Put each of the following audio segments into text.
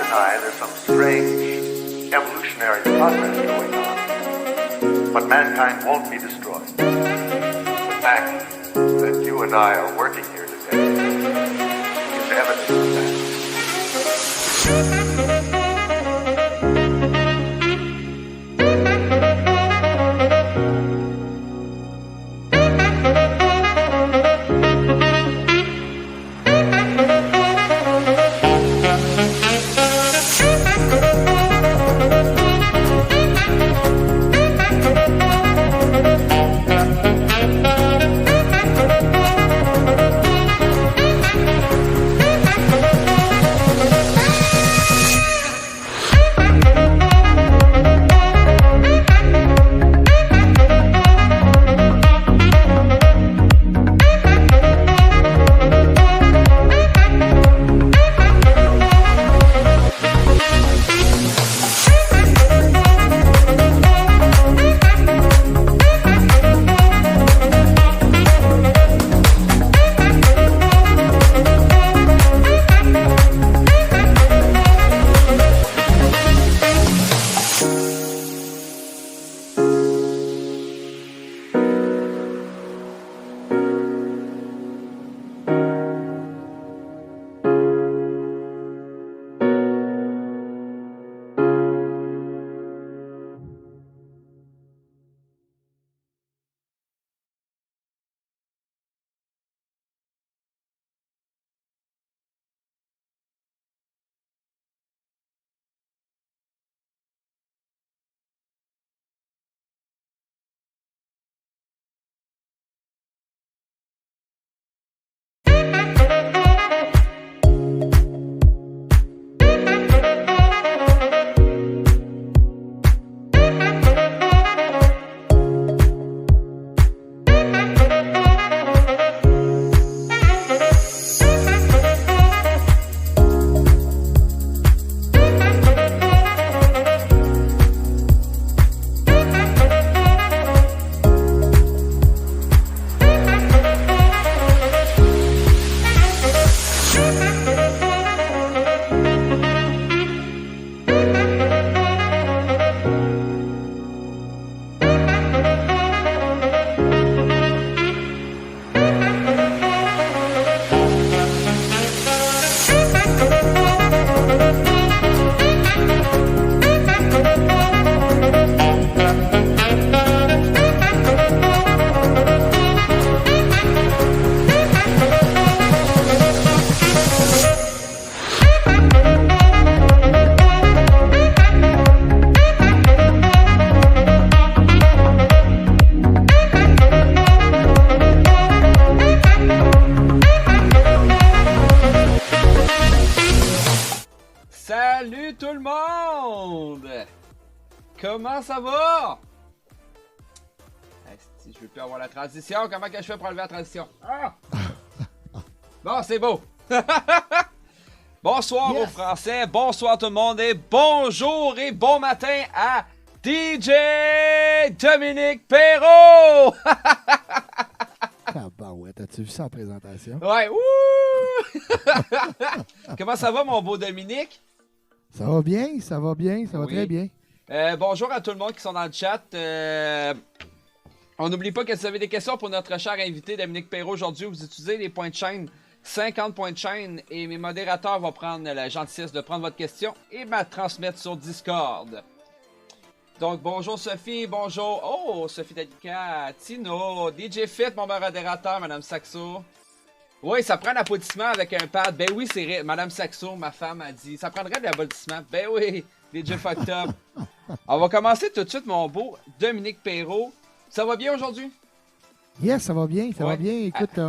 and I, there's some strange evolutionary process going on. But mankind won't be destroyed. The fact that you and I are working here today is evidence of that. Salut tout le monde! Comment ça va? Si je veux plus avoir la transition, comment que je fais pour enlever la transition? Ah! Bon, c'est beau! Bonsoir aux Français, bonsoir tout le monde et bonjour et bon matin à DJ Dominique Perrault! Ah bah ouais, t'as-tu vu ça en présentation? Ouais, ouh! Comment ça va mon beau Dominique? Ça va bien, ça va bien, ça va Oui. très bien. Bonjour à tout le monde qui sont dans le chat. On n'oublie pas que si vous avez des questions pour notre cher invité Dominique Perrault aujourd'hui, vous utilisez les points de chaîne, 50 points de chaîne, et mes modérateurs vont prendre la gentillesse de prendre votre question et me transmettre sur Discord. Donc bonjour Sophie, bonjour. Oh, Sophie Tadika, Tino, DJ Fit, mon modérateur, Madame Saxo. Oui, ça prend l'applaudissement avec un pad. Ben oui, c'est vrai. Madame Saxo, ma femme, a dit. Ça prendrait de l'applaudissement. Ben oui, DJ Fucked Up. On va commencer tout de suite, mon beau Dominique Perrault. Ça va bien aujourd'hui? Yes, ça va bien, ça va bien. Écoute,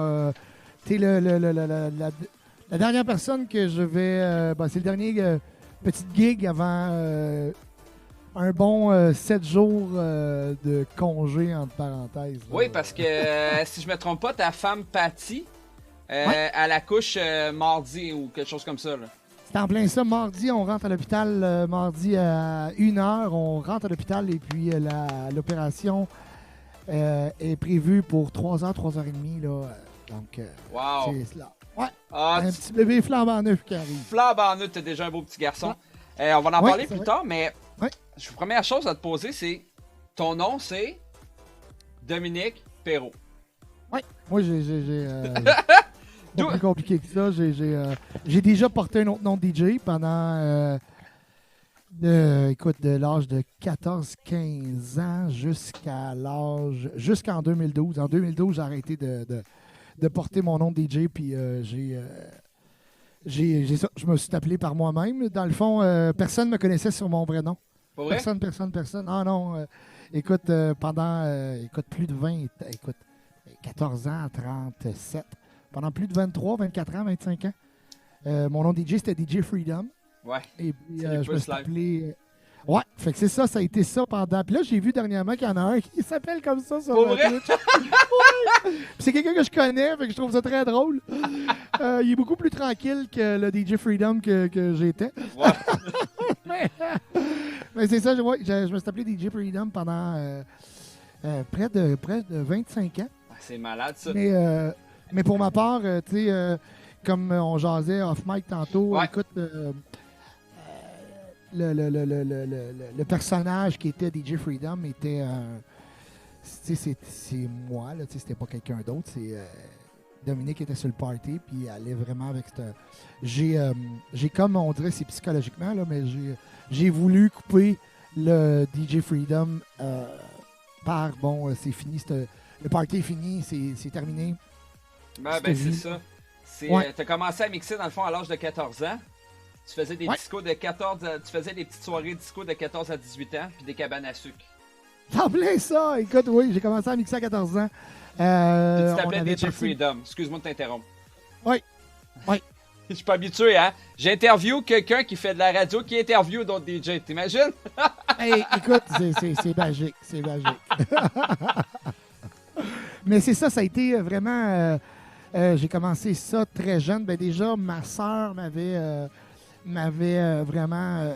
t'es la dernière personne que je vais... c'est le dernier petit gig avant un bon 7 jours de congé, entre parenthèses. Là. Oui, parce que si je me trompe pas, ta femme Patty, à la couche mardi ou quelque chose comme ça. Là. C'est en plein ça. Mardi, on rentre à l'hôpital. Mardi à 1h, on rentre à l'hôpital et puis l'opération est prévue pour 3h, 3h30. Là. Donc, wow. c'est cela. Ouais. Ah, un petit bébé flambant neuf qui arrive. Flambant neuf, t'es déjà un beau petit garçon. On va en Ouais, parler c'est plus vrai. tard, mais Ouais. la première chose à te poser, c'est ton nom, c'est Dominique Perrault. Ouais. Moi, j'ai D'où- pas plus compliqué que ça. J'ai déjà porté un autre nom de DJ pendant, écoute, de l'âge de 14-15 ans jusqu'en 2012. En 2012, j'ai arrêté de porter mon nom de DJ, puis je me suis appelé par moi-même. Dans le fond, personne ne me connaissait sur mon vrai nom. Pas vrai? Personne. Ah non, écoute, pendant plus de 14 ans, 37, pendant plus de 23, 24 ans, 25 ans, mon nom de DJ, c'était DJ Freedom. Ouais. Et puis, C'est les je me puces suis live. appelé... ouais, fait que c'est ça, ça a été ça pendant... Puis là, j'ai vu dernièrement qu'il y en a un qui s'appelle comme ça sur Pour vrai? Twitch. Ouais. Puis c'est quelqu'un que je connais, fait que je trouve ça très drôle. Il est beaucoup plus tranquille que le DJ Freedom que j'étais. Ouais. Mais c'est ça, je me suis appelé DJ Freedom pendant près de 25 ans. Ah, c'est malade, ça. Mais pour ma part, tu sais, comme on jasait off mic tantôt, Ouais. écoute, le personnage qui était DJ Freedom était, tu sais, c'est moi, là, tu sais, c'était pas quelqu'un d'autre, c'est Dominique était sur le party, puis elle allait vraiment avec cette... J'ai comme, on dirait, c'est psychologiquement, là, mais j'ai voulu couper le DJ Freedom par, bon, c'est fini, le party est fini, c'est terminé. Ben, C'était c'est lui. ça. Ouais. Tu as commencé à mixer, dans le fond, à l'âge de 14 ans. Tu faisais des Ouais. discos de 14... Tu faisais des petites soirées disco de 14 à 18 ans, puis des cabanes à sucre. T'en plein ça! Écoute, oui, j'ai commencé à mixer à 14 ans. Puis tu on t'appelais avait DJ parti- Freedom. Excuse-moi de t'interrompre. Oui. Oui. Je suis pas habitué, hein? J'interview quelqu'un qui fait de la radio qui interviewe d'autres DJ. T'imagines? Hey, écoute, c'est magique. C'est magique. Mais c'est ça, ça a été vraiment... j'ai commencé ça très jeune. Ben déjà, ma sœur m'avait vraiment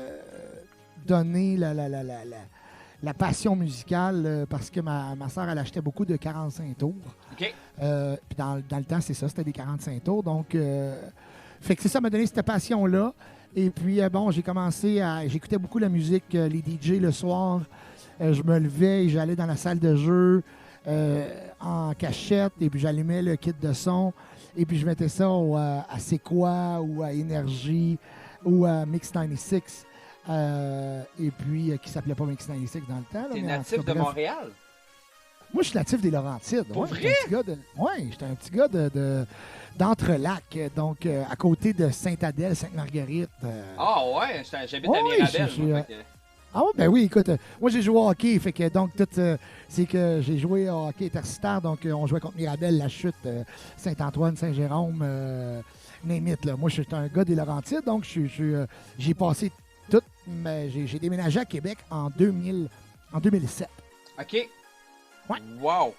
donné la passion musicale parce que ma sœur, elle achetait beaucoup de 45 tours. OK. Puis dans le temps, c'est ça, c'était des 45 tours. Donc, fait que c'est ça m'a donné cette passion-là. Et puis, bon, j'écoutais beaucoup la musique, les DJ le soir. Je me levais et j'allais dans la salle de jeu en cachette. Et puis, j'allumais le kit de son. Et puis, je mettais ça à C'est quoi ou à Énergie ou à Mix 96. Et puis, qui s'appelait pas Mix 96 dans le temps. là, T'es mais en natif tout cas, de bref. Montréal? Moi, je suis natif des Laurentides. Pour Ouais, vrai? J'étais un petit gars d'Entrelacs, donc à côté de Sainte-Adèle, Sainte-Marguerite. Ah ouais, j'habite Ouais, à oui, Mirabel. je- moi, fait que- Ah ouais, ben oui, écoute, moi j'ai joué au hockey, fait que donc tout, c'est que j'ai joué au hockey intercitaire, donc on jouait contre Mirabel, La Chute, Saint-Antoine, Saint-Jérôme, name it, là. Moi, je suis un gars des Laurentides, donc j'ai passé j'ai déménagé à Québec en 2007. OK. Ouais. Wow.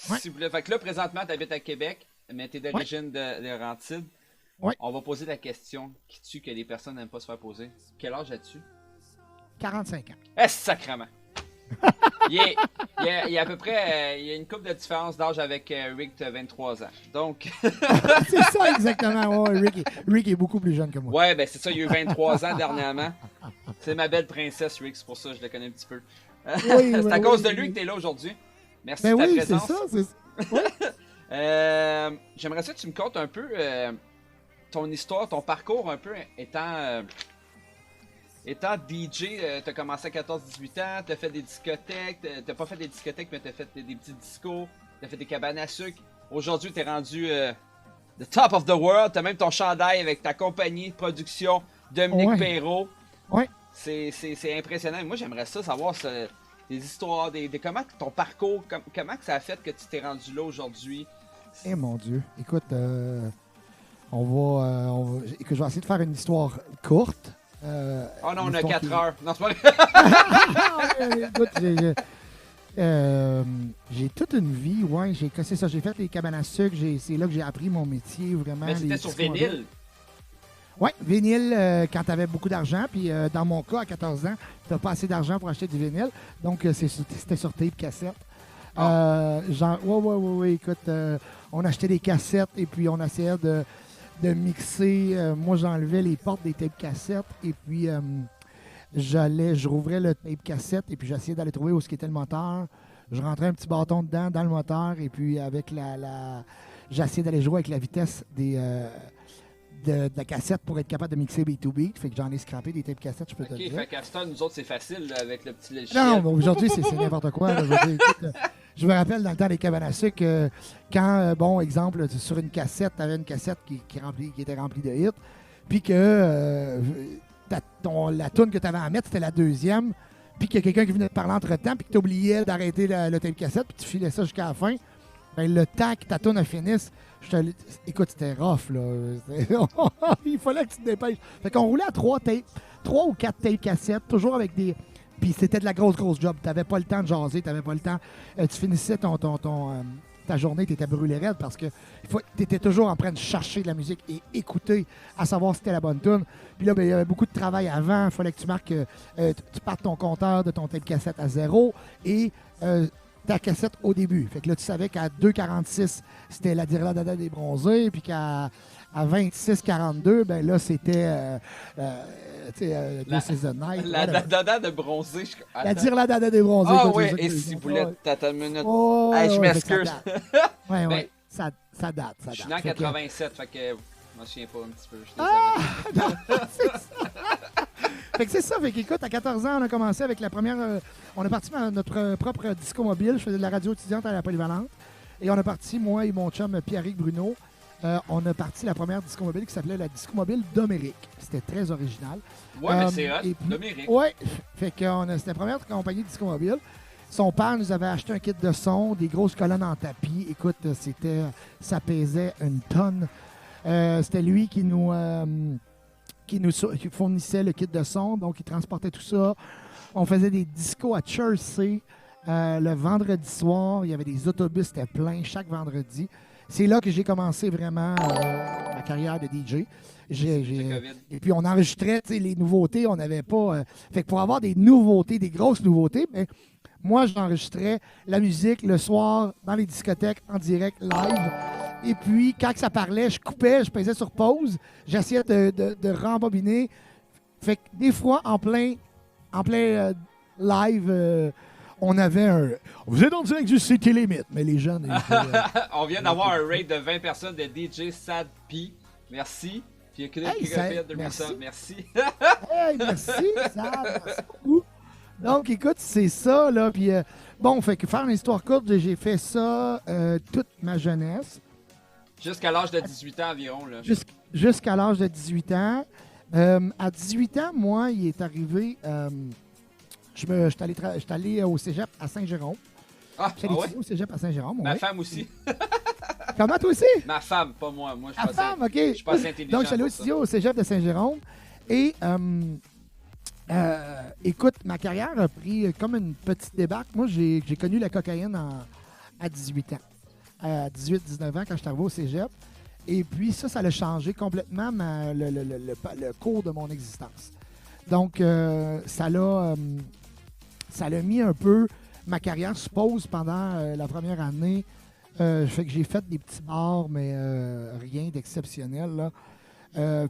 Ouais. Si vous voulez... Fait que là, présentement, tu habites à Québec, mais tu es d'origine de Laurentides. Ouais. On va poser la question qui tue que les personnes n'aiment pas se faire poser. Quel âge as-tu? 45 ans. Eh, sacrement! il y a à peu près il y a une couple de différence d'âge avec Rick de 23 ans. Donc, C'est ça exactement, ouais, Rick est beaucoup plus jeune que moi. ouais, ben c'est ça, il y a eu 23 ans dernièrement. C'est ma belle princesse, Rick, c'est pour ça que je le connais un petit peu. C'est à cause de lui que tu es là aujourd'hui. Merci Ben de ta oui, c'est présence. ça. J'aimerais ça que tu me contes un peu ton histoire, ton parcours un peu étant DJ. Tu as commencé à 14-18 ans, tu as fait des discothèques, t'as pas fait des discothèques, mais tu as fait des petits discos, tu as fait des cabanes à sucre. Aujourd'hui, tu es rendu the top of the world, tu as même ton chandail avec ta compagnie de production, Dominique Ouais. Perrault. Ouais. C'est impressionnant. Moi, j'aimerais ça savoir des histoires, comment ton parcours, comment que ça a fait que tu t'es rendu là aujourd'hui. Eh mon Dieu. Écoute, écoute, je vais essayer de faire une histoire courte. Oh non, on a 4 heures. Non, c'est pas vrai. Écoute, j'ai toute une vie, ouais. C'est ça, j'ai fait les cabanes à sucre. C'est là que j'ai appris mon métier, vraiment. Mais c'était les sur discos vinyle. Oui, vinyle quand tu avais beaucoup d'argent. Puis dans mon cas, à 14 ans, tu n'as pas assez d'argent pour acheter du vinyle. Donc, c'était sur tape cassette. Ouais, écoute, on achetait des cassettes et puis on essayait de mixer. Moi, j'enlevais les portes des tapes cassettes et puis je rouvrais le tape cassette et puis j'essayais d'aller trouver où ce qu'était le moteur. Je rentrais un petit bâton dedans, dans le moteur, et puis avec j'essayais d'aller jouer avec la vitesse de la cassette pour être capable de mixer beat to beat. Fait que j'en ai scrappé des tapes cassettes, je peux te le Ok, dire. fait qu'à ce temps, nous autres, c'est facile là, avec le petit logiciel. Non, mais aujourd'hui, c'est n'importe quoi. Là. Je me rappelle dans le temps des cabanes à sucre, quand, bon, exemple, sur une cassette, tu avais une cassette qui était remplie de hits, puis que la toune que tu avais à mettre, c'était la deuxième, puis qu'il y a quelqu'un qui venait te parler entre-temps, puis que tu oubliais d'arrêter le tape cassette, puis tu filais ça jusqu'à la fin. Ben, le temps que ta toune a finisse, écoute, c'était rough, là. Il fallait que tu te dépêches. Fait qu'on roulait à 3 ou 4 tapes cassettes, toujours avec des... Puis c'était de la grosse job. T'avais pas le temps de jaser, t'avais pas le temps... tu finissais ta journée, t'étais brûlé raide parce que t'étais toujours en train de chercher de la musique et écouter, à savoir si c'était la bonne tune. Puis là, ben, il y avait beaucoup de travail avant. Il fallait que tu marques... tu partes ton compteur de ton tape cassette à 0 et... ta cassette au début. Fait que là, tu savais qu'à 2,46, c'était la Dirla Dada des bronzés, puis qu'à 26,42, ben là, c'était This is the Night. La Dada de bronzé. La Dirla Dada des bronzés. Ah oui, et si vous voulez, t'attends une minute. Oh, Hey, je ouais, m'excuse. Oui, Ben, ça date. Je suis né en 87, fait que je me souviens pas un petit peu. C'est ça. Fait que c'est ça. Fait qu'écoute, à 14 ans, on a commencé avec la première... on est parti dans notre propre disco mobile. Je faisais de la radio étudiante à la Polyvalente. Et on a parti, moi et mon chum Pierrick Bruno, on a parti la première disco mobile qui s'appelait la disco mobile d'Omérique. C'était très original. Ouais, mais c'est hot, d'Omérique. Ouais. Fait que c'était la première compagnie de disco mobile. Son père nous avait acheté un kit de son, des grosses colonnes en tapis. Écoute, ça pesait une tonne. C'était lui qui nous fournissait le kit de son, donc il transportait tout ça. On faisait des discos à Chelsea le vendredi soir. Il y avait des autobus, c'était plein chaque vendredi. C'est là que j'ai commencé vraiment ma carrière de DJ. Et puis on enregistrait les nouveautés, on n'avait pas... fait que pour avoir des nouveautés, des grosses nouveautés, mais moi j'enregistrais la musique le soir dans les discothèques en direct live. Et puis, quand ça parlait, je coupais, je pesais sur pause, j'essayais de rembobiner. Fait que des fois, en plein live, on avait un... Vous êtes en direct du City Limit, mais les jeunes... On vient d'avoir un rate de 20 personnes de DJ Sad P. Merci. Puis il y a que de merci. Merci. Hey, merci, Sad, merci beaucoup. Donc, écoute, c'est ça, là. Puis, bon, fait que faire une histoire courte, j'ai fait ça toute ma jeunesse. Jusqu'à l'âge de 18 ans environ, là. Jusqu'à l'âge de 18 ans. À 18 ans, moi, il est arrivé... je suis allé au cégep à Saint-Jérôme. Ah, J'allais ouais? étudier au cégep à Saint-Jérôme. Ma ouais. femme aussi. Comment, toi aussi? Ma femme, pas moi. Moi, je Ta suis pas femme, OK. Je suis pas assez intelligent. Donc, je suis allé pour ça. étudier au cégep de Saint-Jérôme. Et, écoute, ma carrière a pris comme une petite débarque. Moi, j'ai connu la cocaïne à 18 ans. À 18-19 ans, quand je suis arrivé au cégep. Et puis, ça a changé complètement le cours de mon existence. Donc, ça l'a mis un peu ma carrière sur pause pendant la première année. Fait que j'ai fait des petits bars, mais rien d'exceptionnel, là.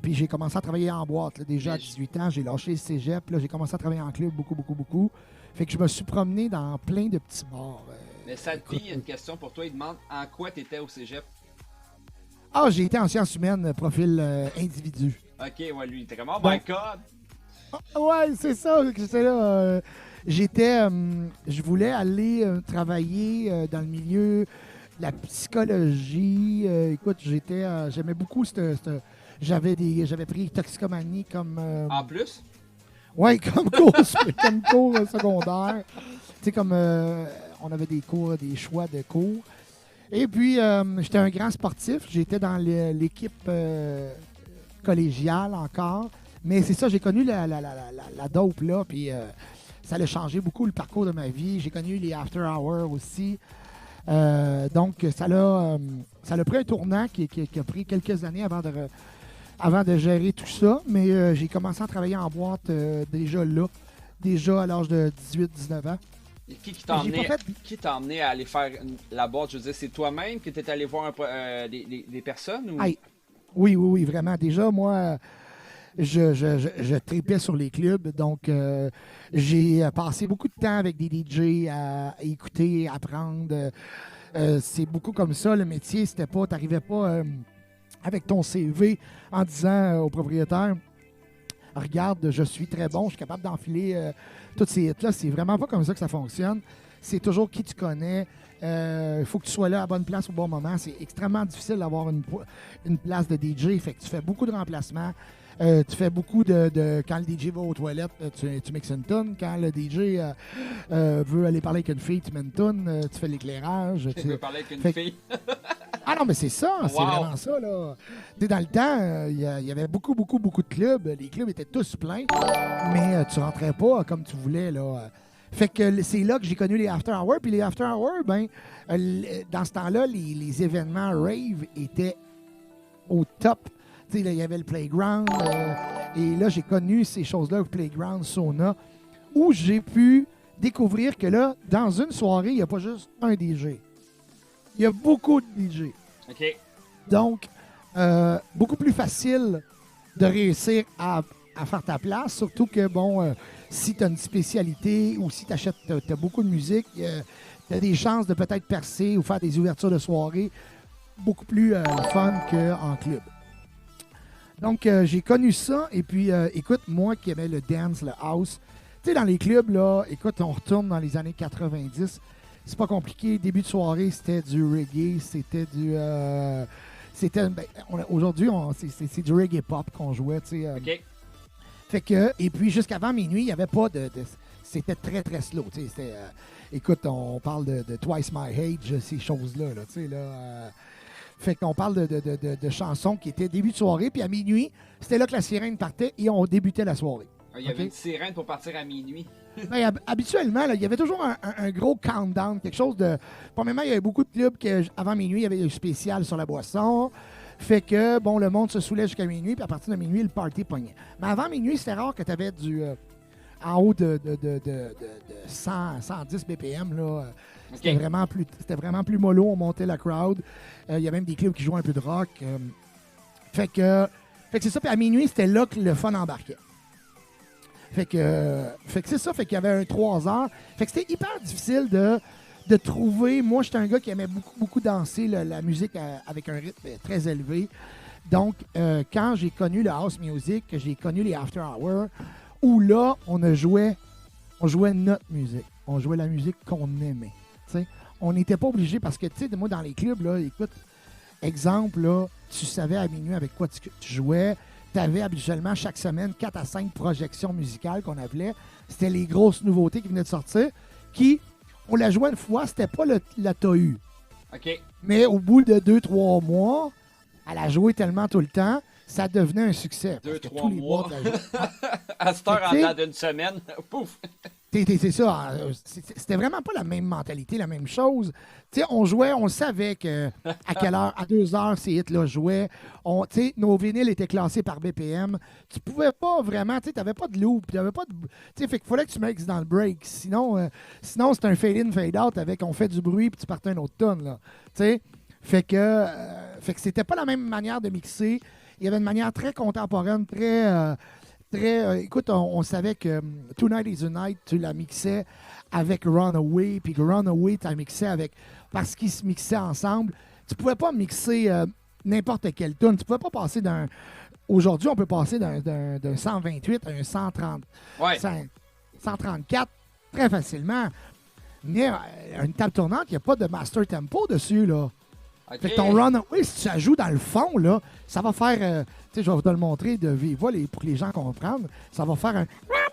Puis j'ai commencé à travailler en boîte. Là. Déjà à 18 ans, j'ai lâché le cégep. Là, j'ai commencé à travailler en club beaucoup. Fait que je me suis promené dans plein de petits bars. Mais Sad P, il y a une question pour toi. Il demande en quoi tu étais au cégep. Ah, j'ai été en sciences humaines, profil individu. Ok, ouais, lui, il était comme, oh my god! Ouais, c'est ça que j'étais là. Je voulais aller travailler dans le milieu de la psychologie. Écoute, j'aimais beaucoup j'avais pris toxicomanie comme... En plus? Oui, comme cours secondaire. Tu sais, comme on avait des choix de cours. Et puis, j'étais un grand sportif. J'étais dans l'équipe collégiale encore. Mais c'est ça, j'ai connu la dope, là. Puis, ça a changé beaucoup le parcours de ma vie. J'ai connu les after hours aussi. Donc, ça l'a pris un tournant qui a pris quelques années avant de gérer tout ça. Mais j'ai commencé à travailler en boîte déjà à l'âge de 18-19 ans. Et qui t'a emmené à aller faire la boîte? Je veux dire, c'est toi-même qui t'es allé voir des personnes? Ou... Oui, vraiment. Déjà, moi, je tripais sur les clubs. Donc, j'ai passé beaucoup de temps avec des DJ à écouter, à apprendre. C'est beaucoup comme ça, le métier. C'était pas, t'arrivais pas avec ton CV en disant au propriétaire, regarde, je suis très bon, je suis capable d'enfiler tous ces hits-là. C'est vraiment pas comme ça que ça fonctionne. C'est toujours qui tu connais. Il faut que tu sois là à la bonne place au bon moment. C'est extrêmement difficile d'avoir une place de DJ. Fait que tu fais beaucoup de remplacements. Tu fais beaucoup de quand le DJ va aux toilettes, tu mixes une tonne. Quand le DJ veut aller parler avec une fille, tu mets une tonne. Tu fais l'éclairage. Tu veux parler avec une fille. Ah non, mais c'est ça. C'est vraiment ça. Là. Dans le temps, il y avait beaucoup de clubs. Les clubs étaient tous pleins, mais tu rentrais pas comme tu voulais. Là. Fait que c'est là que j'ai connu les After Hours. Puis les After Hours, ben, dans ce temps-là, les événements rave étaient au top. Il y avait le Playground. Et là, j'ai connu ces choses-là, Playground, Sauna, où j'ai pu découvrir que là, dans une soirée, il n'y a pas juste un DJ. Il y a beaucoup de DJ. OK. Donc, beaucoup plus facile de réussir à faire ta place, surtout que, bon, si tu as une spécialité ou si tu achètes, tu as beaucoup de musique, tu as des chances de peut-être percer ou faire des ouvertures de soirée beaucoup plus fun qu'en club. Donc, j'ai connu ça. Et puis, écoute, moi qui aimais le dance, le house, tu sais, dans les clubs, là, écoute, on retourne dans les années 90. C'est pas compliqué. Début de soirée, c'était du reggae. C'était du... aujourd'hui, c'est du reggae pop qu'on jouait, tu sais. OK. Fait que... Et puis, jusqu'avant minuit, il n'y avait pas c'était très, très slow, tu sais. C'était... écoute, on parle de Twice My Age, ces choses-là, là, tu sais, là... Fait qu'on parle de chansons qui étaient début de soirée, puis à minuit, c'était là que la sirène partait et on débutait la soirée. Il y avait une sirène pour partir à minuit. Ben, habituellement, là, il y avait toujours un gros countdown, quelque chose de... Premièrement, il y avait beaucoup de clubs qu'avant minuit, il y avait un spécial sur la boisson. Fait que, bon, le monde se saoulait jusqu'à minuit, puis à partir de minuit, le party pognait. Mais avant minuit, c'était rare que tu avais du... en haut de 100, 110 BPM, là... C'était vraiment plus mollo, on montait la crowd. Il y a même des clubs qui jouaient un peu de rock. Fait que c'est ça. Puis à minuit, c'était là que le fun embarquait. Fait que c'est ça. Fait qu'il y avait un 3 heures. Fait que c'était hyper difficile de trouver. Moi, j'étais un gars qui aimait beaucoup danser la musique avec un rythme très élevé. Donc, quand j'ai connu le house music, que j'ai connu les after hours, où là, on jouait notre musique. On jouait la musique qu'on aimait. T'sais, on n'était pas obligé parce que, tu sais, moi, dans les clubs, là, écoute, exemple, là, tu savais à minuit avec quoi tu jouais. Tu avais habituellement chaque semaine 4 à 5 projections musicales qu'on appelait. C'était les grosses nouveautés qui venaient de sortir. On la jouait une fois, c'était pas la TAU. OK. Mais au bout de 2-3 mois, elle a joué tellement tout le temps, ça devenait un succès. 2-3 mois. À cette heure, en dedans d'une semaine, pouf! C'est ça. C'était vraiment pas la même mentalité, la même chose. T'sais, on jouait, on savait à quelle heure, à 2 heures, ces hits-là jouaient. Nos vinyles étaient classés par BPM. Tu pouvais pas vraiment, tu n'avais pas de loop. Fait qu'il fallait que tu mixes dans le break. Sinon c'était un fade-in, fade-out avec on fait du bruit puis tu partais une autre tonne. Là. Fait que c'était pas la même manière de mixer. Il y avait une manière très contemporaine, très... écoute, on savait que Tonight is the Night, tu la mixais avec Runaway, puis que Runaway, tu la mixais avec... Parce qu'ils se mixaient ensemble. Tu pouvais pas mixer n'importe quelle tune. Tu pouvais pas passer d'un... Aujourd'hui, on peut passer d'un 128 à un 130, 134 très facilement. Mais une table tournante, il n'y a pas de master tempo dessus, là. Okay. Fait que ton Runaway, si tu la joues dans le fond, là, ça va faire... tu sais, je vais te le montrer de vive voix pour que les gens comprennent. Ça va faire un... Runaway!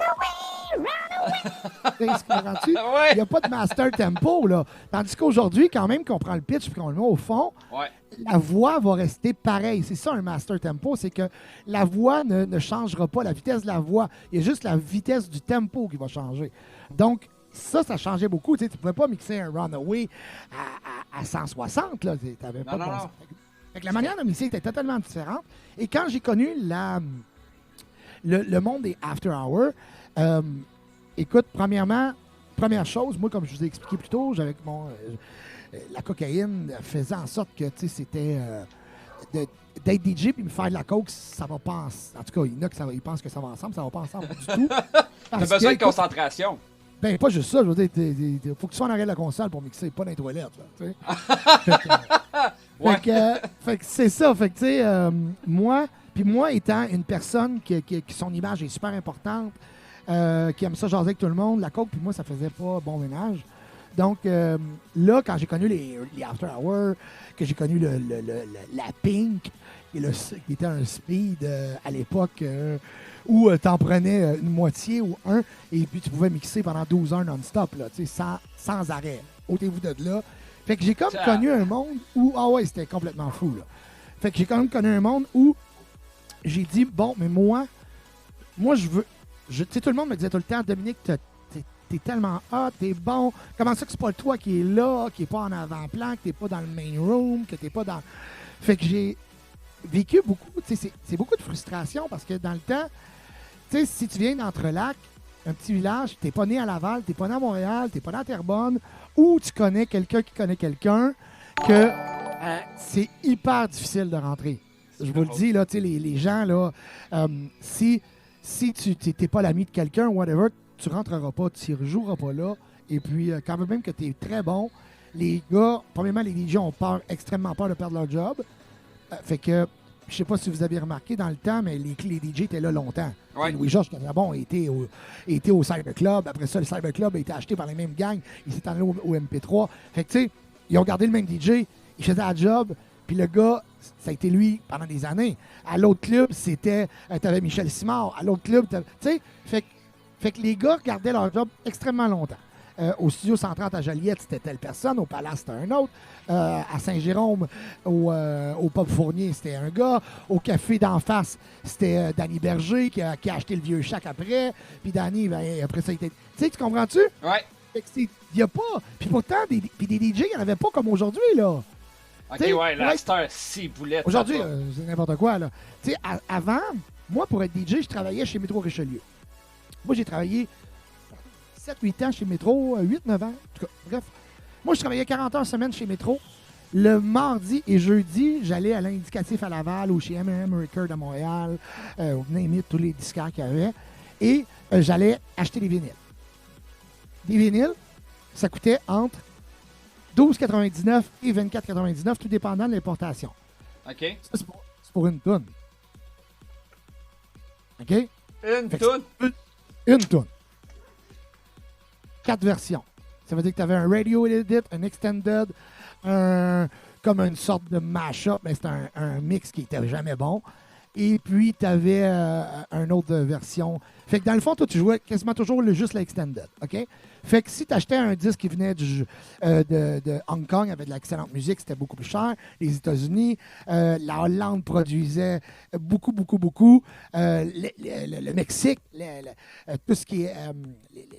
Il n'y a pas de master tempo, là. Tandis qu'aujourd'hui, quand même qu'on prend le pitch et qu'on le met au fond, la voix va rester pareille. C'est ça, un master tempo, c'est que la voix ne changera pas. La vitesse de la voix, il y a juste la vitesse du tempo qui va changer. Donc, ça changeait beaucoup. Tu ne pouvais pas mixer un Runaway à 160. Là. T'avais pas non. Fait que la manière de mixer était totalement différente. Et quand j'ai connu le monde des After Hours, écoute, première chose, moi, comme je vous ai expliqué plus tôt, la cocaïne faisait en sorte que c'était d'être DJ puis me faire de la coke, ça va pas en tout cas, il y en a qui ils pensent que ça va ensemble, ça va pas ensemble du tout. T'as besoin de concentration. Ben, pas juste ça, je veux dire, faut que tu sois en arrière de la console pour mixer, pas dans les toilettes, là, tu sais. Fait que c'est ça, fait que, tu sais, moi étant une personne qui son image est super importante, qui aime ça jaser avec tout le monde, la coke, puis moi, ça faisait pas bon ménage. Donc, là, quand j'ai connu les After Hours, que j'ai connu la Pink, qui était un speed à l'époque où t'en prenais une moitié ou un, et puis tu pouvais mixer pendant 12 heures non-stop, là, sans arrêt. Ôtez-vous de là. Fait que j'ai comme connu un monde où, ah ouais, c'était complètement fou, là. Fait que j'ai quand même connu un monde où j'ai dit, bon, mais moi je veux... Tu sais, tout le monde me disait tout le temps, Dominique, t'es tellement hot, t'es bon. Comment ça que c'est pas toi qui est là, qui est pas en avant-plan, que t'es pas dans le main room, que t'es pas dans... Fait que j'ai vécu beaucoup, tu sais, c'est beaucoup de frustration parce que dans le temps, tu sais, si tu viens d'Entrelacs, un petit village, t'es pas né à Laval, t'es pas né à Montréal, t'es pas né à Terrebonne, ou tu connais quelqu'un qui connaît quelqu'un, que c'est hyper difficile de rentrer. Je vous le dis, là, tu sais, les gens, là, si tu n'es pas l'ami de quelqu'un, whatever, tu rentreras pas, tu ne rejoueras pas là. Et puis, quand même que tu es très bon, les gars, premièrement, les DJ ont extrêmement peur de perdre leur job. Fait que, je sais pas si vous avez remarqué dans le temps, mais les DJ étaient là longtemps. Ouais. Louis-Georges Casabon était au Cyber Club. Après ça, le Cyber Club a été acheté par les mêmes gangs. Il s'est allé au MP3. Fait que, tu sais, ils ont gardé le même DJ. Il faisait la job. Puis le gars, ça a été lui pendant des années. À l'autre club, c'était... t'avais Michel Simard. À l'autre club, tu sais, fait que les gars gardaient leur job extrêmement longtemps. Au Studio 130 à Joliette, c'était telle personne. Au Palace, c'était un autre. À Saint-Jérôme, au Pub Fournier, c'était un gars. Au Café d'en face, c'était Danny Berger qui a acheté le vieux Chac après. Puis Danny, ben, après ça, il était... Tu sais, tu comprends-tu? Ouais. Fait que il n'y a pas... Puis pourtant, des DJ, il n'y en avait pas comme aujourd'hui, là. Ok, t'sais, ouais, la ouais, star, si boulette. aujourd'hui, c'est n'importe quoi, là. Tu sais, avant, moi, pour être DJ, je travaillais chez Métro Richelieu. Moi, j'ai travaillé 7-8 ans chez Métro, 8-9 ans. En tout cas, bref. Moi, je travaillais 40 heures semaine chez Métro. Le mardi et jeudi, j'allais à l'Indicatif à Laval ou chez M&M Record à Montréal, name it, tous les disquaires qu'il y avait. Et j'allais acheter des vinyles. Des vinyles, ça coûtait entre 12,99 et 24,99, tout dépendant de l'importation. OK. Ça, c'est pour une toune. OK? Une toune. Une toune. 4 versions. Ça veut dire que tu avais un radio edit, un extended, comme une sorte de mash-up, mais c'était un mix qui était jamais bon. Et puis, tu avais une autre version. Fait que dans le fond, toi, tu jouais quasiment toujours juste l'extended. OK? Fait que si tu achetais un disque qui venait de Hong Kong avec de l'excellente musique, c'était beaucoup plus cher. Les États-Unis, la Hollande produisait beaucoup, beaucoup, beaucoup. Le Mexique, tout ce qui est...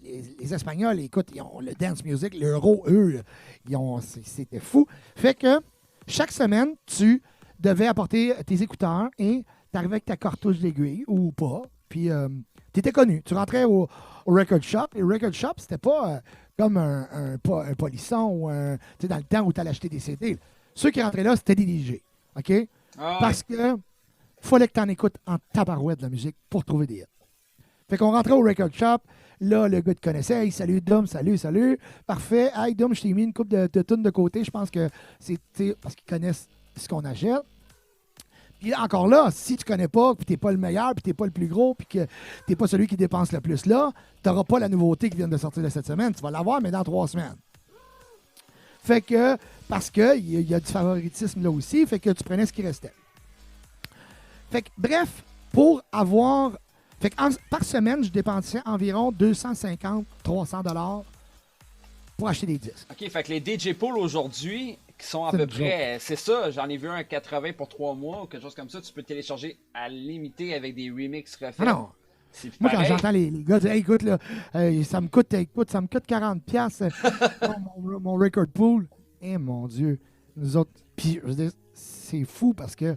les Espagnols, écoute, ils ont le dance music, l'euro, eux, c'était fou. Fait que chaque semaine, tu devais apporter tes écouteurs et t'arrivais avec ta cartouche d'aiguille ou pas. Puis, t'étais connu. Tu rentrais au record shop. Et le record shop, c'était pas comme un polisson ou tu sais, dans le temps où tu allais acheter des CD. Ceux qui rentraient là, c'était des DJ. OK? Ah, Parce que fallait que tu en écoutes en tabarouette de la musique pour trouver des hits. Fait qu'on rentrait au record shop. Là, le gars te connaissait. Hey, salut Dom, salut. Parfait. Hey Dom, je t'ai mis une coupe de tunes de côté. Je pense que c'est parce qu'ils connaissent ce qu'on achète. Puis encore là, si tu connais pas, puis t'es pas le meilleur, puis t'es pas le plus gros, puis que t'es pas celui qui dépense le plus là, t'auras pas la nouveauté qui vient de sortir de cette semaine. Tu vas l'avoir, mais dans 3 semaines. Fait que, parce que il y a du favoritisme là aussi, fait que tu prenais ce qui restait. Fait que, bref, pour avoir... Fait que par semaine, je dépensais environ 250-300 $ pour acheter des disques. OK, fait que les DJ Pool aujourd'hui, qui sont à peu près, c'est ça, j'en ai vu un 80 pour 3 mois ou quelque chose comme ça, tu peux télécharger à limiter avec des remixes refaits. Ah non. C'est Moi, quand pareil. j'entends les gars dire, hey, écoute, là, ça me coûte 40$ mon record pool. Eh mon Dieu. Nous autres, puis je veux dire, c'est fou parce que,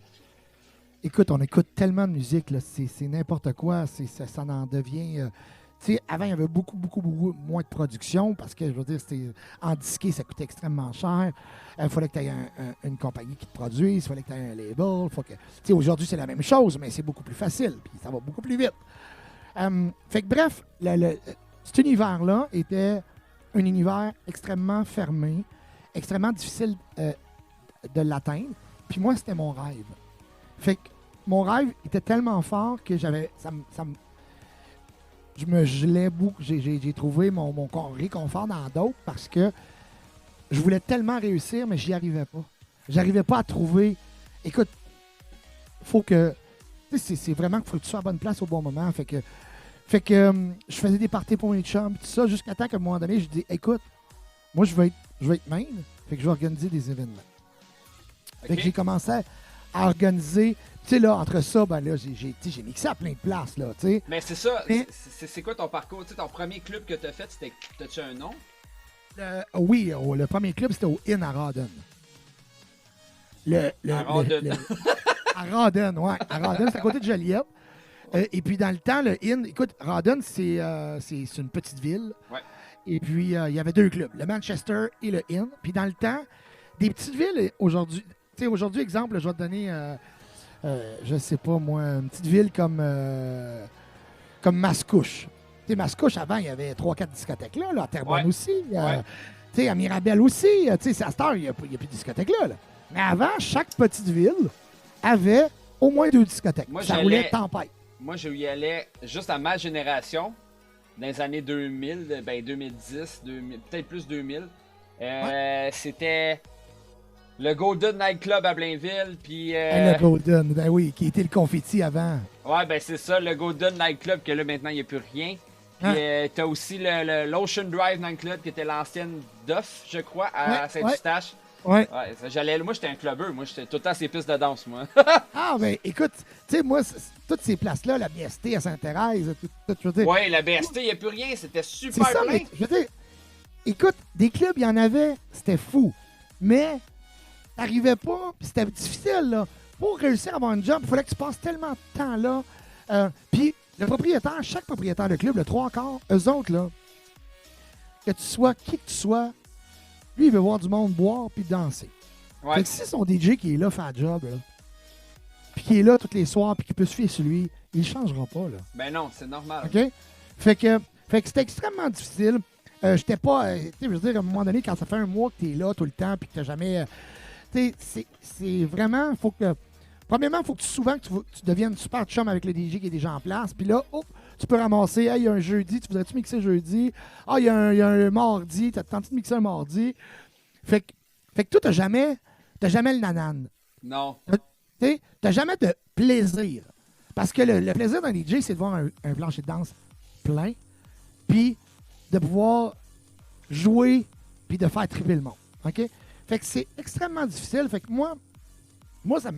écoute, on écoute tellement de musique, là, c'est n'importe quoi, ça en devient, Tu sais, avant, il y avait beaucoup moins de production parce que, je veux dire, c'était en disqué, ça coûtait extrêmement cher. Il fallait que tu aies une compagnie qui te produise, il fallait que tu aies un label. Tu sais, aujourd'hui, c'est la même chose, mais c'est beaucoup plus facile, puis ça va beaucoup plus vite. Fait que bref, cet univers-là était un univers extrêmement fermé, extrêmement difficile de l'atteindre. Puis moi, c'était mon rêve. Fait que mon rêve était tellement fort que je me gelais beaucoup. J'ai trouvé mon réconfort dans d'autres parce que je voulais tellement réussir, mais j'y arrivais pas. J'arrivais pas à trouver. Écoute, faut que. C'est vraiment qu'il faut que tu sois à bonne place au bon moment. Fait que je faisais des parties pour mes chums, tout ça, jusqu'à temps qu'à un moment donné, je dis écoute, moi je veux être main, fait que je vais organiser des événements. Okay. Fait que j'ai commencé à organiser. Tu sais, là, entre ça, ben là, j'ai mixé à plein de places, là, tu sais. Mais c'est ça, c'est quoi ton parcours? Tu sais, ton premier club que t'as fait, t'as-tu un nom? Oui, le premier club, c'était au Inn à Rawdon. À Rawdon. À Rawdon, ouais. À Rawdon, c'est à côté de Joliette. Et puis, dans le temps, le Inn, écoute, Rawdon, c'est une petite ville. Ouais. Et puis, il y avait deux clubs, le Manchester et le Inn. Puis, dans le temps, des petites villes, aujourd'hui, tu sais, aujourd'hui, exemple, je vais te donner, je sais pas moi, une petite ville comme Mascouche. Tu sais, Mascouche, avant, il y avait 3-4 discothèques là, à Terrebonne aussi. Ouais. Tu sais, à Mirabel aussi. Tu sais, à cette heure, il n'y a plus de discothèques là. Mais avant, chaque petite ville avait au moins 2 discothèques. Ça roulait tempête. Moi, je y allais juste à ma génération, dans les années 2000, 2010, peut-être plus 2000. C'était le Golden Night Club à Blainville, puis... Le Golden, ben oui, qui était le confetti avant. Ouais, ben c'est ça, le Golden Night Club, que là, maintenant, il n'y a plus rien. Puis t'as aussi l'Ocean Drive Night Club, qui était l'ancienne Duff, je crois, à Saint-Eustache. Ouais. Moi, j'étais un clubbeur. Moi, j'étais tout le temps ces pistes de danse, moi. Ah, ben, écoute, tu sais, moi, toutes ces places-là, la BST à Sainte-Thérèse, tout, je veux dire. Ouais, la BST, il n'y a plus rien. C'était super ça, plein. Mais, je veux dire, écoute, des clubs, il y en avait, c'était fou. Mais, t'arrivais pas, puis c'était difficile, là. Pour réussir à avoir un job, il fallait que tu passes tellement de temps là. Puis, le propriétaire, chaque propriétaire de club, le 3/4, eux autres, là, que tu sois qui que tu sois, lui, il veut voir du monde boire puis danser. Ouais. Fait que si son DJ qui est là fait un job, là, puis qui est là tous les soirs, puis qui peut se fier sur lui, il ne changera pas, là. Ben non, c'est normal. OK? Fait que c'était extrêmement difficile. J'étais pas... tu sais, je veux dire, à un moment donné, quand ça fait un mois que tu es là tout le temps, puis que tu jamais... tu sais, c'est vraiment... Faut que... Premièrement, il faut que souvent que tu deviennes super chum avec le DJ qui est déjà en place. Puis là, tu peux ramasser, il y a un jeudi, tu voudrais-tu mixer jeudi? Ah, il y a un mardi, tu as tenté de mixer un mardi. Fait que toi, t'as jamais le nanan. Non. Tu n'as jamais de plaisir. Parce que le plaisir d'un DJ, c'est de voir un plancher de danse plein, puis de pouvoir jouer, puis de faire triper le monde. OK? Fait que c'est extrêmement difficile. Fait que moi ça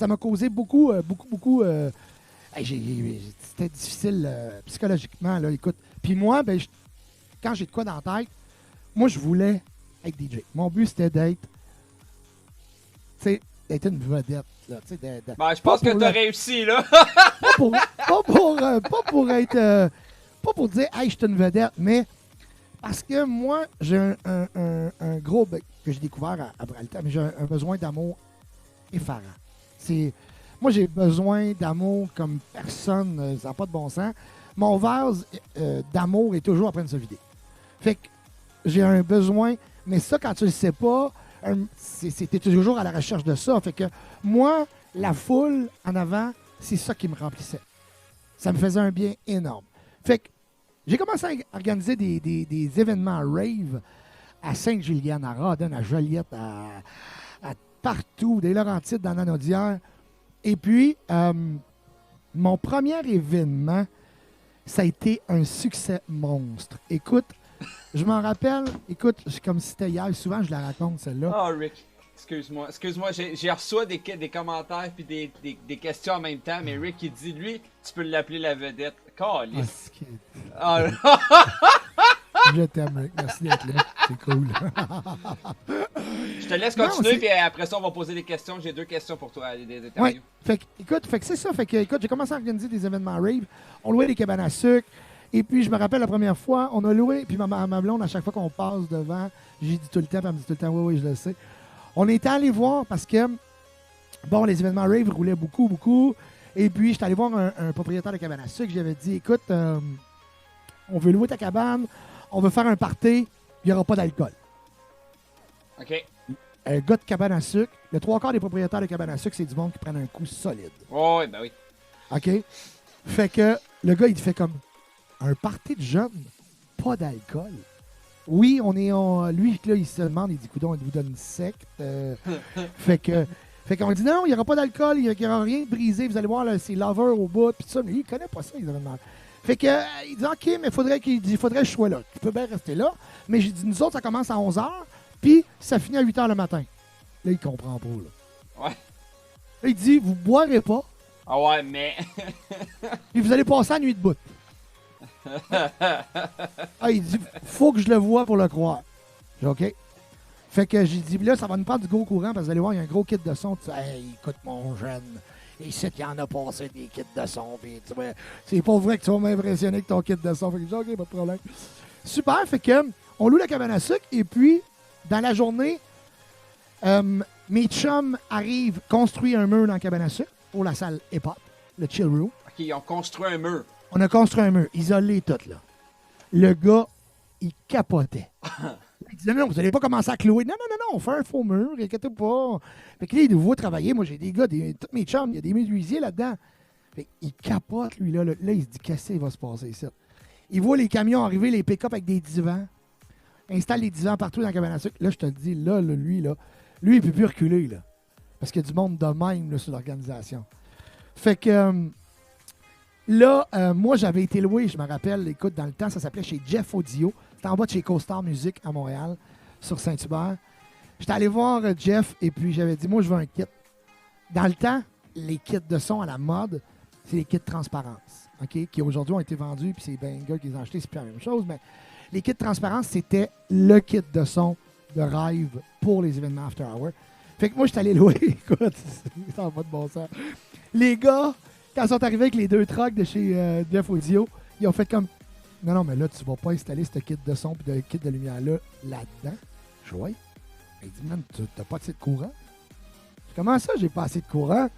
m'a causé beaucoup. C'était difficile psychologiquement, là, écoute. Puis moi, ben, quand j'ai de quoi dans la tête, moi, je voulais être DJ. Mon but, c'était d'être une vedette. Là, ben, je pense que tu as réussi, là. pas pour dire, hey, je suis une vedette, mais parce que moi, j'ai un gros que j'ai découvert à Bralta, mais j'ai un besoin d'amour effarant. Moi, j'ai besoin d'amour comme personne, ça n'a pas de bon sens. Mon vase d'amour est toujours en train de se vider. Fait que j'ai un besoin, mais ça, quand tu le sais pas, c'était toujours à la recherche de ça. Fait que moi, la foule en avant, c'est ça qui me remplissait. Ça me faisait un bien énorme. Fait que j'ai commencé à organiser des événements rave à Sainte-Julienne, à Rawdon, à Joliette, à partout, des Laurentides, dans la Naudière. Et puis, mon premier événement, ça a été un succès monstre. Écoute, je m'en rappelle, c'est comme si c'était hier, souvent je la raconte celle-là. Oh Rick, excuse-moi, j'ai reçu des commentaires puis des questions en même temps, mais Rick il dit, lui, tu peux l'appeler la vedette. Calice. Je t'aime, Rick. Merci d'être là. C'est cool. Je te laisse continuer, puis après ça, on va poser des questions. J'ai 2 questions pour toi. Ouais. Fait que c'est ça. Fait que, écoute, j'ai commencé à organiser des événements rave. On louait des cabanes à sucre. Et puis, je me rappelle la première fois, on a loué, puis ma blonde, à chaque fois qu'on passe devant, j'ai dit tout le temps, puis elle me dit tout le temps, oui, je le sais. On était allé voir parce que, bon, les événements rave roulaient beaucoup, beaucoup. Et puis, j'étais allé voir un propriétaire de cabane à sucre. J'avais dit, écoute, on veut louer ta cabane, on veut faire un party, il n'y aura pas d'alcool. OK. Un gars de cabane à sucre, le trois quarts des propriétaires de cabane à sucre, c'est du monde qui prennent un coup solide. Oh, oui, ben oui. OK? Fait que le gars, il fait comme un party de jeunes, pas d'alcool. Oui, lui, là, il se demande, il dit, coudonc, il vous donne une secte. Fait qu'on dit, non, il n'y aura pas d'alcool, il n'y aura rien de brisé, vous allez voir, là, c'est lover au bout, puis ça, mais lui, il connaît pas ça, les événements. Fait que, il dit, OK, mais faudrait que je sois là. Tu peux bien rester là. Mais j'ai dit, nous autres, ça commence à 11h, puis ça finit à 8h le matin. Là, il comprend pas, là. Ouais. Là, il dit, vous boirez pas, Ah ouais, mais... puis vous allez passer la nuit de bout. Il dit, faut que je le voie pour le croire. J'ai dit, OK. Fait que j'ai dit, là, ça va nous prendre du gros courant, parce que vous allez voir, il y a un gros kit de son. Tu dis, hey, écoute, mon jeune, ici, il y en a passé des kits de son, puis tu vois, c'est pas vrai que tu vas m'impressionner avec ton kit de son. Fait que j'ai dit, OK, pas de problème. Super, fait que, on loue la cabane à sucre, et puis, dans la journée, mes chums arrivent, construisent un mur dans la cabane à sucre, pour la salle hip-hop, le chill room. OK, ils ont construit un mur. On a construit un mur, isolé tout, là. Le gars, il capotait. Il disait, non, vous n'allez pas commencer à clouer. Non, on fait un faux mur, inquiétez pas. Fait que là, il nous voit travailler. Moi, j'ai des gars, tous mes chums, il y a des menuisiers là-dedans. Fait qu'il capote, lui, là. Là, il se dit, qu'est-ce qui va se passer ici? Il voit les camions arriver, les pick-up avec des divans. Installe les divans partout dans la cabane à sucre. Là, je te le dis, lui, il ne peut plus reculer, là. Parce qu'il y a du monde de même, là, sur l'organisation. Fait que... moi, j'avais été loué, je me rappelle, écoute, dans le temps, ça s'appelait chez Jeff Audio. C'était en bas de chez CoStar Music à Montréal, sur Saint-Hubert. J'étais allé voir Jeff et puis j'avais dit, moi, je veux un kit. Dans le temps, les kits de son à la mode, c'est les kits de transparence, OK, qui aujourd'hui ont été vendus, puis c'est ben gars qui les ont achetés, c'est plus la même chose, mais les kits de transparence, c'était le kit de son de rêve pour les événements After Hour. Fait que moi, j'étais allé louer, écoute, ça n'a pas de bon sens. Les gars... Quand ils sont arrivés avec les deux trucks de chez Jeff Audio, ils ont fait comme non, mais là, tu vas pas installer ce kit de son et de kit de lumière-là là-dedans. Je vois. Il dit, man, tu n'as pas assez de courant? Comment ça, j'ai pas assez de courant?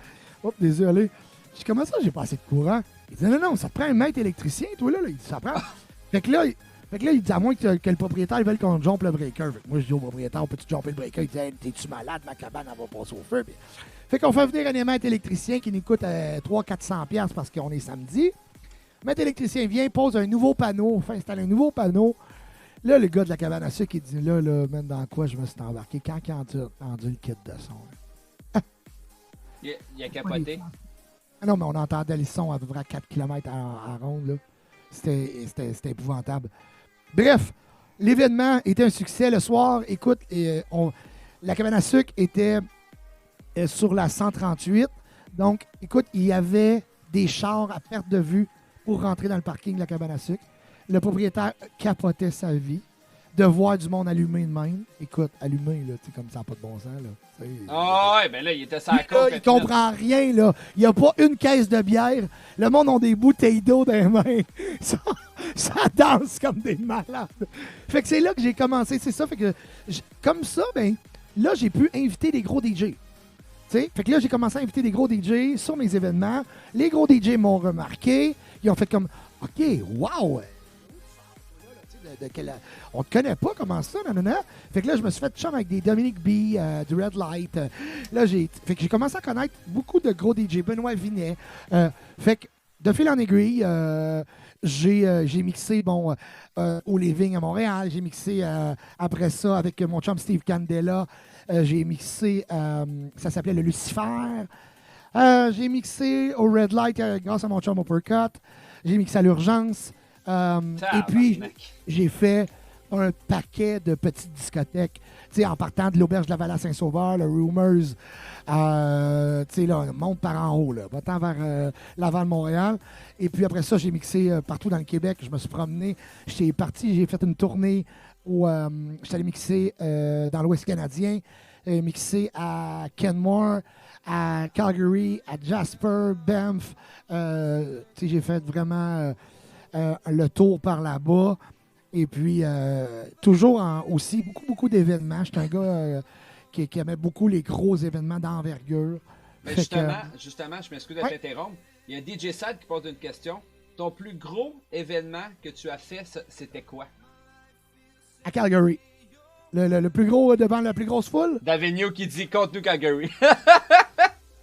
Hop, désolé. Je dis, comment ça, j'ai pas assez de courant? Il dit, non, ça te prend un maître électricien, toi, là. Il dit, ça prend. Fait que là, il dit, à moins que le propriétaire veuille qu'on jumpe le breaker. Fait que moi, je dis au propriétaire, on peut-tu jumper le breaker? Il dit, hey, t'es-tu malade? Ma cabane, elle va passer au feu. Puis, fait qu'on fait venir un maître électricien qui nous coûte 300-400$ parce qu'on est samedi. Le maître électricien vient, pose un nouveau panneau, fait installer un nouveau panneau. Là, le gars de la cabane à sucre, il dit, là, même dans quoi je me suis embarqué? Quand il a entendu le kit de son? Il a capoté. Ah non, mais on entendait les sons à peu près à 4 km à ronde, là. C'était épouvantable. Bref, l'événement était un succès. Le soir, écoute, la cabane à sucre était sur la 138. Donc, écoute, il y avait des chars à perte de vue pour rentrer dans le parking de la cabane à sucre. Le propriétaire capotait sa vie de voir du monde allumé de même. Écoute, allumé, là, tu sais, comme ça n'a pas de bon sens, là. Ah ouais, ben là, il était sur la Là, il comprend rien, là. Il n'y a pas une caisse de bière. Le monde a des bouteilles d'eau dans les mains. Ça danse comme des malades. Fait que c'est là que j'ai commencé, c'est ça. Fait que, comme ça, ben, là, j'ai pu inviter des gros DJ. T'sais? Fait que là, j'ai commencé à inviter des gros DJ sur mes événements. Les gros DJ m'ont remarqué. Ils ont fait comme, OK, wow! On te connaît pas, comment ça, nanana? Fait que là, je me suis fait chum avec des Dominic B, du Red Light. Fait que j'ai commencé à connaître beaucoup de gros DJ, Benoît Vinet. Fait que, de fil en aiguille, j'ai mixé, au Living à Montréal. J'ai mixé, après ça, avec mon chum Steve Candela. J'ai mixé, ça s'appelait le Lucifer. J'ai mixé au Red Light grâce à mon chum Uppercut. J'ai mixé à l'Urgence. Et puis, j'ai fait un paquet de petites discothèques. Tu sais, en partant de l'Auberge de Laval à Saint-Sauveur, le Rumors, tu sais, là, on monte par en haut, là, va-t'en vers Laval-Montréal. Et puis après ça, j'ai mixé partout dans le Québec. Je me suis promené. J'étais parti, j'ai fait une tournée où j'étais allé mixer dans l'Ouest canadien, mixé à Kenmore, à Calgary, à Jasper, Banff. Tu sais, j'ai fait vraiment... le tour par là-bas. Et puis, toujours aussi beaucoup d'événements. J'étais un gars qui aimait beaucoup les gros événements d'envergure. Mais Fait justement, je m'excuse de t'interrompre. Il y a DJ Sad qui pose une question. Ton plus gros événement que tu as fait, c'était quoi? À Calgary. Le plus gros, devant la plus grosse foule? Davenio qui dit « Compte-nous Calgary ».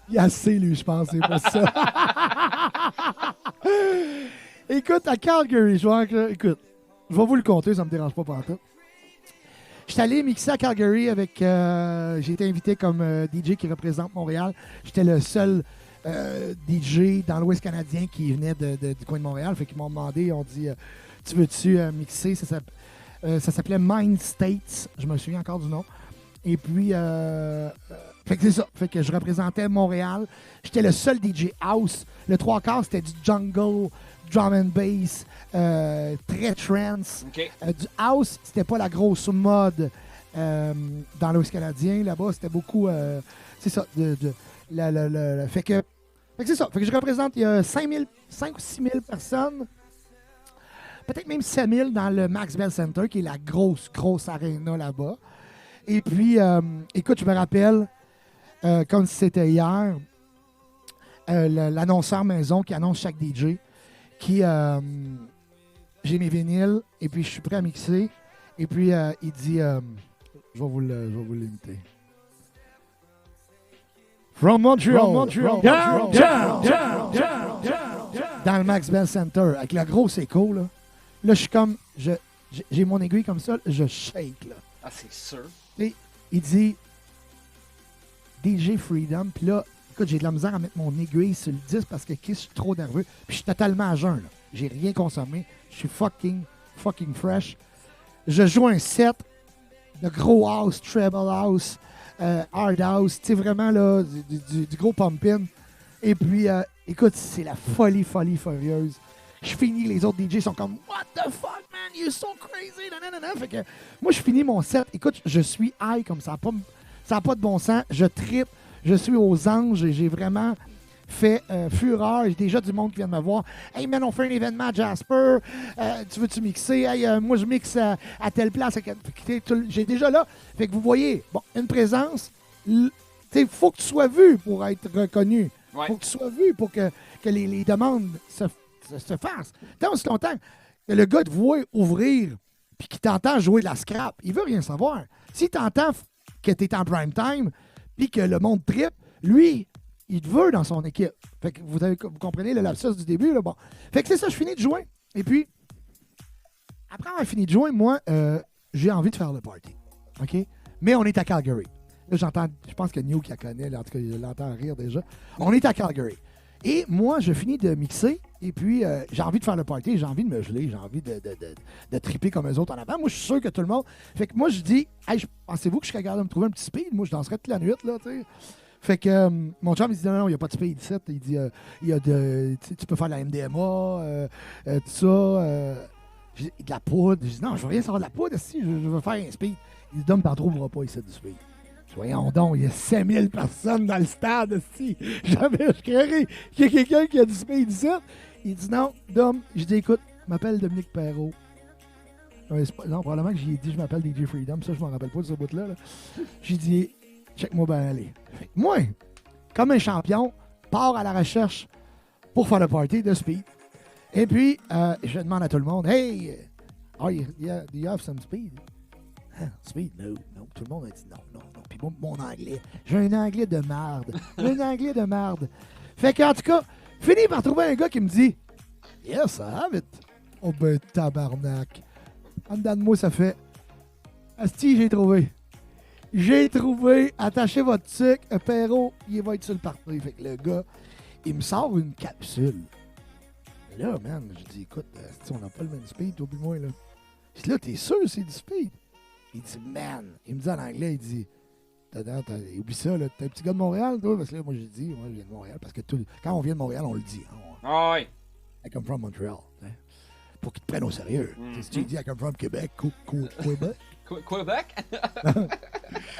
Il a assez, lui, je pense, c'est pas ça. Écoute, à Calgary, écoute, je vais vous le compter, ça me dérange pas pantoute. Je suis allé mixer à Calgary avec... j'ai été invité comme DJ qui représente Montréal. J'étais le seul DJ dans l'Ouest canadien qui venait du coin de Montréal. Fait qu'ils m'ont demandé, ils ont dit « Tu veux-tu mixer? » Ça s'appelait Mind States. Je me souviens encore du nom. Et puis... fait que c'est ça. Fait que je représentais Montréal. J'étais le seul DJ House. Le 3/4, c'était du jungle, drum and bass, très trance. Okay. Du house, c'était pas la grosse mode dans l'Ouest canadien. Là-bas, c'était beaucoup... c'est ça. Fait que c'est ça. Fait que je représente, il y a 5 ou 6 000 personnes. Peut-être même 7 000 dans le Max Bell Center, qui est la grosse aréna là-bas. Et puis, écoute, je me rappelle... comme si c'était hier, l'annonceur maison qui annonce chaque DJ, qui j'ai mes vinyles et puis je suis prêt à mixer. Et puis il dit, je vais vous l'imiter. From Montreal, dans le Max Bell Center, avec le gros écho, là je suis comme, j'ai mon aiguille comme ça, je shake, là. Ah, c'est sûr. Et il dit... DJ Freedom, puis là, écoute, j'ai de la misère à mettre mon aiguille sur le disque parce que je suis trop nerveux. Puis je suis totalement à jeun, là. J'ai rien consommé. Je suis fucking fresh. Je joue un set de gros house, treble house, hard house, tu sais, vraiment, là, du gros pumpin. Et puis, écoute, c'est la folie furieuse. Je finis, les autres DJ sont comme « What the fuck, man? You're so crazy! » Fait que moi, je finis mon set. Écoute, je suis high comme ça. Ça n'a pas de bon sens. Je trippe. Je suis aux anges et j'ai vraiment fait fureur. J'ai déjà du monde qui vient de me voir. « Hey, man, on fait un événement à Jasper. Tu veux-tu mixer? Hey, moi, je mixe à telle place. » J'ai déjà là. Fait que vous voyez, bon, une présence. Il faut que tu sois vu pour être reconnu. Il faut que tu sois vu pour que les demandes se fassent. Tant aussi longtemps que le gars te voit ouvrir puis qu'il t'entend jouer de la scrap, il veut rien savoir. S'il t'entend que tu es en prime time, puis que le monde trippe, lui, il te veut dans son équipe. Fait que vous comprenez le lapsus du début, là, bon. Fait que c'est ça, je finis de jouer. Et puis, après avoir fini de jouer, moi, j'ai envie de faire le party. OK? Mais on est à Calgary. Là, je pense que New qui la connaît, là, en tout cas, il l'entend rire déjà. On est à Calgary. Et moi, je finis de mixer, et puis j'ai envie de faire le party, j'ai envie de me geler, j'ai envie de triper comme eux autres en avant. Moi, je suis sûr que tout le monde... Fait que moi, je dis, hey, pensez-vous que je serais capable de me trouver un petit speed? Moi, je danserais toute la nuit, là, tu sais. Fait que mon chum, il dit, non, il n'y a pas de speed ici. Il dit, il y a tu peux faire la MDMA, tout ça. J'ai de la poudre. Je dis, non, je veux rien savoir de la poudre, si, je veux faire un speed. Il dit, Dom, t'en trouveras pas ici du speed. Voyons donc, il y a 5000 personnes dans le stade, si. Jamais je créerais qu'il y a quelqu'un qui a du speed ici. Il dit non, Dom. Je dis écoute, je m'appelle Dominique Perrault. Non, probablement que j'ai dit je m'appelle DJ Freedom. Ça, je m'en rappelle pas de ce bout-là. Là. J'ai dit, check-moi bien aller. Moi, comme un champion, pars à la recherche pour faire le party de speed. Et puis, je demande à tout le monde, hey, do you have some speed? Speed, no. Tout le monde a dit non. Puis mon anglais, j'ai un anglais de marde. Fait qu'en tout cas, fini par trouver un gars qui me dit yes, I have it. Oh ben tabarnak. En dedans de moi, ça fait asti, j'ai trouvé, attachez votre truc, Perrault, il va être sur le party. Fait que le gars, il me sort une capsule. Et là, man, je dis écoute, on n'a pas le même speed, oublie-moi là. Je dis là, t'es sûr c'est du speed? Il dit, man, il me dit en anglais, il dit, oublie ça, là, t'es un petit gars de Montréal, toi? Parce que là, moi, j'ai dit, moi, je viens de Montréal, parce que quand on vient de Montréal, on le dit. Ah oui. I come from Montreal. Hein, pour qu'ils te prennent au sérieux. Si tu dis, I come from Québec, Québec. Québec?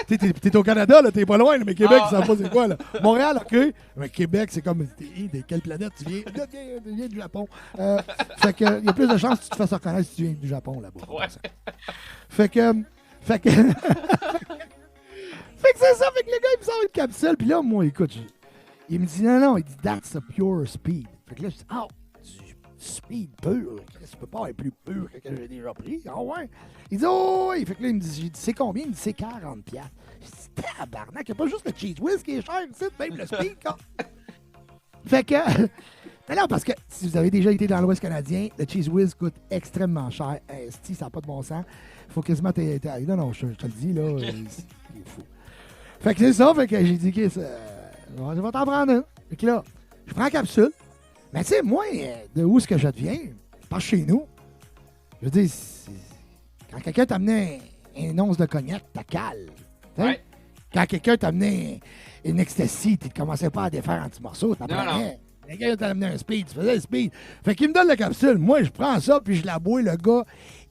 T'es au Canada, là, t'es pas loin, là, mais Québec, ça savent pas c'est quoi. Là. Montréal, OK. Mais Québec, c'est comme, de quelle planète tu viens? Je viens du Japon. Fait que, il y a plus de chances que tu te fasses reconnaître si tu viens du Japon, là-bas. Ouais. Fait que fait que c'est ça, fait que le gars, il me sort une capsule, puis là, moi, écoute, il me dit, non, il dit, that's a pure speed. Fait que là, je dis, du speed pur, ça peut pas être plus pur que j'ai déjà pris. Ah ouais? Il dit, oh, oui. Fait que là, il me dit, j'ai dit, c'est combien? Il me dit, c'est 40$. Je dis, tabarnak, il n'y a pas juste le cheese whiz qui est cher, c'est même le speed, quoi. Fait que, non, parce que si vous avez déjà été dans l'Ouest canadien, le cheese whiz coûte extrêmement cher. Si ça n'a pas de bon sens. Il faut quasiment non, je te le dis, là, il est fou. Fait que c'est ça, fait que j'ai dit, OK, je vais t'en prendre un. Fait que là, je prends la capsule. Mais tu sais, moi, de où est-ce que je deviens? Pas chez nous. Je veux dire, quand quelqu'un t'amenait un once de cognac, t'as cale. Ouais. Quand quelqu'un t'amenait une ecstasy, tu ne commençais pas à défaire en petits morceaux, t'en prenais. Quelqu'un t'a amené un speed, tu faisais le speed. Fait qu'il me donne la capsule. Moi, je prends ça, puis je la bois, le gars.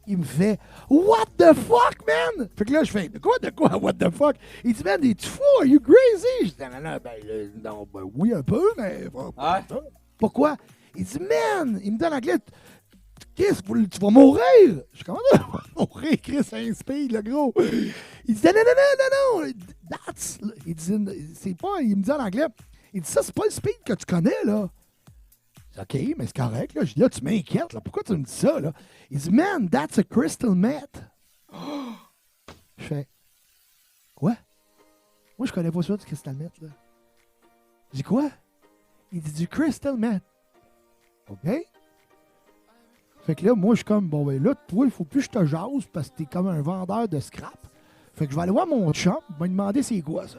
Il me fait What the fuck, man? Fait que là, je fais de quoi, what the fuck? Il dit, man, es-tu fou? Are you crazy? Je dis, non, oui, un peu, mais pas ça. Pourquoi? Il dit, man, il me donne l'anglais, Chris, tu vas mourir. Je dis, comment ça, tu vas mourir, Chris, un speed, le gros? Il dit, non, that's. Il dit, c'est pas, il me dit en anglais, il dit, ça, c'est pas le speed que tu connais, là. OK, mais c'est correct. Là. Je dis, là, tu m'inquiètes. Là. Pourquoi tu me dis ça? Là? Il dit, man, that's a crystal meth. Je fais, quoi? Moi, je connais pas ça du crystal meth. Là. Je dis, quoi? Il dit, du crystal meth. OK? Fait que là, moi, je suis comme, bon, ben là, toi, il faut plus que je te jase parce que t'es comme un vendeur de scrap. Fait que je vais aller voir mon chum. Il va me demander c'est quoi, ça.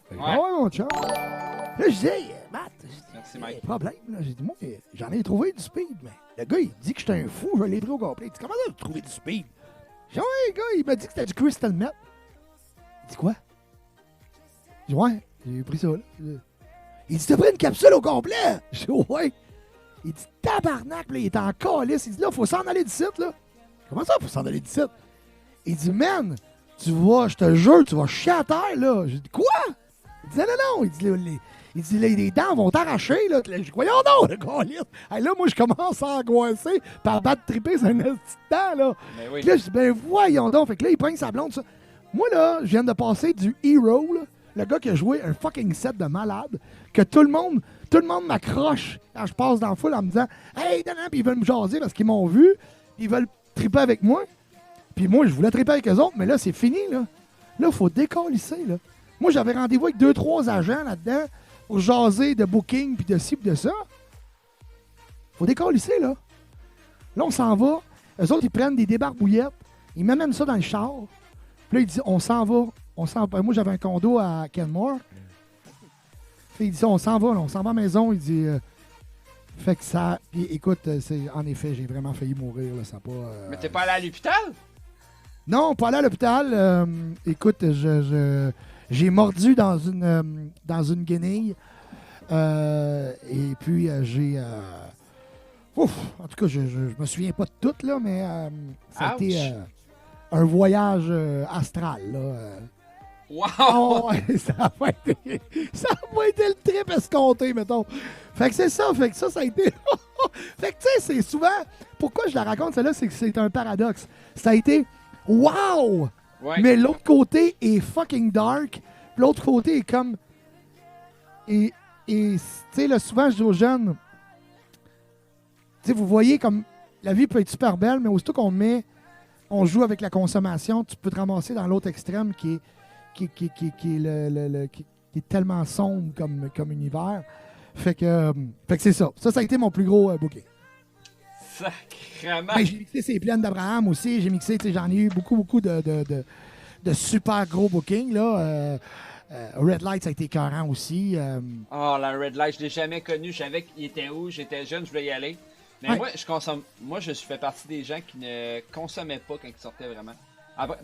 Fait que je vais voir mon chum. Là, je dis, hey, Matt, merci, Mike. Problème, là. J'ai dit, moi, j'en ai trouvé du speed, mais le gars, il dit que j'étais un fou, je l'ai pris au complet. Il dit, comment ça, tu as trouvé du speed? J'ai dit, ouais, gars, il m'a dit que c'était du crystal meth. Il dit, quoi? J'ai dit, ouais, j'ai pris ça, là. Il dit, t'as pris une capsule au complet? J'ai dit, ouais. Il dit, tabarnak, là, il est en calice. Il dit, là, faut s'en aller du site, là. Comment ça, faut s'en aller du site? Il dit, man, tu vas, je te jure, tu vas chier à terre, là. J'ai dit, quoi? Il dit, non. Il dit, les dents vont t'arracher, là. Je dis, voyons non, le calice. Hey, là, moi, je commence à angoisser, par battre triper sur un petit dent, là. Mais oui. Puis là, je dis, ben voyons donc. Fait que là, il prend sa blonde, ça. Moi, là, je viens de passer du Hero, là, le gars qui a joué un fucking set de malade, que tout le monde m'accroche quand je passe dans la foule en me disant, hey, puis ils veulent me jaser parce qu'ils m'ont vu, ils veulent triper avec moi. Puis moi, je voulais triper avec eux autres, mais là, c'est fini, là. Là, il faut décalisser, là. Moi, j'avais rendez-vous avec 2-3 agents là-dedans pour jaser de booking, puis de ci, puis de ça. Faut décalisser, là. Là, on s'en va. Eux autres, ils prennent des débarbouillettes. Ils m'amènent ça dans le char. Puis là, ils disent, on s'en va. Moi, j'avais un condo à Kenmore. Puis il dit, on s'en va à la maison. Il dit, fait que ça... Puis écoute, en effet, j'ai vraiment failli mourir, là. Ça pas... Mais t'es pas allé à l'hôpital? Non, pas allé à l'hôpital. Écoute, j'ai mordu dans une guenille. Et puis, j'ai... en tout cas, je me souviens pas de tout, là, mais ça a été un voyage astral, là. Wow! Oh, ouais, ça a pas été le trip escompté, mettons. Fait que c'est ça. Fait que ça a été... Fait que, tu sais, c'est souvent... Pourquoi je la raconte, celle-là, c'est que c'est un paradoxe. Ça a été... Wow! Ouais. Mais l'autre côté est fucking dark. L'autre côté est comme... Et tu sais, là, souvent, je dis aux jeunes... Tu sais, vous voyez comme... La vie peut être super belle, mais aussitôt on joue avec la consommation, tu peux te ramasser dans l'autre extrême qui est tellement sombre comme univers. Fait que c'est ça. Ça a été mon plus gros booking. Sacrément. Ben, j'ai mixé ces plaines d'Abraham aussi. J'ai mixé, j'en ai eu beaucoup de super gros bookings, là. Red Light, ça a été écœurant aussi. Oh, la Red Light, je l'ai jamais connu. Je savais qu'il était où, j'étais jeune, je voulais y aller. Mais ouais. Moi, je fais partie des gens qui ne consommaient pas quand ils sortaient vraiment. Après,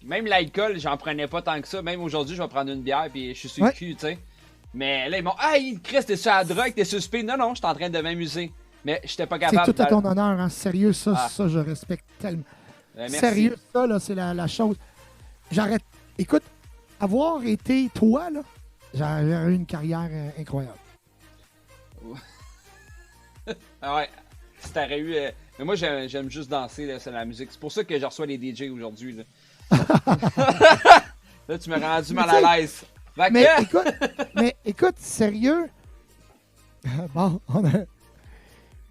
même l'alcool, j'en prenais pas tant que ça. Même aujourd'hui, je vais prendre une bière puis je suis sur le cul, tu sais. Mais là, ils m'ont hey, Chris, t'es sur la drogue, t'es sur le speed. Non, je suis en train de m'amuser. Mais j'étais pas capable. C'est tout à ton honneur, hein. Sérieux, ça, je respecte tellement. Merci. Sérieux, ça, là, c'est la chose. écoute, avoir été toi, là, j'aurais eu une carrière incroyable. Ah ouais, si t'aurais eu... Mais moi, j'aime juste danser, là, c'est la musique. C'est pour ça que je reçois les DJ aujourd'hui. Là, là tu m'as rendu mal à l'aise. Mais écoute, sérieux. Bon, on a...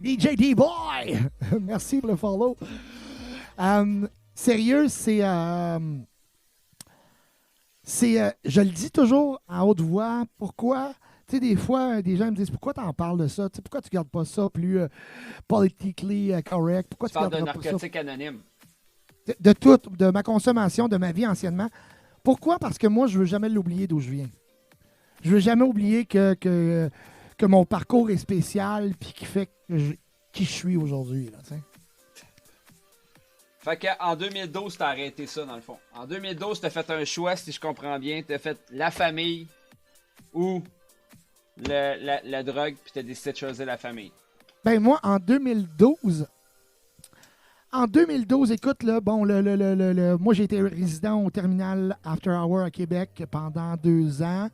DJ D-Boy! Merci pour le follow. Sérieux, je le dis toujours à haute voix. Pourquoi? Tu sais, des fois, des gens me disent pourquoi tu en parles de ça? Tu sais, pourquoi tu gardes pas ça plus politically correct? Pourquoi tu parles de garderas pas ça? narcotiques anonymes. De tout, de ma consommation, de ma vie anciennement. Pourquoi? Parce que moi, je veux jamais l'oublier d'où je viens. Je veux jamais oublier que mon parcours est spécial puis qui fait qui je suis aujourd'hui. Là, t'sais. Fait qu'en 2012, t'as arrêté ça, dans le fond. En 2012, t'as fait un choix, si je comprends bien. T'as fait la famille ou la drogue, puis t'as décidé de choisir la famille. Ben moi, en 2012, écoute, là, bon, moi, j'ai été résident au terminal After Hour à Québec pendant 2 ans.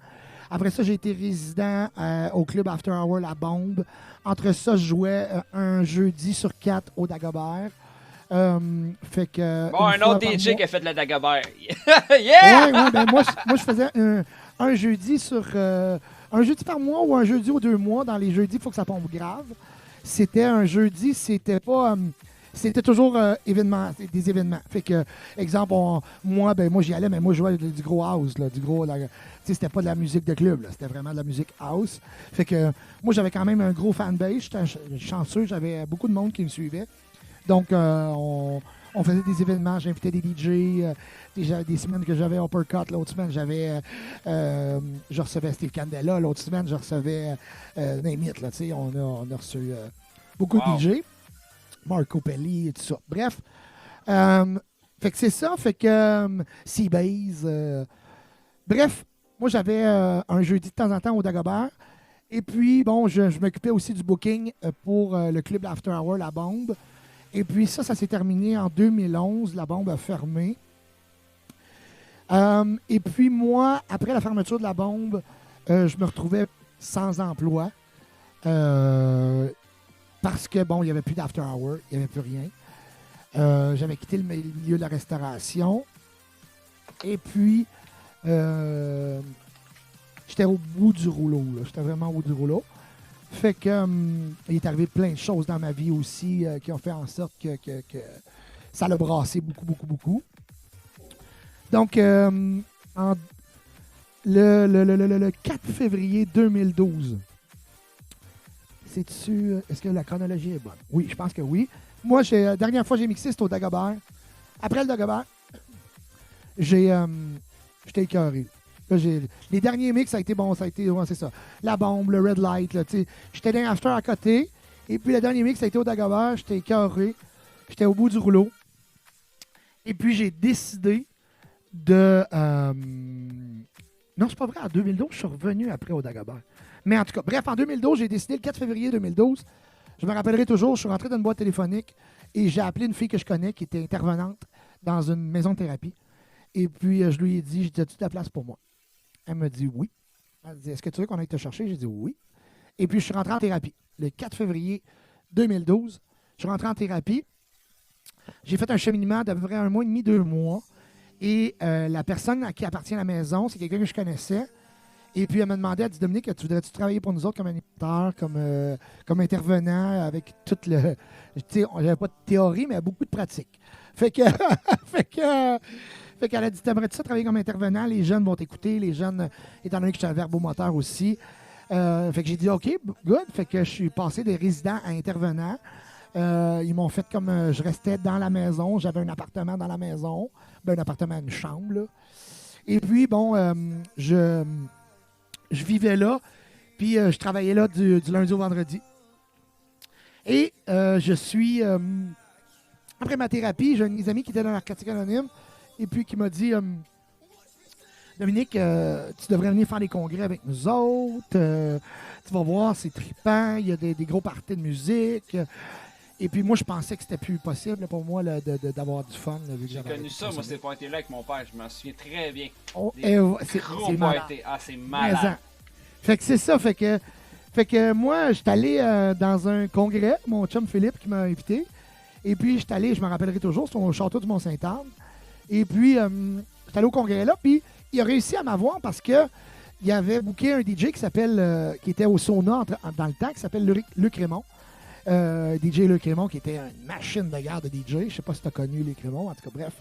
Après ça, j'ai été résident au club After Hour La Bombe. Entre ça, je jouais un jeudi sur 4 au Dagobert. Fait que, bon, un autre DJ qui a fait de la Dagobert. Yeah! Ouais, ben moi, je faisais un jeudi sur... un jeudi par mois ou un jeudi aux 2 mois. Dans les jeudis, il faut que ça tombe grave. C'était un jeudi, c'était pas... c'était toujours des événements. Fait que, exemple, moi, j'y allais, mais moi, je jouais du gros house, là, du gros... c'était pas de la musique de club, là, c'était vraiment de la musique house. Fait que, moi, j'avais quand même un gros fanbase. J'étais chanceux, j'avais beaucoup de monde qui me suivait. Donc, on faisait des événements, j'invitais des DJ. Des semaines que j'avais Uppercut, l'autre semaine, je recevais Steve Candela, l'autre semaine, je recevais Name It, là, tu sais, on a reçu beaucoup de DJ. Marco Pelli et tout ça. Bref. Fait que c'est ça. Fait que Seabase. Bref, moi, j'avais un jeudi de temps en temps au Dagobert. Et puis, bon, je m'occupais aussi du booking pour le club After Hour, La Bombe. Et puis ça s'est terminé en 2011. La Bombe a fermé. Et puis moi, après la fermeture de La Bombe, je me retrouvais sans emploi. Parce que, bon, il n'y avait plus d'after hour, il n'y avait plus rien. J'avais quitté le milieu de la restauration. Et puis, j'étais au bout du rouleau. Là. J'étais vraiment au bout du rouleau. Fait que, il est arrivé plein de choses dans ma vie aussi qui ont fait en sorte que ça l'a brassé beaucoup, beaucoup, beaucoup. Donc, le 4 février 2012, est-ce que la chronologie est bonne? Oui, je pense que oui. Moi, la dernière fois que j'ai mixé, c'était au Dagobert. Après le Dagobert, j'étais écœuré. Là, les derniers mix, ça a été bon, c'est ça. La Bombe, le Red Light, là, tu sais. J'étais dans l'after à côté. Et puis, le dernier mix, ça a été au Dagobert. J'étais écœuré. J'étais au bout du rouleau. Et puis, j'ai décidé de... Non, c'est pas vrai. En 2012, je suis revenu après au Dagobert. Mais en tout cas, bref, en 2012, j'ai décidé le 4 février 2012. Je me rappellerai toujours, je suis rentré dans une boîte téléphonique et j'ai appelé une fille que je connais qui était intervenante dans une maison de thérapie. Et puis, je lui ai dit, j'ai dit, as-tu de la place pour moi? Elle m'a dit oui. Elle m'a dit, est-ce que tu veux qu'on aille te chercher? J'ai dit oui. Et puis, je suis rentré en thérapie. Le 4 février 2012, je suis rentré en thérapie. J'ai fait un cheminement d'à peu près 1 mois et demi, 2 mois. Et la personne à qui appartient la maison, c'est quelqu'un que je connaissais. Et puis, elle m'a demandé, elle dit, Dominique, tu voudrais-tu travailler pour nous autres comme animateur, comme intervenant, avec tout le... Tu sais, j'avais pas de théorie, mais beaucoup de pratique. Fait que... Fait qu'elle a dit, t'aimerais-tu ça travailler comme intervenant? Les jeunes vont t'écouter. Les jeunes, étant donné que je suis un verbomoteur aussi. Fait que j'ai dit, OK, good. Fait que je suis passé de résident à intervenant. Ils m'ont fait comme je restais dans la maison. J'avais un appartement dans la maison. Ben, un appartement, une chambre, là. Et puis, bon, je vivais là. Puis, je travaillais là du lundi au vendredi. Et je suis... après ma thérapie, j'ai un de mes amis qui était dans Narcotique Anonyme. Et puis, qui m'a dit, Dominique, tu devrais venir faire des congrès avec nous autres. Tu vas voir, c'est trippant. Il y a des gros parties de musique. Et puis moi, je pensais que c'était plus possible là, pour moi là, d'avoir du fun. Là, vu que J'ai j'avais connu arrêté ça, de moi, ces consommer. parties-là avec mon père. Je m'en souviens très bien. Et, c'est Gros malade. parties. Ah, c'est Présent. malade. Fait que c'est ça. Fait que moi, j'étais allé dans un congrès, mon chum Philippe qui m'a invité. Et puis, j'étais allé, je me rappellerai toujours, c'est au château du Mont-Saint-Anne. Et puis, j'étais allé au congrès là. Puis, il a réussi à m'avoir parce que il avait booké un DJ qui était au Sauna dans le temps, qui s'appelle Luc Raymond. DJ Luc Raymond, qui était une machine de garde de DJ. Je sais pas si tu as connu Luc Raymond, en tout cas, bref.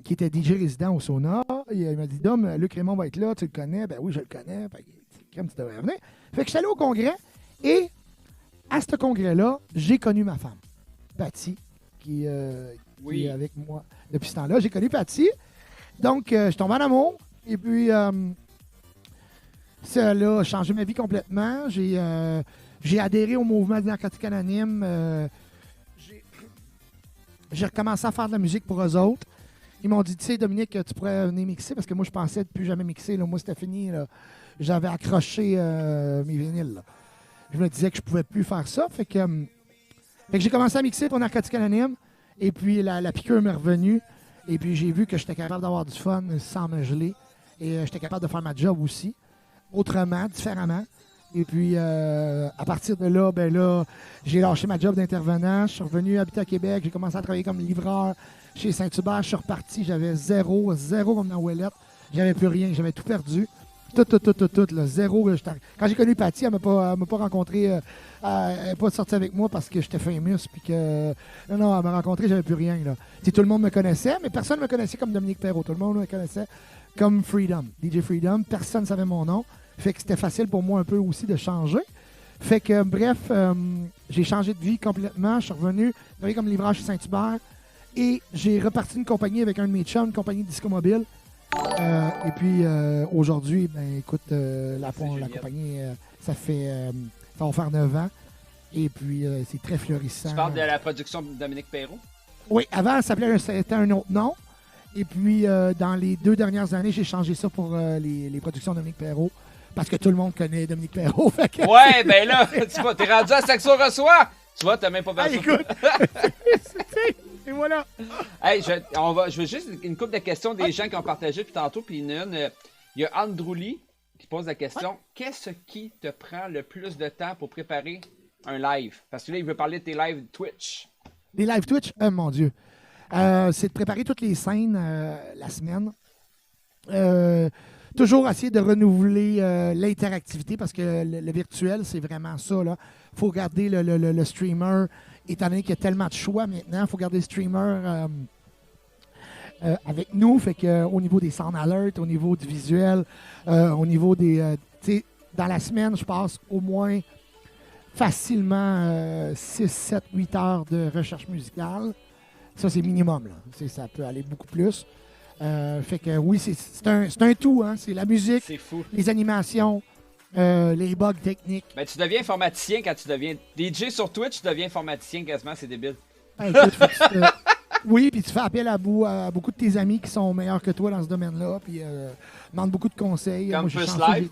Qui était DJ résident au Sauna. Il m'a dit, Dom, Luc Raymond va être là, tu le connais? Ben oui, je le connais. Fait que, comme tu devrais venir. Fait que je suis allé au congrès et à ce congrès-là, j'ai connu ma femme, Patty, qui est avec moi depuis ce temps-là. J'ai connu Patty. Donc, je suis tombé en amour. Et puis, ça a changé ma vie complètement. J'ai adhéré au mouvement des narcotiques anonymes. J'ai recommencé à faire de la musique pour eux autres. Ils m'ont dit, tu sais, Dominique, tu pourrais venir mixer parce que moi, je pensais de plus jamais mixer. Là. Moi, c'était fini. Là. J'avais accroché mes vinyles. Là. Je me disais que je pouvais plus faire ça. Fait que j'ai commencé à mixer pour Narcotiques Anonymes. Et puis, la piqûre m'est revenue. Et puis, j'ai vu que j'étais capable d'avoir du fun sans me geler. Et j'étais capable de faire ma job aussi. Autrement, différemment. Et puis, à partir de là, j'ai lâché ma job d'intervenant. Je suis revenu habiter à Québec. J'ai commencé à travailler comme livreur chez Saint-Hubert. Je suis reparti. J'avais zéro comme dans Ouellette. J'avais plus rien. J'avais tout perdu. Tout, là, zéro. Quand j'ai connu Patty, elle m'a pas rencontré. Elle n'est pas sortie avec moi parce que j'étais famous. Puis que. Non, elle m'a rencontré, j'avais plus rien. Là. Tout le monde me connaissait, mais personne ne me connaissait comme Dominique Perrault. Tout le monde me connaissait comme Freedom, DJ Freedom. Personne ne savait mon nom. Fait que c'était facile pour moi un peu aussi de changer. Fait que, bref, j'ai changé de vie complètement. Je suis revenu travailler comme livreur chez Saint-Hubert. Et j'ai reparti une compagnie avec un de mes chums, une compagnie de disco mobile. Et puis, aujourd'hui, écoute, la compagnie, ça va faire 9 ans. Et puis, c'est très florissant. Tu parles de la production de Dominique Perrault? Oui, avant, c'était un autre nom. Et puis, dans les 2 dernières années, j'ai changé ça pour les productions de Dominique Perrault. Parce que tout le monde connaît Dominique Perrault. Ouais, ben là, tu vois, t'es rendu à Saxo Reçoit. Tu vois, t'as même pas besoin. Écoute, et voilà. Hey, je veux juste une couple de questions des gens qui ont partagé puis tantôt. Puis il y a Andrew Lee qui pose la question. Qu'est-ce qui te prend le plus de temps pour préparer un live? Parce que là, il veut parler de tes lives Twitch. Les lives Twitch, mon Dieu. C'est de préparer toutes les scènes la semaine. Toujours essayer de renouveler l'interactivité parce que le virtuel, c'est vraiment ça. Il faut garder le streamer, étant donné qu'il y a tellement de choix maintenant, il faut garder le streamer avec nous. Fait que, au niveau des sound alerts, au niveau du visuel, au niveau des... dans la semaine, je passe au moins facilement 6, 7, 8 heures de recherche musicale. Ça, c'est minimum. Là. Ça peut aller beaucoup plus. Fait que oui, c'est un tout, hein. C'est la musique, c'est fou. Les animations, les bugs techniques. Ben, tu deviens informaticien quand tu deviens DJ sur Twitch, tu deviens informaticien quasiment, c'est débile. Écoute, oui, puis tu fais appel à beaucoup de tes amis qui sont meilleurs que toi dans ce domaine-là, puis demandent beaucoup de conseils. Comme Moi, Pulse Live.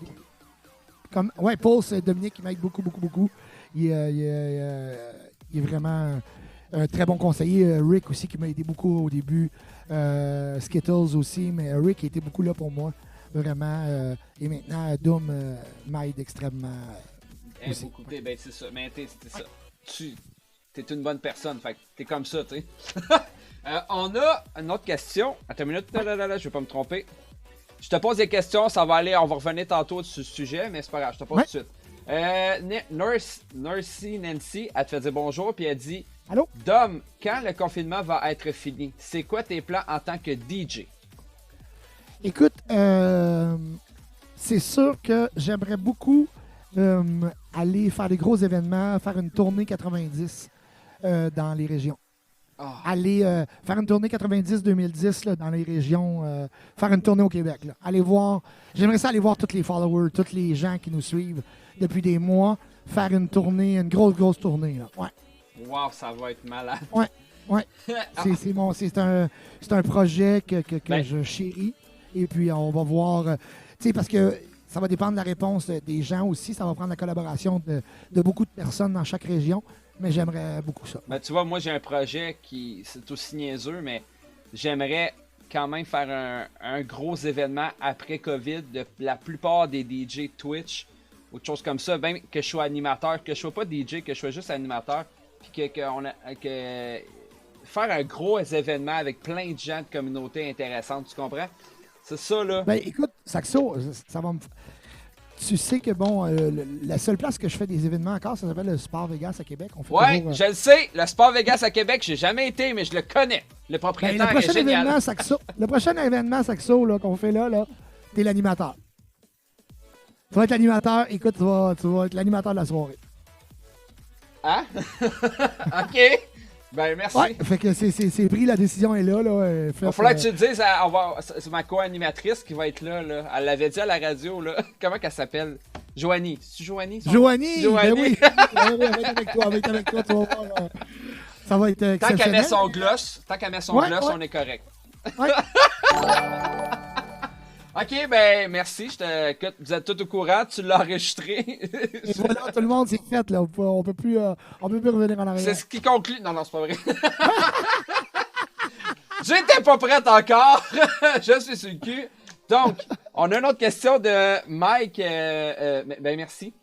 Ouais, Pulse, Dominique, il m'aide beaucoup. Il est vraiment un très bon conseiller. Rick aussi qui m'a aidé beaucoup au début. Skittles aussi, mais Rick était beaucoup là pour moi, vraiment. Et maintenant, Doom m'aide extrêmement aussi. Beaucoup, ben, c'est ça. Mais t'es ça. T'es une bonne personne, fait que t'es comme ça, tu sais. On a une autre question. Attends une minute, je vais pas me tromper. Je te pose des questions, ça va aller, on va revenir tantôt sur ce sujet, mais c'est pas grave, je te pose tout de suite. Nursey Nancy, elle te fait dire bonjour, puis elle dit: Allô? Dom, quand le confinement va être fini, c'est quoi tes plans en tant que DJ? Écoute, c'est sûr que j'aimerais beaucoup aller faire des gros événements, faire une tournée 90 dans les régions. Oh. Aller faire une tournée 90-2010 dans les régions, faire une tournée au Québec. Là. J'aimerais ça aller voir tous les followers, tous les gens qui nous suivent depuis des mois, faire une tournée, une grosse tournée. Là. Ouais. Wow, ça va être malade. Ouais. C'est un projet que je chéris. Et puis, on va voir. Parce que ça va dépendre de la réponse des gens aussi. Ça va prendre la collaboration de beaucoup de personnes dans chaque région. mais j'aimerais beaucoup ça. Ben, tu vois, moi, j'ai un projet qui, c'est aussi niaiseux, mais j'aimerais quand même faire un gros événement après COVID de la plupart des DJ Twitch, autre chose comme ça, même que je sois animateur, que je sois pas DJ, que je sois juste animateur, puis que faire un gros événement avec plein de gens de communauté intéressante, tu comprends? C'est ça, là. Ben écoute, Saxo, ça va me... Tu sais que, bon, la seule place que je fais des événements encore, ça s'appelle le Sport Vegas à Québec. On fait Ouais, toujours, je le sais, le Sport Vegas à Québec, j'ai jamais été, mais je le connais. Le ben, propriétaire le prochain est génial. événement Saxo, le prochain événement Saxo là, qu'on fait là, t'es l'animateur. Tu vas être l'animateur. Écoute, tu vas être l'animateur de la soirée. Hein? OK. Ben, merci. Ouais, fait que c'est pris, la décision est là. Il va falloir que tu le dises, c'est ma co-animatrice qui va être là, là. Elle l'avait dit à la radio, là. Comment qu'elle s'appelle? Joanie. C'est-tu Joanie? Joanie! Joanie. Ben oui, ben oui, avec toi, tu vas voir. Ça va être Tant exceptionnel. qu'elle met son gloss, Ouais. on est correct. Ouais. OK, ben, merci. Écoute, vous êtes tous au courant, tu l'as enregistré. Et voilà, tout le monde, c'est fait. Là. On peut plus revenir en arrière. C'est ce qui conclut. Non, c'est pas vrai. J'étais pas prête encore. Je suis sur le cul. Donc, on a une autre question de Mike. Ben, merci.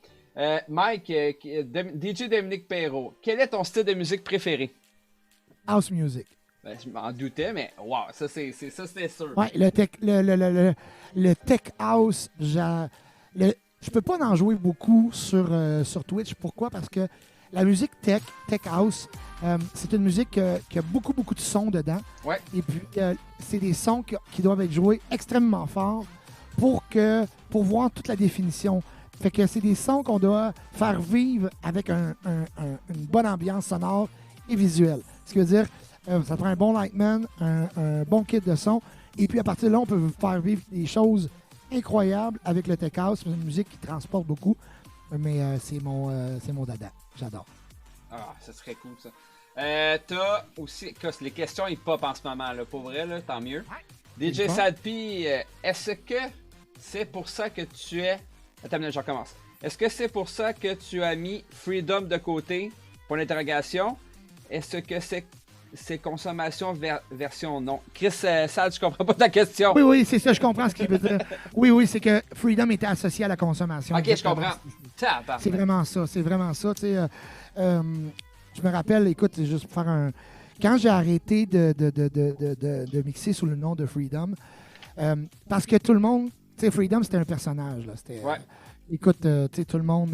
Mike, DJ Dominique Perrault. Quel est ton style de musique préféré? House music. Ben, je m'en doutais, mais wow, ça c'était sûr. Ouais, le tech house, je peux pas en jouer beaucoup sur Twitch. Pourquoi? Parce que la musique tech house, c'est une musique qui a beaucoup de sons dedans. Ouais. Et puis, c'est des sons qui doivent être joués extrêmement fort pour voir toute la définition. Fait que c'est des sons qu'on doit faire vivre avec une bonne ambiance sonore et visuelle. Ce qui veut dire, ça prend un bon Lightman, un bon kit de son. Et puis, à partir de là, on peut faire vivre des choses incroyables avec le tech house. C'est une musique qui transporte beaucoup. Mais c'est mon dada. J'adore. Ah, ça serait cool, ça. T'as aussi... Les questions, ils pop en ce moment, là. Pour vrai, là, tant mieux. DJ Sadpi, est-ce que c'est pour ça que tu es... Attends, je recommence. Est-ce que c'est pour ça que tu as mis Freedom de côté? Point d'interrogation. Est-ce que c'est consommation version non? Chris, Sad, je comprends pas ta question. Oui, c'est ça, je comprends ce qu'il veut dire. Oui, c'est que Freedom était associé à la consommation. Ok, je comprends. C'est vraiment ça, tu sais. Je me rappelle, écoute, juste pour faire quand j'ai arrêté de mixer sous le nom de Freedom, parce que tout le monde, tu sais, Freedom, c'était un personnage, là. C'était, ouais. Écoute, tu sais, tout le monde...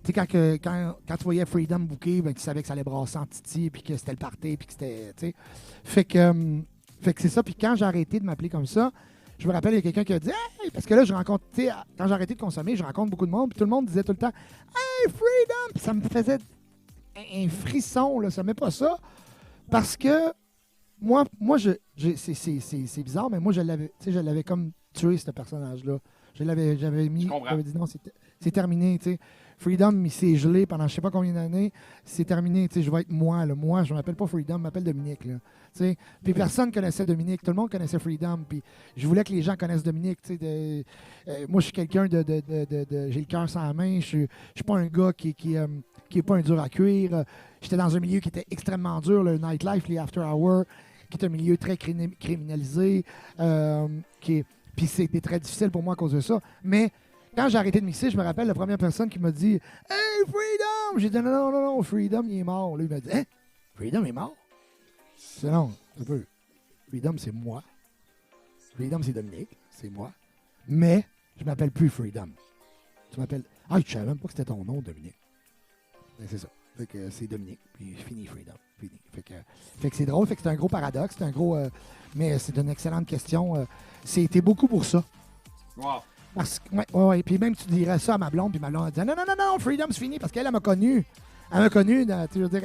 tu sais, quand tu voyais Freedom booker, ben, tu savais que ça allait brasser en titi, puis que c'était le party, puis que c'était... Tu sais. Fait que c'est ça. Puis quand j'ai arrêté de m'appeler comme ça, je me rappelle, il y a quelqu'un qui a dit « Hey! » Parce que là, je rencontre... Tu sais, quand j'ai arrêté de consommer, je rencontre beaucoup de monde, puis tout le monde disait tout le temps « Hey, Freedom! » Puis ça me faisait un frisson, là. Ça met pas ça. Parce que moi c'est bizarre, mais moi, je l'avais comme tué, ce personnage-là. J'avais mis... J'avais dit non, c'est terminé, tu sais. Freedom, il s'est gelé pendant je sais pas combien d'années. C'est terminé, tu sais, je vais être moi, là. Moi, je m'appelle pas Freedom, je m'appelle Dominique, là. Tu sais. Puis personne connaissait Dominique, tout le monde connaissait Freedom. Puis je voulais que les gens connaissent Dominique, tu sais. Moi, je suis quelqu'un j'ai le cœur sans la main. Je suis pas un gars qui est pas un dur à cuire. J'étais dans un milieu qui était extrêmement dur, le nightlife, les after hours, qui est un milieu très criminalisé, puis c'était très difficile pour moi à cause de ça. Mais quand j'ai arrêté de mixer, je me rappelle la première personne qui m'a dit « Hey, Freedom! » J'ai dit « Non, Freedom, il est mort. » Là, il m'a dit « Hein? Freedom est mort? » C'est non, un peu. Freedom, c'est moi. Freedom, c'est Dominique. C'est moi. Mais je m'appelle plus Freedom. Tu m'appelles... Ah, je savais même pas que c'était ton nom, Dominique. Mais c'est ça. Fait que c'est Dominique. Puis fini, Freedom. Fini. Fait que c'est drôle. Fait que c'est un gros paradoxe. C'est un gros... mais c'est une excellente question. C'était beaucoup pour ça. Wow. Parce que, ouais. Puis même, tu dirais ça à ma blonde, puis ma blonde a dit non, Freedom, c'est fini, parce qu'elle m'a connu. Elle m'a connu, tu veux dire,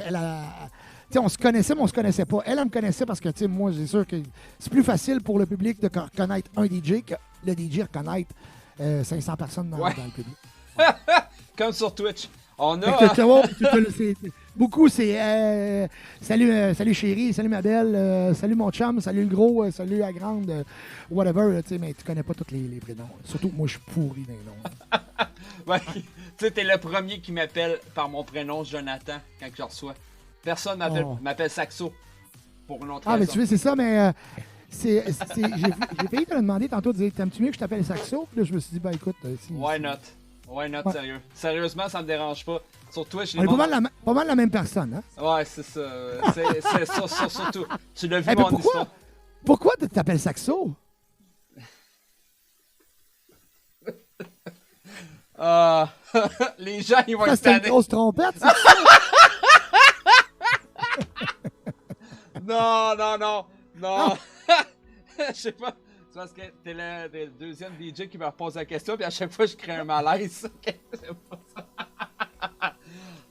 on se connaissait, mais on se connaissait pas. Elle me connaissait parce que, tu sais, moi, c'est sûr que c'est plus facile pour le public de reconnaître un DJ que le DJ reconnaître 500 personnes dans le public. Ouais. Comme sur Twitch. On a... Beaucoup, c'est salut chérie, salut ma belle, salut mon chum, salut le gros, salut la grande, whatever, mais tu connais pas tous les prénoms. Surtout que moi, je suis pourri dans les noms. Ben, Tu sais, t'es le premier qui m'appelle par mon prénom Jonathan quand je reçois. Personne m'appelle Saxo pour une autre Ah, mais raison. tu vois, c'est ça, mais j'ai failli te le demander tantôt, de dire, t'aimes-tu mieux que je t'appelle Saxo? Puis là, je me suis dit, ben écoute, Why not? Why not, Ouais. sérieux? Sérieusement, ça me dérange pas. Sur Twitch, on est pas mal la même personne, hein? Ouais, c'est ça. C'est ça, surtout. Tu l'as vu, Eh ben, mon histoire. Pourquoi tu t'appelles Saxo? Ah, les gens, ils vont Ça, être c'est une tannés. grosse trompette, c'est ça? Non. Je sais pas. C'est parce que t'es le deuxième DJ qui me repose la question, puis à chaque fois, je crée un malaise. C'est pas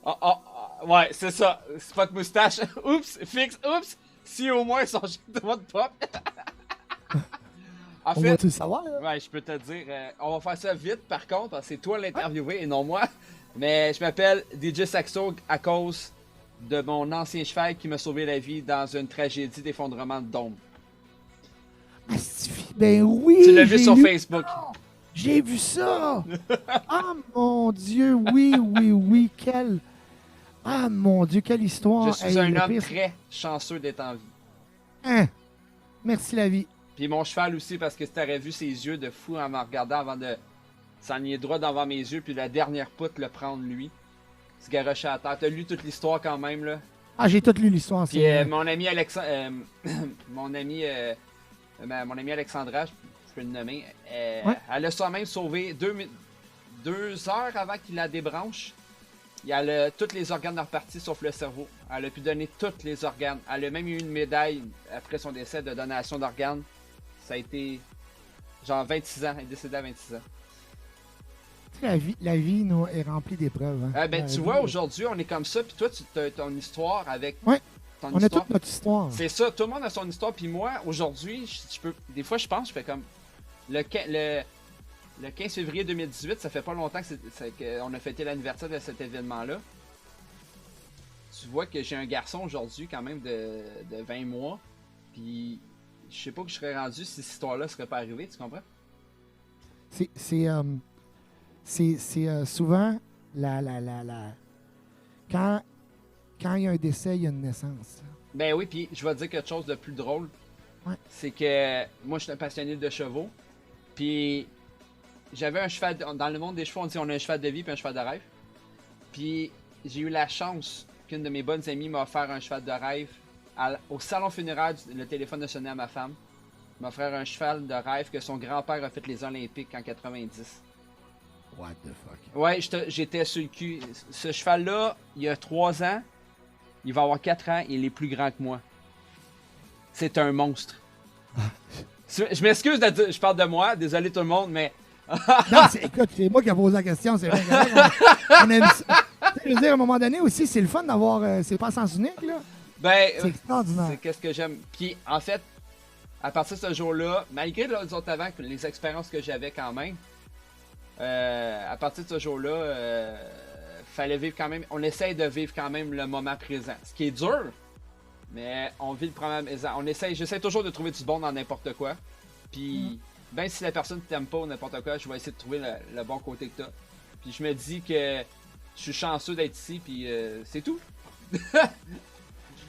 ça. Ouais, c'est ça. Spot moustache. Oups, fixe, oups. Si au moins, son jeu de mode pop. En On fait, va-tu le savoir, là? ouais, je peux te dire, on va faire ça vite par contre, parce que c'est toi l'interviewé et non moi. Mais je m'appelle DJ Saxo à cause de mon ancien cheval qui m'a sauvé la vie dans une tragédie d'effondrement de dôme. Ben oui! Tu l'as vu j'ai sur lu Facebook. ça. J'ai vu ça! Ah mon Dieu, oui, quelle... Ah mon Dieu, quelle histoire! Je suis Hey, un le homme pire, très chanceux d'être en vie. hein? Merci la vie. Puis mon cheval aussi, parce que si t'aurais vu ses yeux de fou en me regardant avant de s'enligner droit devant mes yeux, puis la dernière poutre le prendre lui, se garocher à terre. T'as lu toute l'histoire quand même, là. Ah, j'ai tout lu l'histoire. Puis c'est- mon ami mon ami Alexandra, je peux le nommer, Ouais. elle a soi-même sauvé 2 heures avant qu'il la débranche. Elle a tous les organes repartis sauf le cerveau. Elle a pu donner tous les organes. Elle a même eu une médaille après son décès de donation d'organes. Ça a été genre 26 ans. Elle est décédée à 26 ans. La vie nous, est remplie d'épreuves. Hein. Ben, La tu vie, vois, aujourd'hui, on est comme ça. Puis toi, tu as ton histoire avec Ouais. ton On a histoire. toute notre histoire. C'est ça, tout le monde a son histoire. Puis moi, aujourd'hui, des fois, je pense, je fais comme. Le 15 février 2018, ça fait pas longtemps qu'on a fêté l'anniversaire de cet événement-là. Tu vois que j'ai un garçon aujourd'hui, quand même, de 20 mois. Puis, je sais pas où je serais rendu si cette histoire-là serait pas arrivée, tu comprends? C'est souvent quand il y a un décès, il y a une naissance. Ben oui, puis je vais te dire quelque chose de plus drôle. Ouais. C'est que moi, je suis un passionné de chevaux. Puis j'avais un cheval. Dans le monde des chevaux, on dit on a un cheval de vie puis un cheval de rêve. Puis j'ai eu la chance qu'une de mes bonnes amies m'a offert un cheval de rêve. Au salon funéraire, le téléphone a sonné à ma femme. Il m'a offert un cheval de rêve que son grand-père a fait les Olympiques en 90. What the fuck? Ouais, j'étais sur le cul. Ce cheval-là, il y a 3 ans, il va avoir 4 ans, il est plus grand que moi. C'est un monstre. Je m'excuse de dire, je parle de moi, désolé tout le monde, mais Non, écoute, c'est moi qui ai posé la question. C'est vrai. On aime ça. Je veux dire, à un moment donné aussi, c'est le fun d'avoir. C'est pas sens unique, là. ben, C'est extraordinaire. c'est qu'est-ce que j'aime. Puis en fait, à partir de ce jour-là, malgré les autres avant, les expériences que j'avais quand même, à partir de ce jour-là, fallait vivre quand même. On essaye de vivre quand même le moment présent. Ce qui est dur, mais on vit le moment présent. J'essaie toujours de trouver du bon dans n'importe quoi. Puis, ben si la personne t'aime pas ou n'importe quoi, je vais essayer de trouver le bon côté que t'as. Puis je me dis que je suis chanceux d'être ici, puis c'est tout.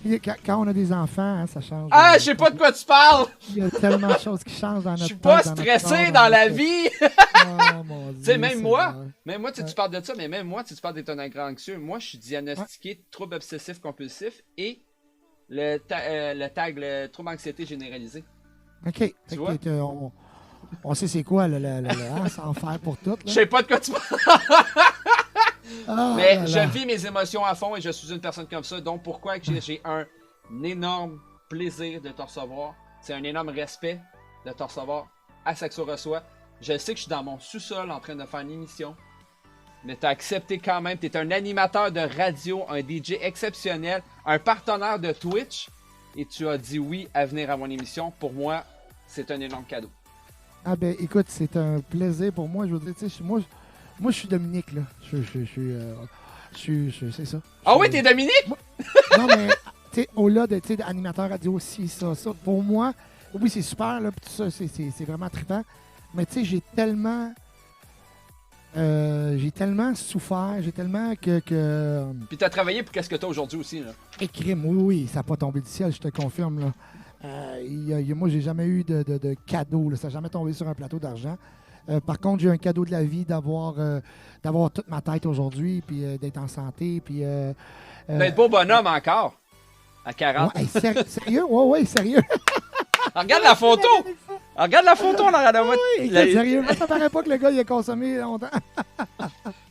Puis quand on a des enfants, hein, ça change. Ah, je sais pas de quoi tu parles! Il y a tellement de choses qui changent dans notre Je suis tête, pas dans notre stressé corps, dans la notre- vie! Oh, mon Dieu, Tu sais, même moi, Seigneur. tu parles de ça, mais même moi, tu parles d'être un grand anxieux. Moi, je suis diagnostiqué trouble obsessif compulsif et le trouble anxiété généralisé. OK. Fait Tu que vois? on sait c'est quoi, hein, sans faire pour tout. Je Là. sais pas de quoi tu parles, Ah, mais là, là. je vis mes émotions à fond et je suis une personne comme ça. Donc, pourquoi que j'ai un énorme plaisir de te recevoir? C'est un énorme respect de te recevoir à Saxo Reçoit. Je sais que je suis dans mon sous-sol en train de faire une émission, mais tu as accepté quand même. Tu es un animateur de radio, un DJ exceptionnel, un partenaire de Twitch, et tu as dit oui à venir à mon émission. Pour moi, c'est un énorme cadeau. Ah ben écoute, c'est un plaisir pour moi. Je veux dire, tu sais, moi je suis Dominique, là. C'est ça. Ah oui, t'es Dominique? Non, mais, tu sais, au-delà de, tu sais, d'animateur radio, si, ça. Pour moi, oui, c'est super, là, pis tout ça, c'est vraiment trippant. Mais, tu sais, j'ai tellement J'ai tellement souffert, j'ai tellement que Puis t'as travaillé pour qu'est-ce que t'as aujourd'hui aussi, là. écrime, oui, ça n'a pas tombé du ciel, je te confirme. Là. Moi, j'ai jamais eu de cadeau, là, ça n'a jamais tombé sur un plateau d'argent. Par contre, j'ai eu un cadeau de la vie d'avoir toute ma tête aujourd'hui, puis d'être en santé, puis... D'être beau bonhomme encore, à 40. Ouais, sérieux? Ouais, sérieux. Regarde la photo! Regarde la photo, là, regarde moi. Écoute, sérieux, moi, ça paraît pas que le gars, il a consommé longtemps.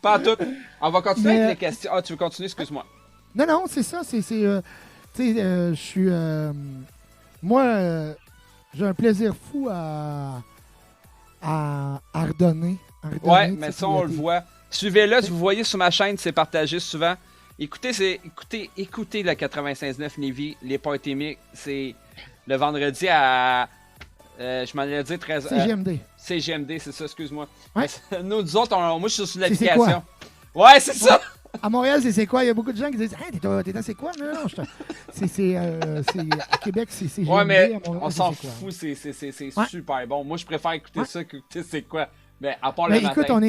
Pas tout. On va continuer Mais- avec les questions. Ah, tu veux continuer? Excuse-moi. Non, c'est ça, tu sais, je suis... moi, j'ai un plaisir fou à redonner. Ouais, mais ça, on le voit. Suivez-le, si vous voyez sur ma chaîne, c'est partagé souvent. Écoutez le 96.9 Lévis, les Party Mix, c'est le vendredi à... je m'en allais dire 13h. CGMD. CGMD, c'est ça, excuse-moi. Ouais. Mais nous autres, moi, je suis sur C'est l'application. Ouais, c'est ça! À Montréal, c'est quoi? Il y a beaucoup de gens qui disent « Hey, t'es dans c'est quoi? » Non, c'est à Québec, c'est CGMD. Ouais, mais à Montréal, on c'est s'en quoi? fout, c'est Ouais. super bon. Moi, je préfère écouter Ouais. ça qu'écouter c'est quoi. Mais à part Mais le écoute, matin.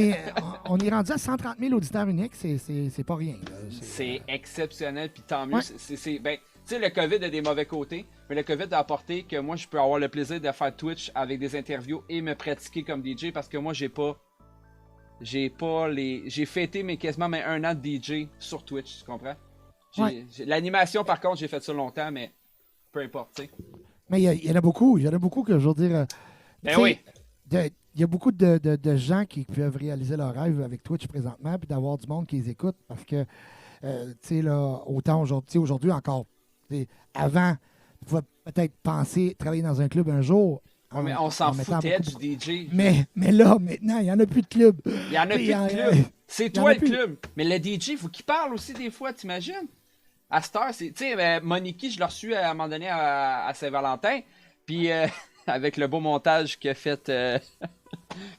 on est rendu à 130 000 auditeurs uniques, c'est pas rien. Là. C'est exceptionnel, puis tant mieux. Ouais. Ben, tu sais, le COVID a des mauvais côtés, mais le COVID a apporté que moi, je peux avoir le plaisir de faire Twitch avec des interviews et me pratiquer comme DJ parce que moi, j'ai fêté quasiment un an de DJ sur Twitch, tu comprends? Ouais. L'animation, par contre, j'ai fait ça longtemps, mais peu importe, tu sais. Mais il y en a beaucoup que je veux dire. Ben tu sais, oui. Il y a beaucoup de gens qui peuvent réaliser leur rêve avec Twitch présentement, puis d'avoir du monde qui les écoute parce que, tu sais, là, autant aujourd'hui encore, tu sais, avant, tu pouvais peut-être penser travailler dans un club un jour. Ouais, mais on s'en mettant foutait beaucoup- du DJ. Mais là, maintenant, il n'y en a plus de club. Il y en a plus Il y en- de club. C'est il y en toi a le plus. club. Mais le DJ, il faut qu'il parle aussi des fois, t'imagines? À cette heure, tu sais, Moniki, je l'ai reçu à un moment donné à Saint-Valentin. Puis, avec le beau montage qu'il a fait,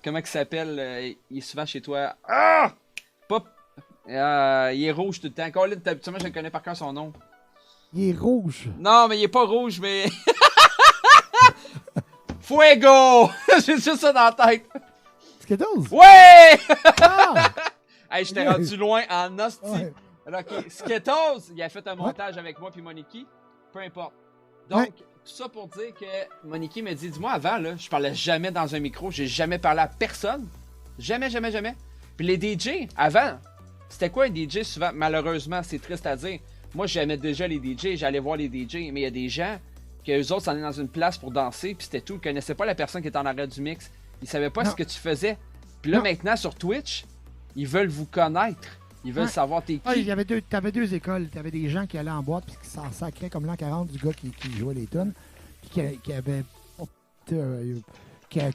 comment il s'appelle? Il est souvent chez toi. Ah! Pas... il est rouge tout le temps. Colin, habituellement, je ne connais par cœur son nom. Il est rouge. Non, mais il est pas rouge, mais... Fuego! J'ai juste ça dans la tête. Skittles? Ouais! Ah! Hey, je t'ai rendu loin en hostie. Ouais. Alors, ok, Skittles, il a fait un montage avec moi puis Moniki. Peu importe. Donc, tout ça pour dire que Moniki me dit, dis-moi avant, là, je parlais jamais dans un micro, j'ai jamais parlé à personne. Jamais. Puis les DJ, avant, c'était quoi un DJ souvent? Malheureusement, c'est triste à dire. Moi, j'aimais déjà les DJ, j'allais voir les DJ, mais il y a des gens que eux autres s'en allaient dans une place pour danser, puis c'était tout. Ils connaissaient pas la personne qui était en arrêt du mix. Ils savaient pas Non. ce que tu faisais. Puis là, Non. maintenant, sur Twitch, ils veulent vous connaître. Ils veulent Ouais. savoir t'es qui. Ah, t'avais deux écoles. T'avais des gens qui allaient en boîte puis qui s'en sacraient comme l'an 40 du gars qui jouait les tonnes. Puis qui avait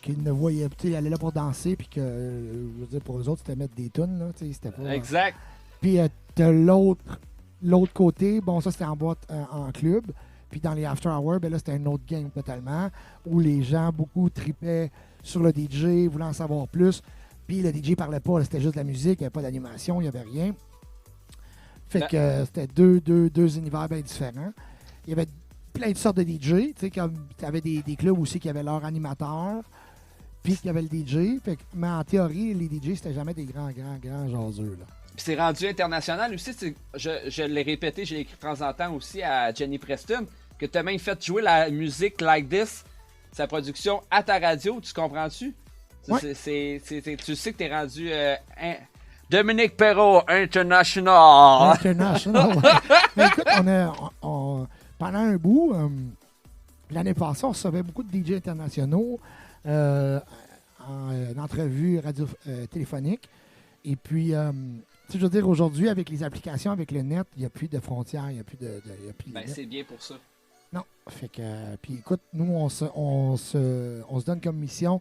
qui ne voyait, tu sais, il allait là pour danser puis que, je veux dire, pour eux autres, c'était mettre des tonnes, là, tu sais, c'était pas... Exact. Puis de l'autre côté, bon, ça c'était en boîte en club. Puis dans les after hours, ben là, c'était un autre game totalement, où les gens, beaucoup tripaient sur le DJ, voulaient en savoir plus. Puis le DJ parlait pas, là, c'était juste de la musique, il n'y avait pas d'animation, il n'y avait rien. Fait que c'était deux univers bien différents. Il y avait plein de sortes de DJ, tu sais, comme tu avais des clubs aussi qui avaient leur animateur, puis qui avaient le DJ. Fait que, mais en théorie, les DJ, c'était jamais des grands jaseux, là. Puis c'est rendu international aussi. Je l'ai répété, je l'ai écrit de temps en temps aussi à Jenny Preston, que tu as même fait jouer la musique Like This, sa production, à ta radio, tu comprends-tu? Ouais. Tu sais que tu es rendu Dominique Perrault International. International. Ouais. Mais écoute, pendant un bout, l'année passée, on recevait beaucoup de DJ internationaux en entrevue radio téléphonique. Et puis, tu sais, je veux dire, aujourd'hui, avec les applications, avec le net, il n'y a plus de frontières, il n'y a plus de Ben, limites. c'est bien pour ça. Non. Fait que, puis écoute, nous, on se donne comme mission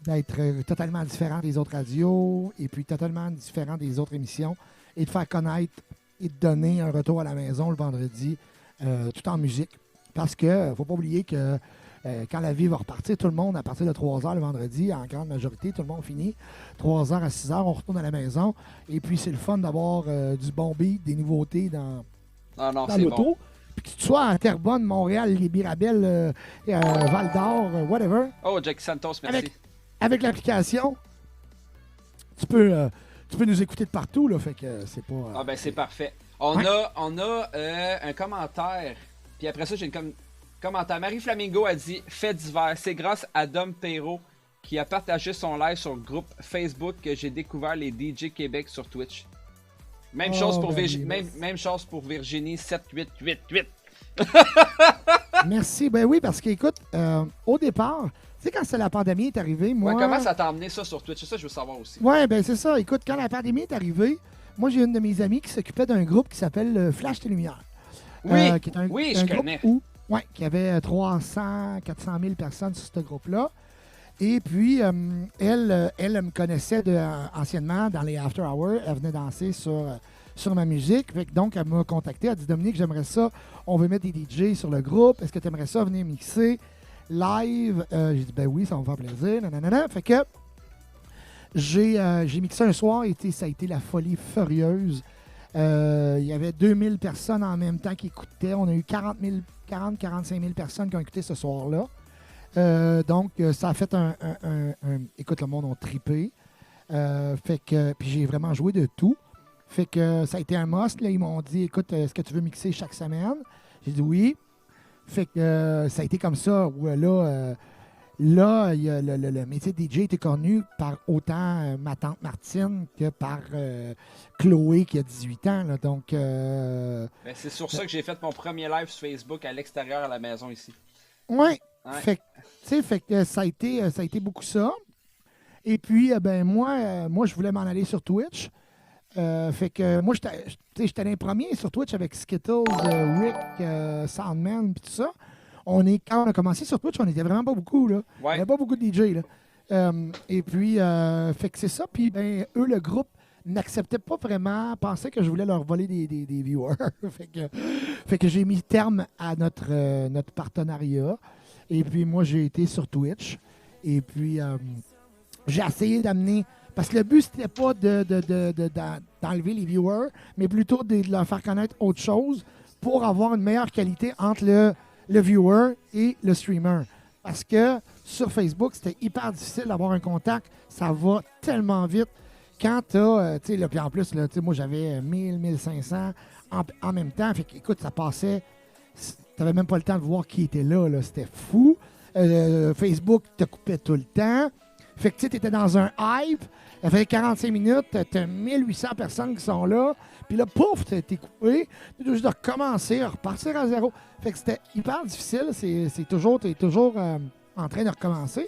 d'être totalement différent des autres radios et puis totalement différent des autres émissions et de faire connaître et de donner un retour à la maison le vendredi tout en musique. Parce que faut pas oublier que quand la vie va repartir, tout le monde, à partir de 3h le vendredi, en grande majorité, tout le monde finit. 3h à 6h, on retourne à la maison. Et puis, c'est le fun d'avoir du bon beat, des nouveautés dans Non, dans c'est l'auto. bon. Puis que tu sois à Terrebonne, Montréal, les Mirabel, Val-d'Or, whatever. Oh, Jack Santos, merci. Avec l'application, tu peux nous écouter de partout, là, fait que c'est pas... Ah ben c'est parfait. On a un commentaire, puis après ça j'ai un commentaire. Marie Flamingo a dit « Fait divers, c'est grâce à Dom Perrault qui a partagé son live sur le groupe Facebook que j'ai découvert les DJ Québec sur Twitch. » Même chose pour même chose pour Virginie 7888. Merci. Ben oui, parce qu'écoute, au départ, tu sais, quand la pandémie est arrivée, moi... Ouais, comment ça t'a amené ça sur Twitch? C'est ça que je veux savoir aussi. Ouais, ben c'est ça. Écoute, quand la pandémie est arrivée, moi, j'ai une de mes amies qui s'occupait d'un groupe qui s'appelle Flash tes Lumières. Oui, qui est un je groupe connais. qui avait 300, 400 000 personnes sur ce groupe-là. Et puis, elle me connaissait anciennement dans les After Hours. Elle venait danser sur ma musique. Donc, elle m'a contacté. Elle a dit « Dominique, j'aimerais ça. On veut mettre des DJ sur le groupe. Est-ce que tu aimerais ça venir mixer live? » J'ai dit « Ben oui, ça va me faire plaisir. » Nanana. Fait que j'ai mixé un soir et ça a été la folie furieuse. Il y avait 2000 personnes en même temps qui écoutaient. On a eu 45 000 personnes qui ont écouté ce soir-là. Donc, ça a fait écoute, le monde a trippé. Puis j'ai vraiment joué de tout. Fait que ça a été un must. Là, ils m'ont dit, écoute, est-ce que tu veux mixer chaque semaine? J'ai dit oui. Fait que ça a été comme ça. Où, là, le métier de DJ était connu par autant ma tante Martine que par Chloé qui a 18 ans. Là. Donc, ben, c'est sur ça que j'ai fait mon premier live sur Facebook à l'extérieur à la maison ici. Oui. Fait que ça a été beaucoup ça. Et puis, moi, je voulais m'en aller sur Twitch. Fait que moi, j'étais les premiers sur Twitch avec Skittles, Rick, Soundman, puis tout ça. Quand on a commencé sur Twitch, on était vraiment pas beaucoup, là. Ouais. Il n'y avait pas beaucoup de DJ, là. Et puis, fait que c'est ça. Puis, eux, le groupe n'acceptait pas vraiment, pensaient que je voulais leur voler des viewers. fait que j'ai mis terme à notre partenariat. Et puis, moi, j'ai été sur Twitch. Et puis, j'ai essayé d'amener... Parce que le but, c'était pas d'enlever les viewers, mais plutôt de leur faire connaître autre chose pour avoir une meilleure qualité entre le viewer et le streamer. Parce que sur Facebook, c'était hyper difficile d'avoir un contact. Ça va tellement vite. Quand tu as... puis en plus, là, moi, j'avais 1000, 1500 en même temps. Fait que, écoute, ça passait... Tu n'avais même pas le temps de voir qui était là. C'était fou. Facebook te coupait tout le temps. Fait que tu étais dans un hype. Ça fait 45 minutes. Tu as 1800 personnes qui sont là. Puis là, pouf, tu été coupé. Tu dois juste recommencer, repartir à zéro. Fait que c'était hyper difficile. Tu es toujours en train de recommencer.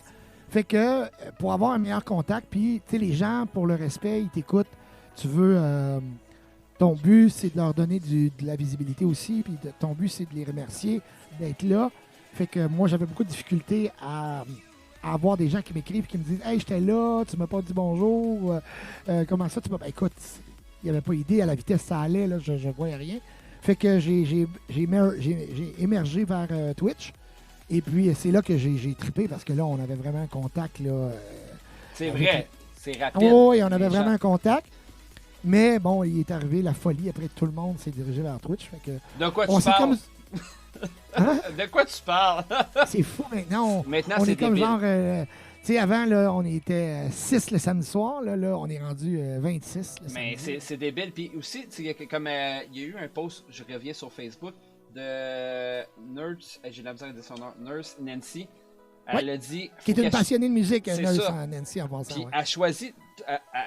Fait que pour avoir un meilleur contact, puis les gens, pour le respect, ils t'écoutent. Tu veux... ton but, c'est de leur donner de la visibilité aussi. Puis ton but, c'est de les remercier d'être là. Fait que moi, j'avais beaucoup de difficultés à avoir des gens qui m'écrivent et qui me disent « Hey, j'étais là, tu m'as pas dit bonjour. Comment ça, tu m'as... » Écoute, il n'y avait pas idée à la vitesse ça allait, là, je ne voyais rien. Fait que j'ai émergé vers Twitch. Et puis, c'est là que j'ai trippé parce que là, on avait vraiment un contact. Là, c'est vrai, c'est rapide. Oh, oui, on avait vraiment un contact. Mais bon, il est arrivé la folie. Après, tout le monde s'est dirigé vers Twitch. Fait que, de quoi tu parles? Hein? De quoi tu parles? C'est fou maintenant. Maintenant, on c'est est comme débile. genre... tu sais, avant, là, on était 6 le samedi soir. Là, on est rendu 26 le Mais samedi. c'est débile. Puis aussi, comme il y a eu un post, je reviens sur Facebook, de Nurse, j'ai de la misère à dire son nom, Nurse Nancy. Elle a dit... Qui est une passionnée de musique, C'est Nurse ça. Nancy, en passant. Puis Ouais.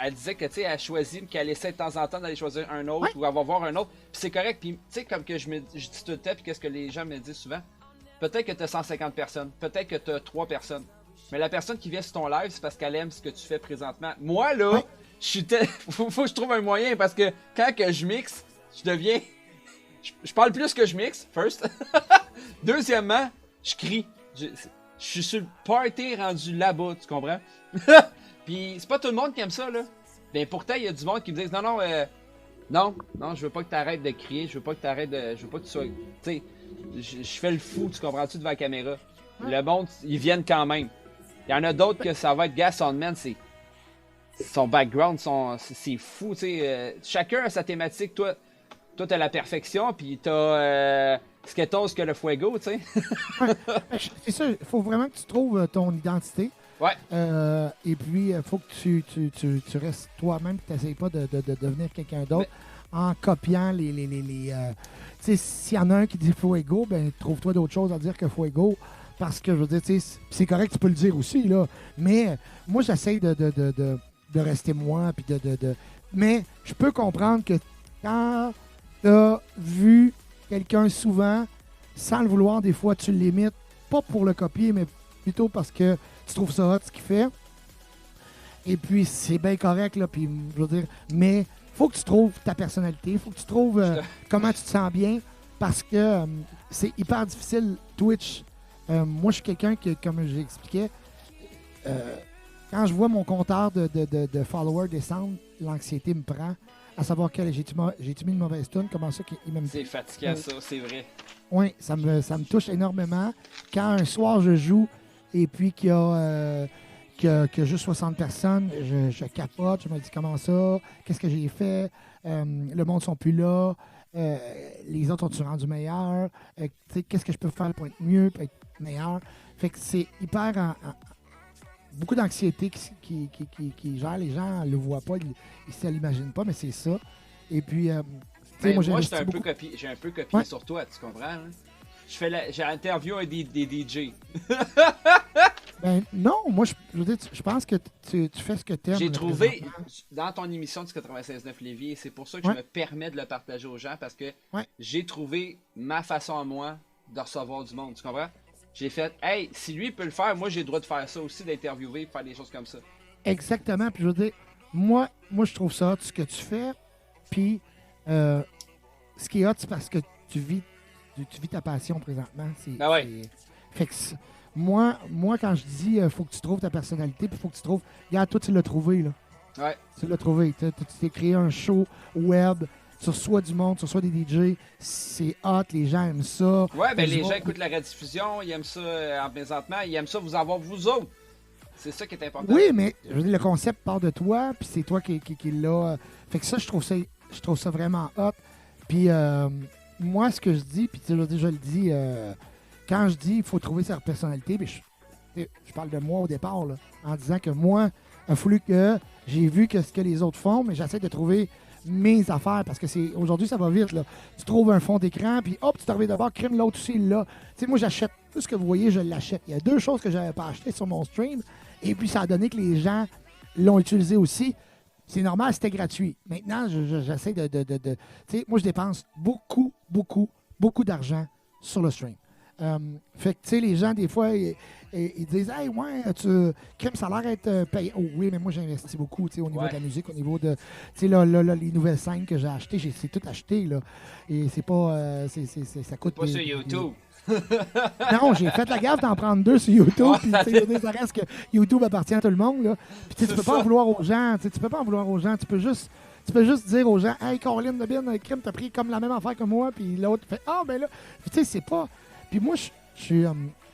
elle disait que, tu sais, elle a choisi qu'elle essaie de temps en temps d'aller choisir un autre Ouais. ou elle va voir un autre. Puis c'est correct. Puis, tu sais, comme que je dis tout le temps, puis qu'est-ce que les gens me disent souvent, peut-être que tu as 150 personnes, peut-être que tu as 3 personnes. Mais la personne qui vient sur ton live, c'est parce qu'elle aime ce que tu fais présentement. Moi, là, Ouais. faut que je trouve un moyen parce que quand que je mixe, je deviens... Je parle plus que je mixe, first. Deuxièmement, je crie. Je suis sur le party rendu là-bas, tu comprends? Puis c'est pas tout le monde qui aime ça, là. Ben pourtant, il y a du monde qui me disent non, je veux pas que t'arrêtes de crier, je veux pas que tu sois... Tu sais, je fais le fou, tu comprends-tu, devant la caméra. Le monde, ils viennent quand même. Il y en a d'autres que ça va être Gas on Man, c'est... Son background, c'est fou, tu sais. Chacun a sa thématique, toi t'as la perfection, puis t'as Skittles que le fuego, tu sais. C'est ça, il faut vraiment que tu trouves ton identité. Ouais. Et puis, il faut que tu restes toi-même et tu n'essayes pas de devenir quelqu'un d'autre en copiant les tu sais, s'il y en a un qui dit Fuego, ben trouve-toi d'autres choses à dire que Fuego. Parce que, je veux dire, tu sais, c'est correct, tu peux le dire aussi, là. Mais moi, j'essaie de rester moi. Puis Mais je peux comprendre que quand tu as vu quelqu'un souvent, sans le vouloir, des fois, tu l'imites, pas pour le copier, mais plutôt parce que tu trouves ça hot ce qu'il fait. Et puis, c'est bien correct, là. Puis, je veux dire, mais faut que tu trouves ta personnalité, faut que tu trouves comment tu te sens bien, parce que c'est hyper difficile, Twitch. Moi, je suis quelqu'un qui, comme j'expliquais, quand je vois mon compteur de followers descendre, l'anxiété me prend, à savoir que j'ai-tu mis une mauvaise tune, comment ça qu'il m'aime. C'est fatigant, ça, c'est vrai. Oui, ça me touche énormément. Quand un soir, je joue et puis qu'il y a juste 60 personnes, je capote, je me dis comment ça, qu'est-ce que j'ai fait, le monde ne sont plus là, les autres ont-tu rendu meilleur, qu'est-ce que je peux faire pour être mieux, pour être meilleur. Fait que c'est hyper beaucoup d'anxiété qui gère. Les gens ne le voient pas, ils ne se l'imaginent pas, mais c'est ça. Et puis, moi j'ai un peu copié sur toi, tu comprends? Hein? J'ai interviewé des DJ. Ben non, moi je pense que tu fais ce que tu aimes. J'ai trouvé dans ton émission du 96.9 Lévis, et c'est pour ça que je me permets de le partager aux gens, parce que j'ai trouvé ma façon à moi de recevoir du monde, tu comprends? J'ai fait, hey, si lui peut le faire, moi j'ai le droit de faire ça aussi, d'interviewer, de faire des choses comme ça. Exactement, puis je veux dire, moi je trouve ça hot ce que tu fais, puis ce qui est hot, c'est parce que tu vis ta passion présentement. Ah ouais. Fait que moi, quand je dis faut que tu trouves ta personnalité, puis faut que tu trouves. Regarde, toi, tu l'as trouvé, là. Ouais. Tu l'as trouvé. Tu t'es créé un show web, tu reçois du monde, tu reçois des DJ. C'est hot, les gens aiment ça. Ouais, ben les gens écoutent la rediffusion, ils aiment ça en présentement, ils aiment ça vous avoir vous autres. C'est ça qui est important. Oui, mais je veux dire, le concept part de toi, puis c'est toi qui l'a. Fait que ça, je trouve ça vraiment hot. Puis moi, ce que je dis, puis je le dis, quand je dis qu'il faut trouver sa personnalité, je parle de moi au départ, là, en disant que moi, il a fallu que j'ai vu que ce que les autres font, mais j'essaie de trouver mes affaires, parce que aujourd'hui, ça va vite. Là. Tu trouves un fond d'écran, puis hop, tu t'arrives d'abord, crime l'autre aussi, là. Tu sais, moi, j'achète tout ce que vous voyez, je l'achète. Il y a 2 choses que je n'avais pas achetées sur mon stream, et puis ça a donné que les gens l'ont utilisé aussi. C'est normal, c'était gratuit. Maintenant, j'essaie de tu sais, moi, je dépense beaucoup d'argent sur le stream. Fait que, tu sais, les gens, des fois, ils disent « Hey, ouais, crème, ça a l'air d'être payé. » Oh oui, mais moi, j'ai investi beaucoup, tu sais, au niveau de la musique, au niveau de... Tu sais, là, les nouvelles scènes que j'ai achetées, c'est tout acheté, là. Et c'est pas... ça coûte... Pas sur YouTube. Non, j'ai fait la gaffe d'en prendre 2 sur YouTube. Puis, ça reste que YouTube appartient à tout le monde, là. Puis, tu peux pas en vouloir aux gens. Tu peux pas en vouloir aux gens. Tu peux juste dire aux gens « Hey, Caroline de Bin, crème, t'as pris comme la même affaire que moi. » Puis l'autre fait « Ah, ben là... » Puis, tu sais, c'est pas... Puis moi, je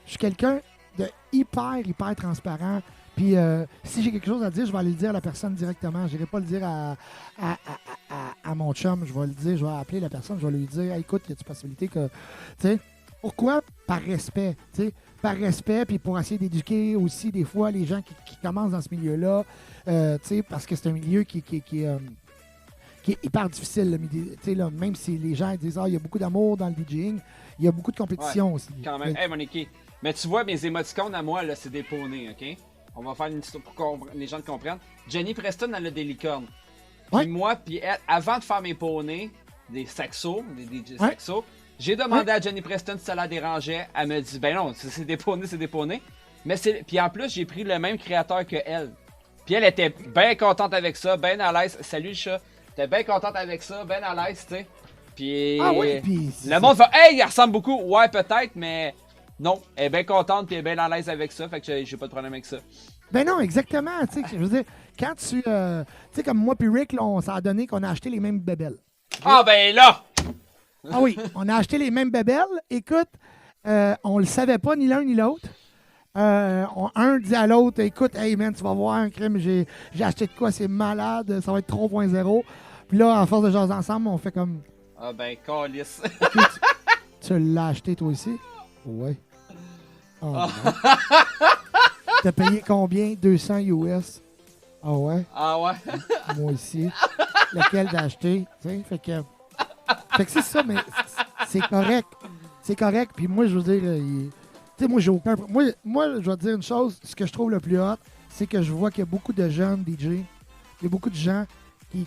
suis quelqu'un de hyper transparent. Puis si j'ai quelque chose à dire, je vais aller le dire à la personne directement. Je n'irai pas le dire à mon chum. Je vais le dire, je vais appeler la personne, je vais lui dire hey, écoute, y a-t-il possibilité que. Tu sais, pourquoi? Par respect. Tu sais, par respect, puis pour essayer d'éduquer aussi des fois les gens qui commencent dans ce milieu-là. Tu sais, parce que c'est un milieu qui est hyper difficile. Là, même si les gens disent il y a beaucoup d'amour dans le DJing, il y a beaucoup de compétition aussi. Quand même. Hey, Monique, mais tu vois, mes émoticônes à moi, là, c'est des poneys, OK? On va faire une histoire pour que les gens le comprennent. Jenny Preston, elle a des licornes. Puis moi, puis elle, avant de faire mes poneys, des saxos, des DJ saxos, j'ai demandé à Jenny Preston si ça la dérangeait. Elle me dit, ben non, c'est des poneys. Mais puis en plus, j'ai pris le même créateur que elle. Puis elle était bien contente avec ça, bien à l'aise. Salut le chat. T'es bien contente avec ça, bien à l'aise, tu sais. Puis le monde fait hey, il ressemble beaucoup. Ouais, peut-être, mais non. Elle est bien contente puis elle est bien à l'aise avec ça. Fait que j'ai pas de problème avec ça. Ben non, exactement. Tu sais, je veux dire, quand tu sais, comme moi puis Rick, là, ça a donné qu'on a acheté les mêmes bébelles. Ah, ben là! Ah oui, on a acheté les mêmes bébelles. Écoute, on le savait pas ni l'un ni l'autre. Un dit à l'autre, écoute, hey man, tu vas voir un crime, j'ai acheté de quoi, c'est malade, ça va être 3.0. Puis là, à force de jaser ensemble, on fait comme. Ah ben, calice. Okay, tu l'as acheté toi aussi? Ouais. Oh, T'as payé combien? 200 US. Ah ouais? Ah ouais? Moi aussi. Lequel d'acheter? Tu sais, fait que c'est ça, mais c'est correct. C'est correct. Puis moi, je veux dire, tu sais, moi, j'ai aucun. Moi, je vais te dire une chose. Ce que je trouve le plus hot, c'est que je vois qu'il y a beaucoup de jeunes DJ. Il y a beaucoup de gens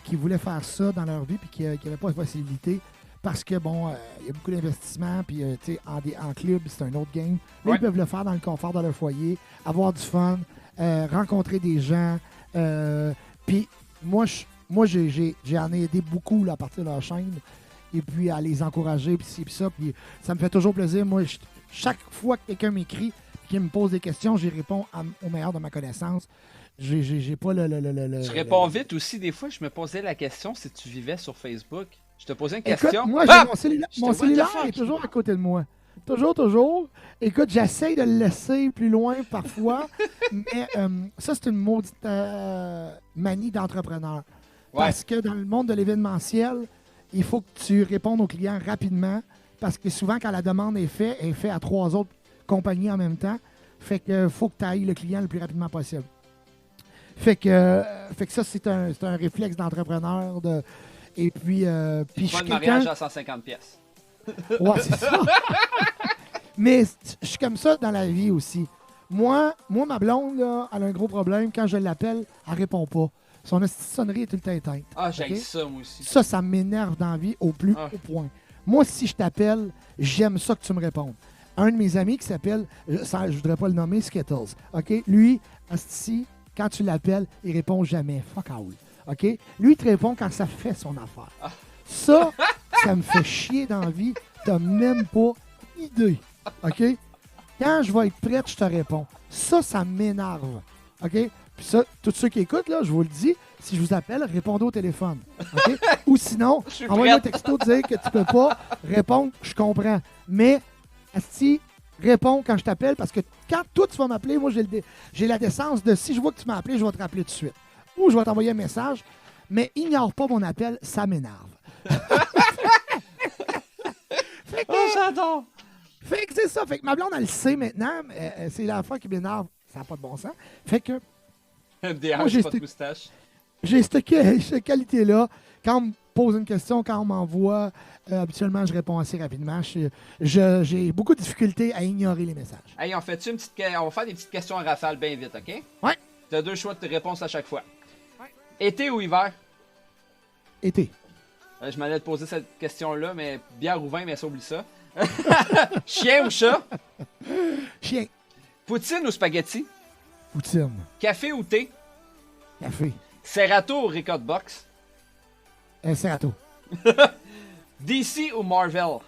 qui voulaient faire ça dans leur vie puis qui n'avaient pas la possibilité. Parce que, bon, il y a beaucoup d'investissements, puis, tu sais, en club, c'est un autre game. Là, ils peuvent le faire dans le confort de leur foyer, avoir du fun, rencontrer des gens. Puis, moi, j'en ai aidé beaucoup là, à partir de leur chaîne, et puis à les encourager, puis ci, puis ça. Puis, ça me fait toujours plaisir. Moi, chaque fois que quelqu'un m'écrit, puis qu'il me pose des questions, j'y réponds au meilleur de ma connaissance. J'ai pas le. Tu réponds vite aussi. Des fois, je me posais la question si tu vivais sur Facebook. Je te posais une Écoute, question. moi, mon cellulaire est toujours à côté de moi. Toujours. Écoute, j'essaye de le laisser plus loin parfois, mais ça, c'est une maudite manie d'entrepreneur. Ouais. Parce que dans le monde de l'événementiel, il faut que tu répondes aux clients rapidement, parce que souvent, quand la demande est faite, elle est faite à 3 autres compagnies en même temps. Fait que faut que tu ailles le client le plus rapidement possible. Fait que ça, c'est un réflexe d'entrepreneur. Et puis, je suis Pas de quelqu'un... mariage à 150 pièces. Ouais, c'est ça. Mais je suis comme ça dans la vie aussi. Moi, ma blonde, là, elle a un gros problème. Quand je l'appelle, elle répond pas. Son sonnerie est tout le temps éteinte. Ah, j'ai OK? ça, moi aussi. Ça m'énerve dans la vie au plus haut point. Moi, si je t'appelle, j'aime ça que tu me répondes. Un de mes amis qui s'appelle, je voudrais pas le nommer, Skittles. OK? Lui, asti, quand tu l'appelles, il répond jamais. Fuck all. OK? Lui, il te répond quand ça fait son affaire. Ça me fait chier dans la vie. T'as même pas idée. OK? Quand je vais être prête, je te réponds. Ça m'énerve. OK? Puis ça, tous ceux qui écoutent, là, je vous le dis, si je vous appelle, répondez au téléphone. OK? Ou sinon, envoyez un texto dire que tu peux pas répondre, je comprends. Mais, asti, réponds quand je t'appelle, parce que quand toi, tu vas m'appeler, moi, j'ai la décence de si je vois que tu m'as appelé, je vais te rappeler tout de suite. Ou je vais t'envoyer un message, mais ignore pas mon appel, ça m'énerve. J'adore! Fait que c'est ça. Fait que ma blonde, elle le sait maintenant. C'est l'enfant qui m'énerve. Ça n'a pas de bon sens. Fait que MDH, j'ai pas de moustache. j'ai cette qualité-là. Quand on me pose une question, quand on m'envoie, habituellement, je réponds assez rapidement. J'ai beaucoup de difficultés à ignorer les messages. Hey, on va faire des petites questions en rafale bien vite, OK? Ouais. Tu as 2 choix de réponse à chaque fois. Ouais. Été ou hiver? Été. Je m'allais te poser cette question-là, mais bière ou vin, mais ça, oublie ça. Chien ou chat? Chien. Poutine ou spaghetti? Poutine. Café ou thé? Café. Serrato ou Record Box? Serato. DC ou Marvel?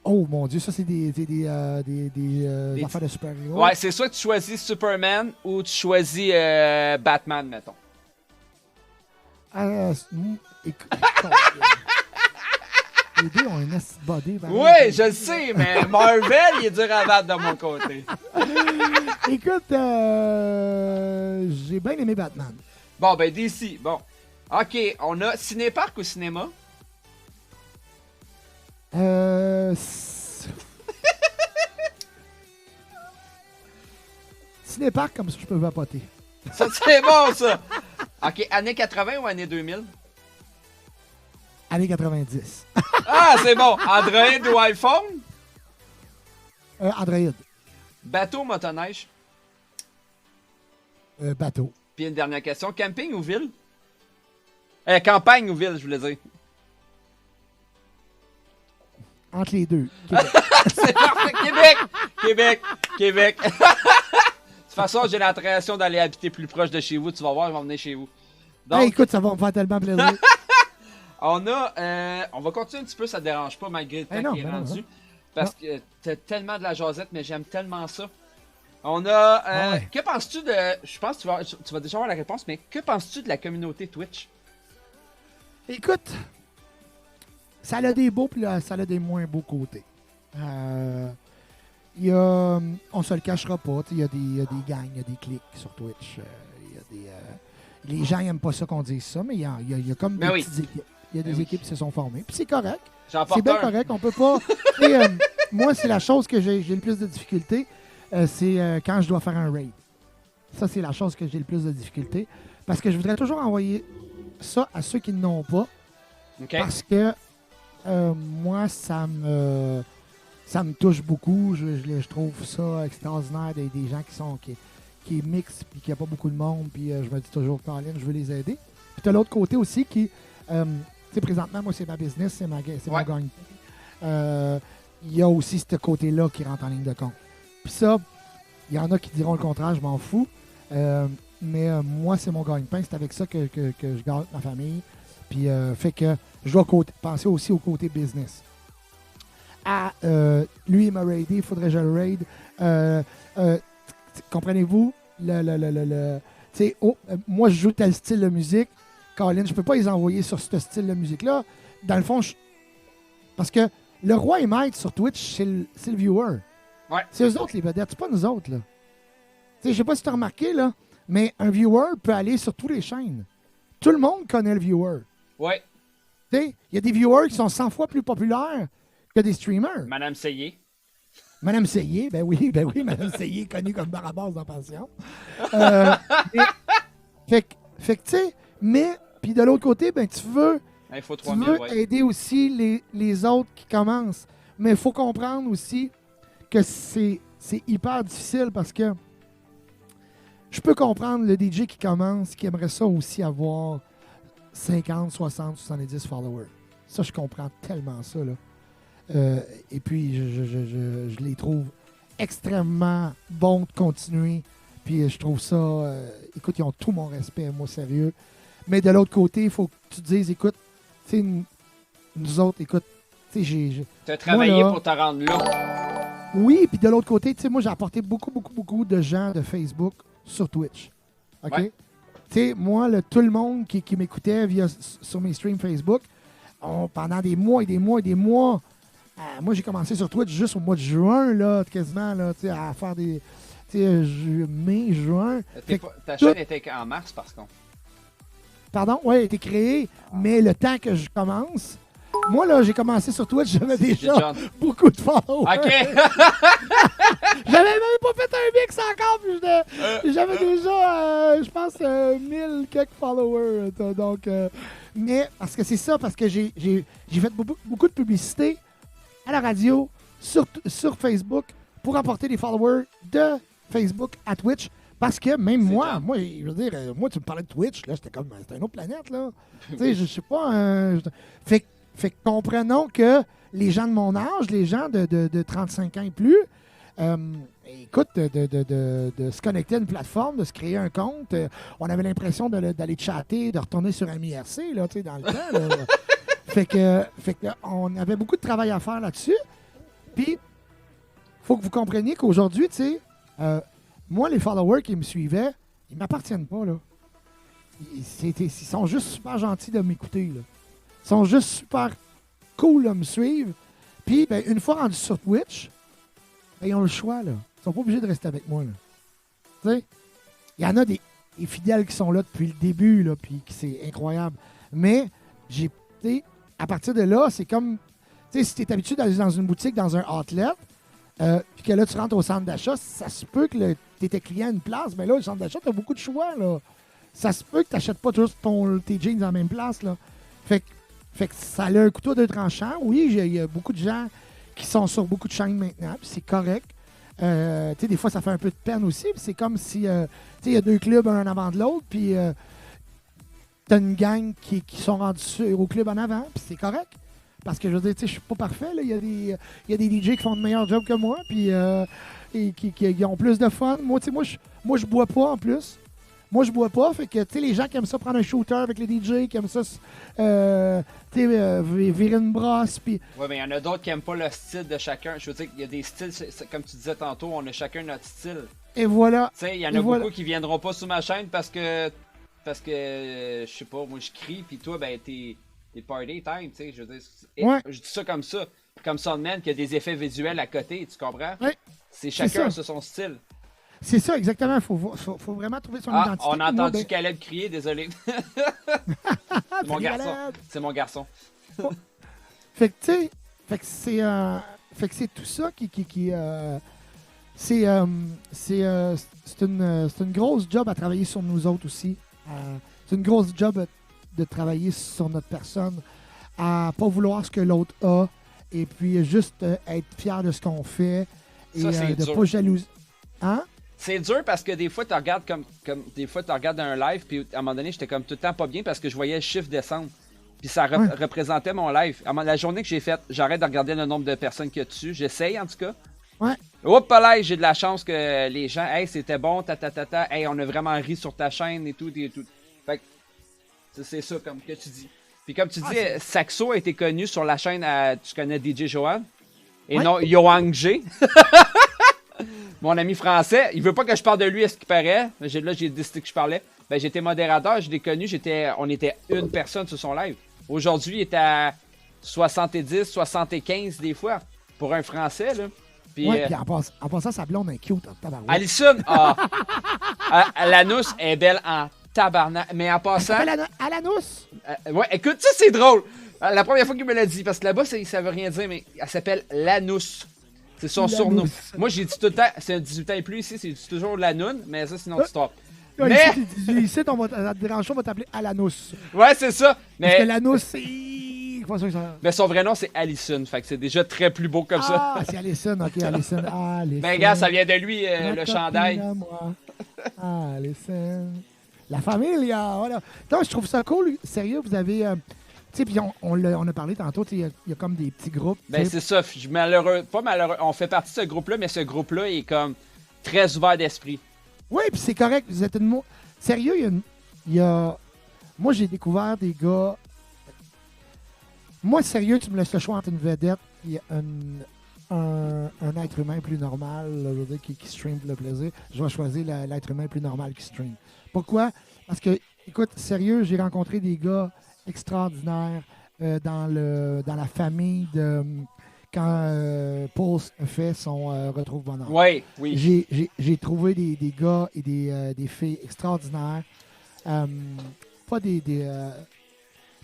Oh mon Dieu, ça c'est des affaires de super-héros. Ouais, c'est soit que tu choisis Superman ou tu choisis Batman, mettons. Écoute, les deux ont un acid body. Oui, je le sais, mais Marvel, il est dur à battre de mon côté. Écoute, j'ai bien aimé Batman. Bon, ben DC, bon. OK, on a ciné-parc ou cinéma? Cinéparc, comme ça je peux vapoter. Ça, c'est bon, ça! OK, années 80 ou années 2000? Années 90. Ah, c'est bon! Android ou iPhone? Android. Bateau ou motoneige? Bateau. Puis une dernière question, camping ou ville? Campagne ou ville, je voulais dire. Entre les deux. Québec. C'est parfait! Québec! De toute façon, j'ai l'intention d'aller habiter plus proche de chez vous. Tu vas voir, ils vont venir chez vous. Donc, Hey, écoute, ça va me faire tellement plaisir. on va continuer un petit peu, ça te dérange pas, malgré le temps qui est rendu. Parce que t'as tellement de la jasette, mais j'aime tellement ça. On a... Que penses-tu de... Je pense que tu vas déjà avoir la réponse, mais que penses-tu de la communauté Twitch? Écoute, ça a des beaux puis ça a des moins beaux côtés. Il y a, on se le cachera pas, il y a des gangs, il y a des clics sur Twitch. Les gens n'aiment pas ça qu'on dise ça, mais il y a comme des petites équipes. Il y a des équipes qui se sont formées. Puis c'est correct. C'est bien correct. On peut pas. Moi, c'est la chose que j'ai le plus de difficulté. c'est quand je dois faire un raid. Ça, c'est la chose que j'ai le plus de difficulté. Parce que je voudrais toujours envoyer ça à ceux qui ne l'ont pas. OK. Parce que moi, ça me touche beaucoup. Je trouve ça extraordinaire des gens qui mixent puis qu'il n'y a pas beaucoup de monde. Puis je me dis toujours, Colin, je veux les aider. Puis tu as l'autre côté aussi qui, tu sais, présentement, moi, c'est ma business, c'est mon gagne. Il y a aussi ce côté-là qui rentre en ligne de compte. Puis ça, il y en a qui diront le contraire, je m'en fous. Mais moi, c'est mon gagne-pain. C'est avec ça que je garde ma famille. Puis fait que je dois penser aussi au côté business. Lui, il m'a raidé, il faudrait que je le raid. Comprenez-vous? Moi, je joue tel style de musique. Colin, je peux pas les envoyer sur ce style de musique-là. Dans le fond, parce que le roi et maître sur Twitch, c'est le viewer. Ouais. C'est eux autres, les vedettes. C'est pas nous autres, là. Je sais pas si tu as remarqué, là, mais un viewer peut aller sur toutes les chaînes. Tout le monde connaît le viewer. Ouais. Il y a des viewers qui sont 100 fois plus populaires que des streamers. Madame Seyé. Madame Seyé, ben oui, Madame Seyé, connue comme Barabas dans Passion. Fait que, tu sais, mais, puis de l'autre côté, ben tu veux Info tu 3000, veux ouais. aider aussi les autres qui commencent. Mais il faut comprendre aussi que c'est hyper difficile parce que je peux comprendre le DJ qui commence, qui aimerait ça aussi avoir 50, 60, 70 followers. Ça, je comprends tellement ça, là. Et puis, je les trouve extrêmement bons de continuer. Puis, je trouve ça... écoute, ils ont tout mon respect, moi, sérieux. Mais de l'autre côté, il faut que tu te dises, écoute, tu sais, nous autres, écoute, tu sais, Tu as travaillé moi, là, pour te rendre là. oui, puis de l'autre côté, tu sais, moi, j'ai apporté beaucoup de gens de Facebook sur Twitch. OK? Ouais. Tu sais, moi, tout le monde qui m'écoutait sur mes streams Facebook, pendant des mois et des mois et des mois, moi, j'ai commencé sur Twitch juste au mois de juin, là, quasiment, là, tu sais, à faire des... Tu sais, mai, juin. Ta chaîne était en mars, par contre. Pardon? Oui, elle a été créée, mais le temps que je commence... Moi, là, j'ai commencé sur Twitch, j'avais déjà beaucoup de followers. OK! J'avais même pas fait un mix encore, puis j'avais déjà, je pense, 1000 quelques followers. Donc, mais, parce que c'est ça, parce que j'ai fait beaucoup de publicité à la radio, sur Facebook, pour apporter des followers de Facebook à Twitch. Parce que même moi, je veux dire, moi, tu me parlais de Twitch, là, c'était une autre planète, là. Tu sais, je sais pas. Fait que comprenons que les gens de mon âge, les gens de 35 ans et plus, écoute, de se connecter à une plateforme, de se créer un compte, on avait l'impression d'aller chatter, de retourner sur MIRC, là, tu sais, dans le temps. Là. Fait que on avait beaucoup de travail à faire là-dessus. Puis, faut que vous compreniez qu'aujourd'hui, tu sais, moi, les followers qui me suivaient, ils m'appartiennent pas, là. Ils sont juste super gentils de m'écouter, là. Ils sont juste super cool de me suivre. Puis, ben, une fois rendus sur Twitch, ben, ils ont le choix, là. Ils sont pas obligés de rester avec moi, là. Tu sais, il y en a des fidèles qui sont là depuis le début, là, puis c'est incroyable. Mais, à partir de là, c'est comme, tu sais, si tu es habitué d'aller dans une boutique, dans un outlet, puis que là, tu rentres au centre d'achat, ça se peut que tu étais client à une place, mais là, le centre d'achat, tu as beaucoup de choix, là. Ça se peut que tu n'achètes pas juste tes jeans dans la même place, là. Fait que ça a un couteau à deux tranchants. Oui, il y a beaucoup de gens qui sont sur beaucoup de chaînes maintenant, puis c'est correct. Tu sais, des fois, ça fait un peu de peine aussi. C'est comme si, tu sais, il y a deux clubs un avant de l'autre, puis t'as une gang qui sont rendus au club en avant, puis c'est correct. Parce que, je veux dire, tu sais, je suis pas parfait, là. Il y a des DJ qui font de meilleurs jobs que moi, puis et qui ont plus de fun. Moi, tu sais, moi, je bois pas, en plus. Moi, je bois pas, fait que, tu sais, les gens qui aiment ça prendre un shooter avec les DJ, qui aiment ça, tu sais, virer une brosse, puis... Oui, mais il y en a d'autres qui aiment pas le style de chacun. Je veux dire qu'il y a des styles, comme tu disais tantôt, on a chacun notre style. Et voilà. Tu sais, il y en a beaucoup qui viendront pas sur ma chaîne parce que je sais pas, moi, je crie, puis toi, ben, t'es party time, tu sais, je veux dire... Je dis ça comme ça. Comme Soundman qui a des effets visuels à côté, tu comprends? Oui. C'est chacun sur son style. C'est ça, exactement. Faut vraiment trouver son identité. On a entendu Caleb crier, désolé. C'est mon garçon. C'est mon garçon. Fait que, tu sais, fait que c'est tout ça c'est une grosse job à travailler sur nous autres aussi. C'est une grosse job de travailler sur notre personne, à pas vouloir ce que l'autre a, et puis juste être fier de ce qu'on fait, et Ça, c'est de dur. pas jalouser. Hein? C'est dur parce que des fois, tu regardes comme des fois, tu regardes un live, puis à un moment donné, j'étais comme tout le temps pas bien parce que je voyais le chiffre descendre. Puis ça Ouais. représentait mon live. La journée que j'ai faite, j'arrête de regarder le nombre de personnes qu'il y a dessus. J'essaye en tout cas. Ouais. Hop là, j'ai de la chance que les gens, hey, c'était bon, hey, on a vraiment ri sur ta chaîne et tout, et tout. Fait que c'est ça comme que tu dis. Puis comme tu dis, Saxo a été connu sur la chaîne, tu connais DJ Johan, et Ouais. non Yoang G. Mon ami français, il veut pas que je parle de lui à ce qu'il paraît. Là, j'ai décidé que je parlais. Ben, j'étais modérateur, je l'ai connu, on était une personne sur son live. Aujourd'hui, il était à 70, 75 des fois, pour un français, là. Puis, Ouais, puis en passant, sa blonde est cute en tabarouette. Alison, l'anus est belle en tabarnak. Mais en passant, Alanus! ouais, écoute, ça c'est drôle. La première fois qu'il me l'a dit, parce que là-bas, ça veut rien dire, mais elle s'appelle Lanous. C'est son Lanous. surnom. Moi, j'ai dit tout le temps, c'est un 18 ans et plus ici, c'est toujours Lanoun, mais ça, c'est une autre histoire. Ouais, Mais, ici, on va te déranger, on va t'appeler Alanus. ouais, c'est ça. Parce que Mais, l'anus, c'est... Pas sûr que ça... mais son vrai nom, c'est Allison. Fait que c'est déjà très plus beau comme ça. Ah, c'est Alison, ok, Alison. Alison. Ben, gars, ça vient de lui, Ma le copine chandail. à moi. Alison. La famille, voilà. Donc, je trouve ça cool. Sérieux, vous avez... tu sais, puis on a parlé tantôt, il y a comme des petits groupes. Ben, tu sais. c'est ça. Je suis malheureux, pas malheureux. On fait partie de ce groupe-là, mais ce groupe-là est comme très ouvert d'esprit. Oui, puis c'est correct. Vous êtes une... Sérieux, il y a... Moi, j'ai découvert des gars... Moi, sérieux, tu me laisses le choix entre une vedette et un être humain plus normal, là, je veux dire, qui stream pour le plaisir. Je vais choisir l'être humain plus normal qui stream. Pourquoi? Parce que, écoute, sérieux, j'ai rencontré des gars extraordinaires dans la famille de... Quand Paul fait son Retrouve Bonheur. Ouais, oui. J'ai trouvé des gars et des filles extraordinaires. Pas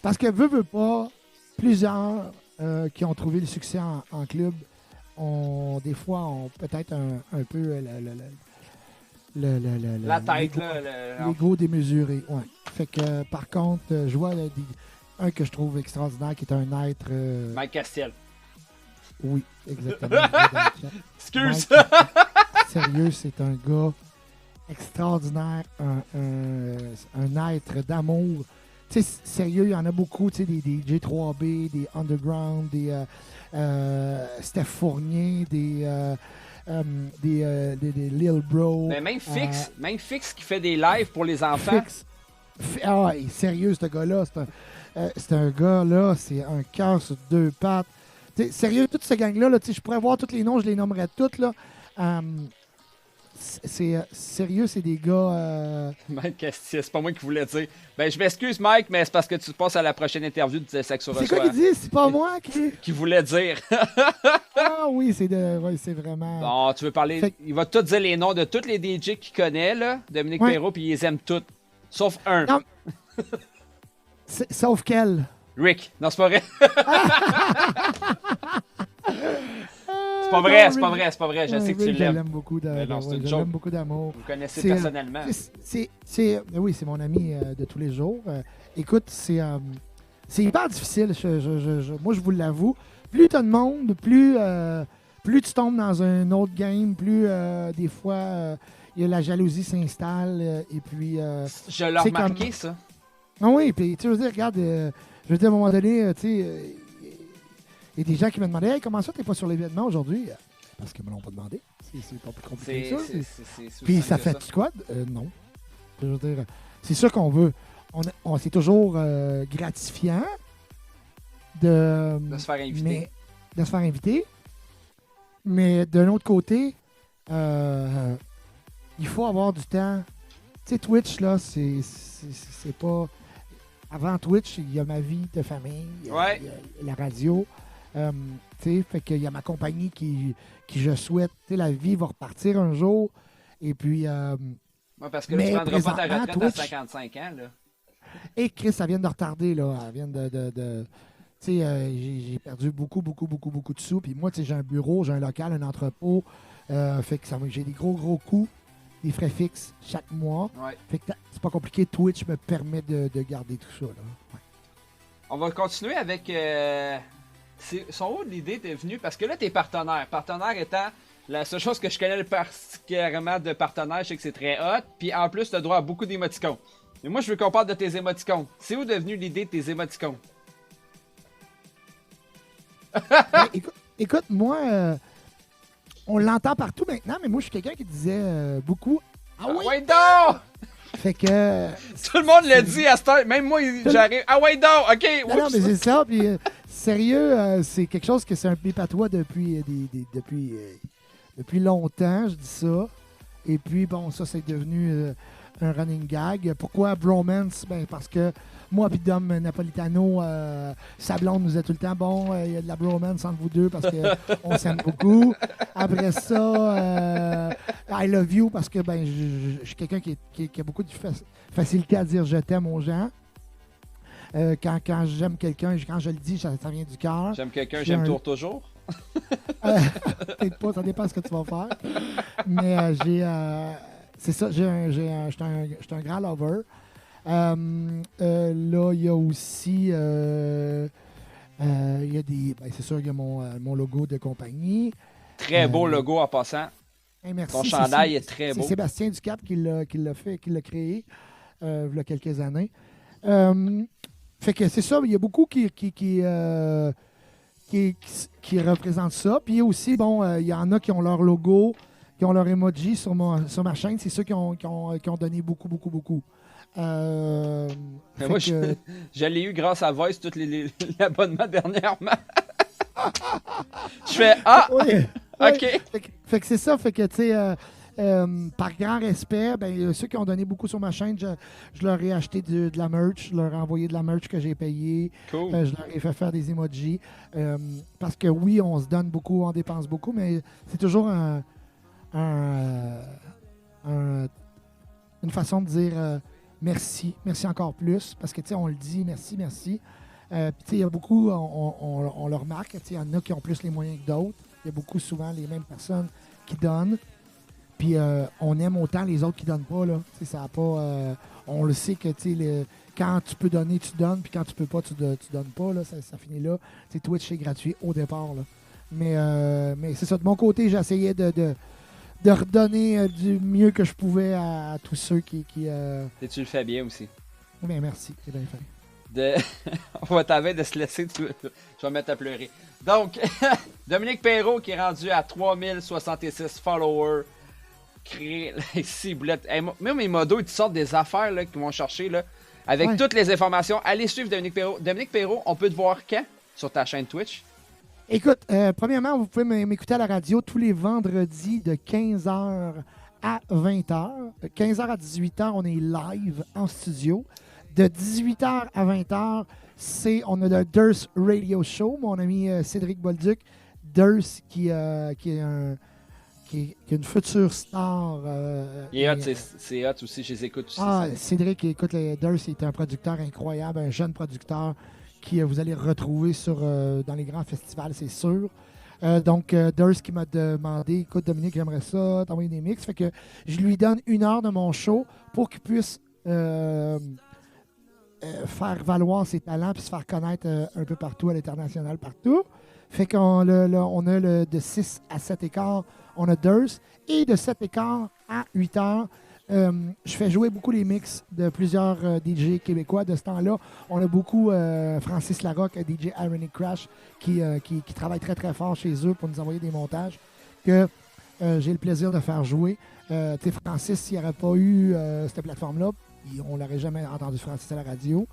parce que veut pas, plusieurs qui ont trouvé le succès en club ont des fois ont peut-être un peu La tête, l'ego- là. l'ego démesuré. Ouais. Fait que par contre, je vois un que je trouve extraordinaire qui est un être. Mike Castel. Oui, exactement. Excuse. Mike, sérieux, c'est un gars extraordinaire, un être d'amour. Tu sais, sérieux, il y en a beaucoup, tu sais, des J3B, des Underground, des Steph Fournier, des Lil Bro. Mais même Fix qui fait des lives pour les enfants. Fix. Ah, et sérieux, ce gars-là, c'est un gars, là, c'est un cœur sur deux pattes. T'sais, sérieux, toute ce gang-là, là, je pourrais voir tous les noms, je les nommerais tous, là. Sérieux, c'est des gars... Mike Castel, c'est pas moi qui voulais dire. Ben, je m'excuse, Mike, mais c'est parce que tu passes à la prochaine interview de Saxo C'est quoi Reçoit. qu'il dit? C'est pas moi Qui voulait dire. Ah oui, c'est vraiment... Bon, tu veux parler. Fait- Il va tout dire les noms de tous les DJ qu'il connaît, là. Dominique Ouais. Perrault, puis il les aime tous. Sauf un. Non. Sauf quel? Rick. Non, c'est pas vrai. C'est pas vrai, c'est pas vrai, c'est pas vrai. Je sais que tu Je l'aimes. l'aime beaucoup Mais non, c'est une je joke. l'aime beaucoup d'amour. Vous le connaissez C'est, personnellement. Oui, c'est mon ami de tous les jours. Écoute, c'est hyper difficile. Moi, je vous l'avoue. Plus t'as de monde, plus tu tombes dans un autre game, plus des fois la jalousie s'installe. Et puis. Je l'ai c'est remarqué, comme- ça. Ah oui, puis tu sais, je veux dire, regarde, je veux dire, à un moment donné, tu sais, il y a des gens qui me demandaient, hey, comment ça, t'es pas sur l'événement aujourd'hui? Parce qu'ils me l'ont pas demandé. C'est pas plus compliqué que ça. C'est Puis aussi ça simple fait que squad? Non. Je veux dire, c'est ça qu'on veut. C'est toujours gratifiant de De se faire inviter. de se faire inviter. Mais d'un autre côté, il faut avoir du temps. Tu sais, Twitch, là, c'est pas... Avant Twitch, il y a ma vie de famille, Ouais. il y a la radio. Tu sais, fait qu'il y a ma compagnie qui je souhaite. Tu sais, la vie va repartir un jour. Et puis... Ouais, parce que là, mais tu prendras pas ta présentement, retraite à Twitch- 55 ans, là. Et Chris, ça vient de retarder, là. Elle vient de tu sais, j'ai perdu beaucoup de sous. Puis moi, tu sais, j'ai un bureau, j'ai un local, un entrepôt. Fait que j'ai des gros coûts, des frais fixes chaque mois. Ouais. Fait que c'est pas compliqué. Twitch me permet de garder tout ça. Là. Ouais. On va continuer avec... Son où l'idée t'es venue? Parce que là, t'es partenaire. Partenaire étant la seule chose que je connais particulièrement de partenaire, je sais que c'est très hot. Puis en plus, t'as droit à beaucoup d'émoticônes. Mais moi, je veux qu'on parle de tes émoticônes. C'est où devenue l'idée de tes émoticônes? Ben, écoute, moi, on l'entend partout maintenant, mais moi, je suis quelqu'un qui disait beaucoup « Ah oui! Ouais, donc! » Fait que... Tout le monde l'a dit à cette heure. Même moi, j'arrive. Ah ouais, donc! OK! Non, mais c'est ça. Puis, sérieux, c'est quelque chose que c'est un pli patois depuis longtemps, je dis ça. Et puis, bon, ça, c'est devenu un running gag. Pourquoi bromance? Ben, parce que moi et Dom Napolitano, sa blonde nous a tout le temps, bon, il y a de la bromance entre vous deux parce qu'on s'aime beaucoup. Après ça, I love you parce que ben, je suis quelqu'un qui a beaucoup de facilité à dire je t'aime aux gens. Quand j'aime quelqu'un, quand je le dis, ça vient du cœur. J'aime quelqu'un, j'aime toujours. Peut-être pas, ça dépend de ce que tu vas faire. Mais c'est ça, je suis un grand lover. Là, il y a aussi. Il y a des. Ben, c'est sûr, il y a mon logo de compagnie. Très beau logo en passant. Merci, ton chandail est très beau. C'est Sébastien Ducap qui l'a créé il y a quelques années. Fait que c'est ça, il y a beaucoup qui représentent ça. Puis aussi, bon, il y en a qui ont leur logo, qui ont leur emoji sur ma chaîne. C'est ceux qui ont donné beaucoup. Moi, je l'ai eu grâce à Voice, tout l'abonnement dernièrement. Je fais oui, OK. Fait que c'est ça, fait que tu sais, par grand respect, ben, ceux qui ont donné beaucoup sur ma chaîne, je leur ai acheté de la merch, je leur ai envoyé de la merch que j'ai payée. Cool. Je leur ai fait faire des emojis. Parce que oui, on se donne beaucoup, on dépense beaucoup, mais c'est toujours une façon de dire merci encore plus. Parce que tu sais, on le dit, merci. Puis tu sais, il y a beaucoup, on le remarque, il y en a qui ont plus les moyens que d'autres. Il y a beaucoup souvent les mêmes personnes qui donnent. Puis on aime autant les autres qui donnent pas. Là. Ça a pas, on le sait que quand tu peux donner, tu donnes. Puis quand tu peux pas, tu donnes pas. Là, ça finit là. T'sais, Twitch, c'est gratuit au départ. Là. Mais c'est ça. De mon côté, j'essayais de redonner du mieux que je pouvais à tous ceux qui... Et tu le fais bien aussi. Bien, merci. C'est bien fait. On va t'avoir de se laisser. Je vais me mettre à pleurer. Donc, Dominique Perrault qui est rendu à 3066 followers. Créer les ciboulettes. Même mes modos, ils sortent des affaires là, qu'ils vont chercher là, avec toutes les informations. Allez suivre Dominique Perrault. Dominique Perrault, on peut te voir quand sur ta chaîne Twitch? Écoute, premièrement, vous pouvez m'écouter à la radio tous les vendredis de 15h à 20h. De 15h à 18h, on est live en studio. De 18h à 20h, on a le Durst Radio Show. Mon ami Cédric Bolduc. Durst qui est une future star. Il est hot, c'est hot aussi, je les écoute aussi. Cédric, écoute, Durst est un producteur incroyable, un jeune producteur qui vous allez retrouver dans les grands festivals, c'est sûr. Donc, Durst qui m'a demandé, écoute Dominique, j'aimerais ça, t'envoyer des mix. Fait que je lui donne 1 heure de mon show pour qu'il puisse faire valoir ses talents puis se faire connaître un peu partout, à l'international, partout. Fait qu'on a de 6 à 7 écarts, on a Durst. Et de 7 écarts à 8 heures, je fais jouer beaucoup les mix de plusieurs DJ québécois. De ce temps-là, on a beaucoup Francis Larocque, DJ Ironic Crash, qui travaille très très fort chez eux pour nous envoyer des montages que j'ai le plaisir de faire jouer. Francis, s'il n'y aurait pas eu cette plateforme-là, on n'aurait jamais entendu Francis à la radio.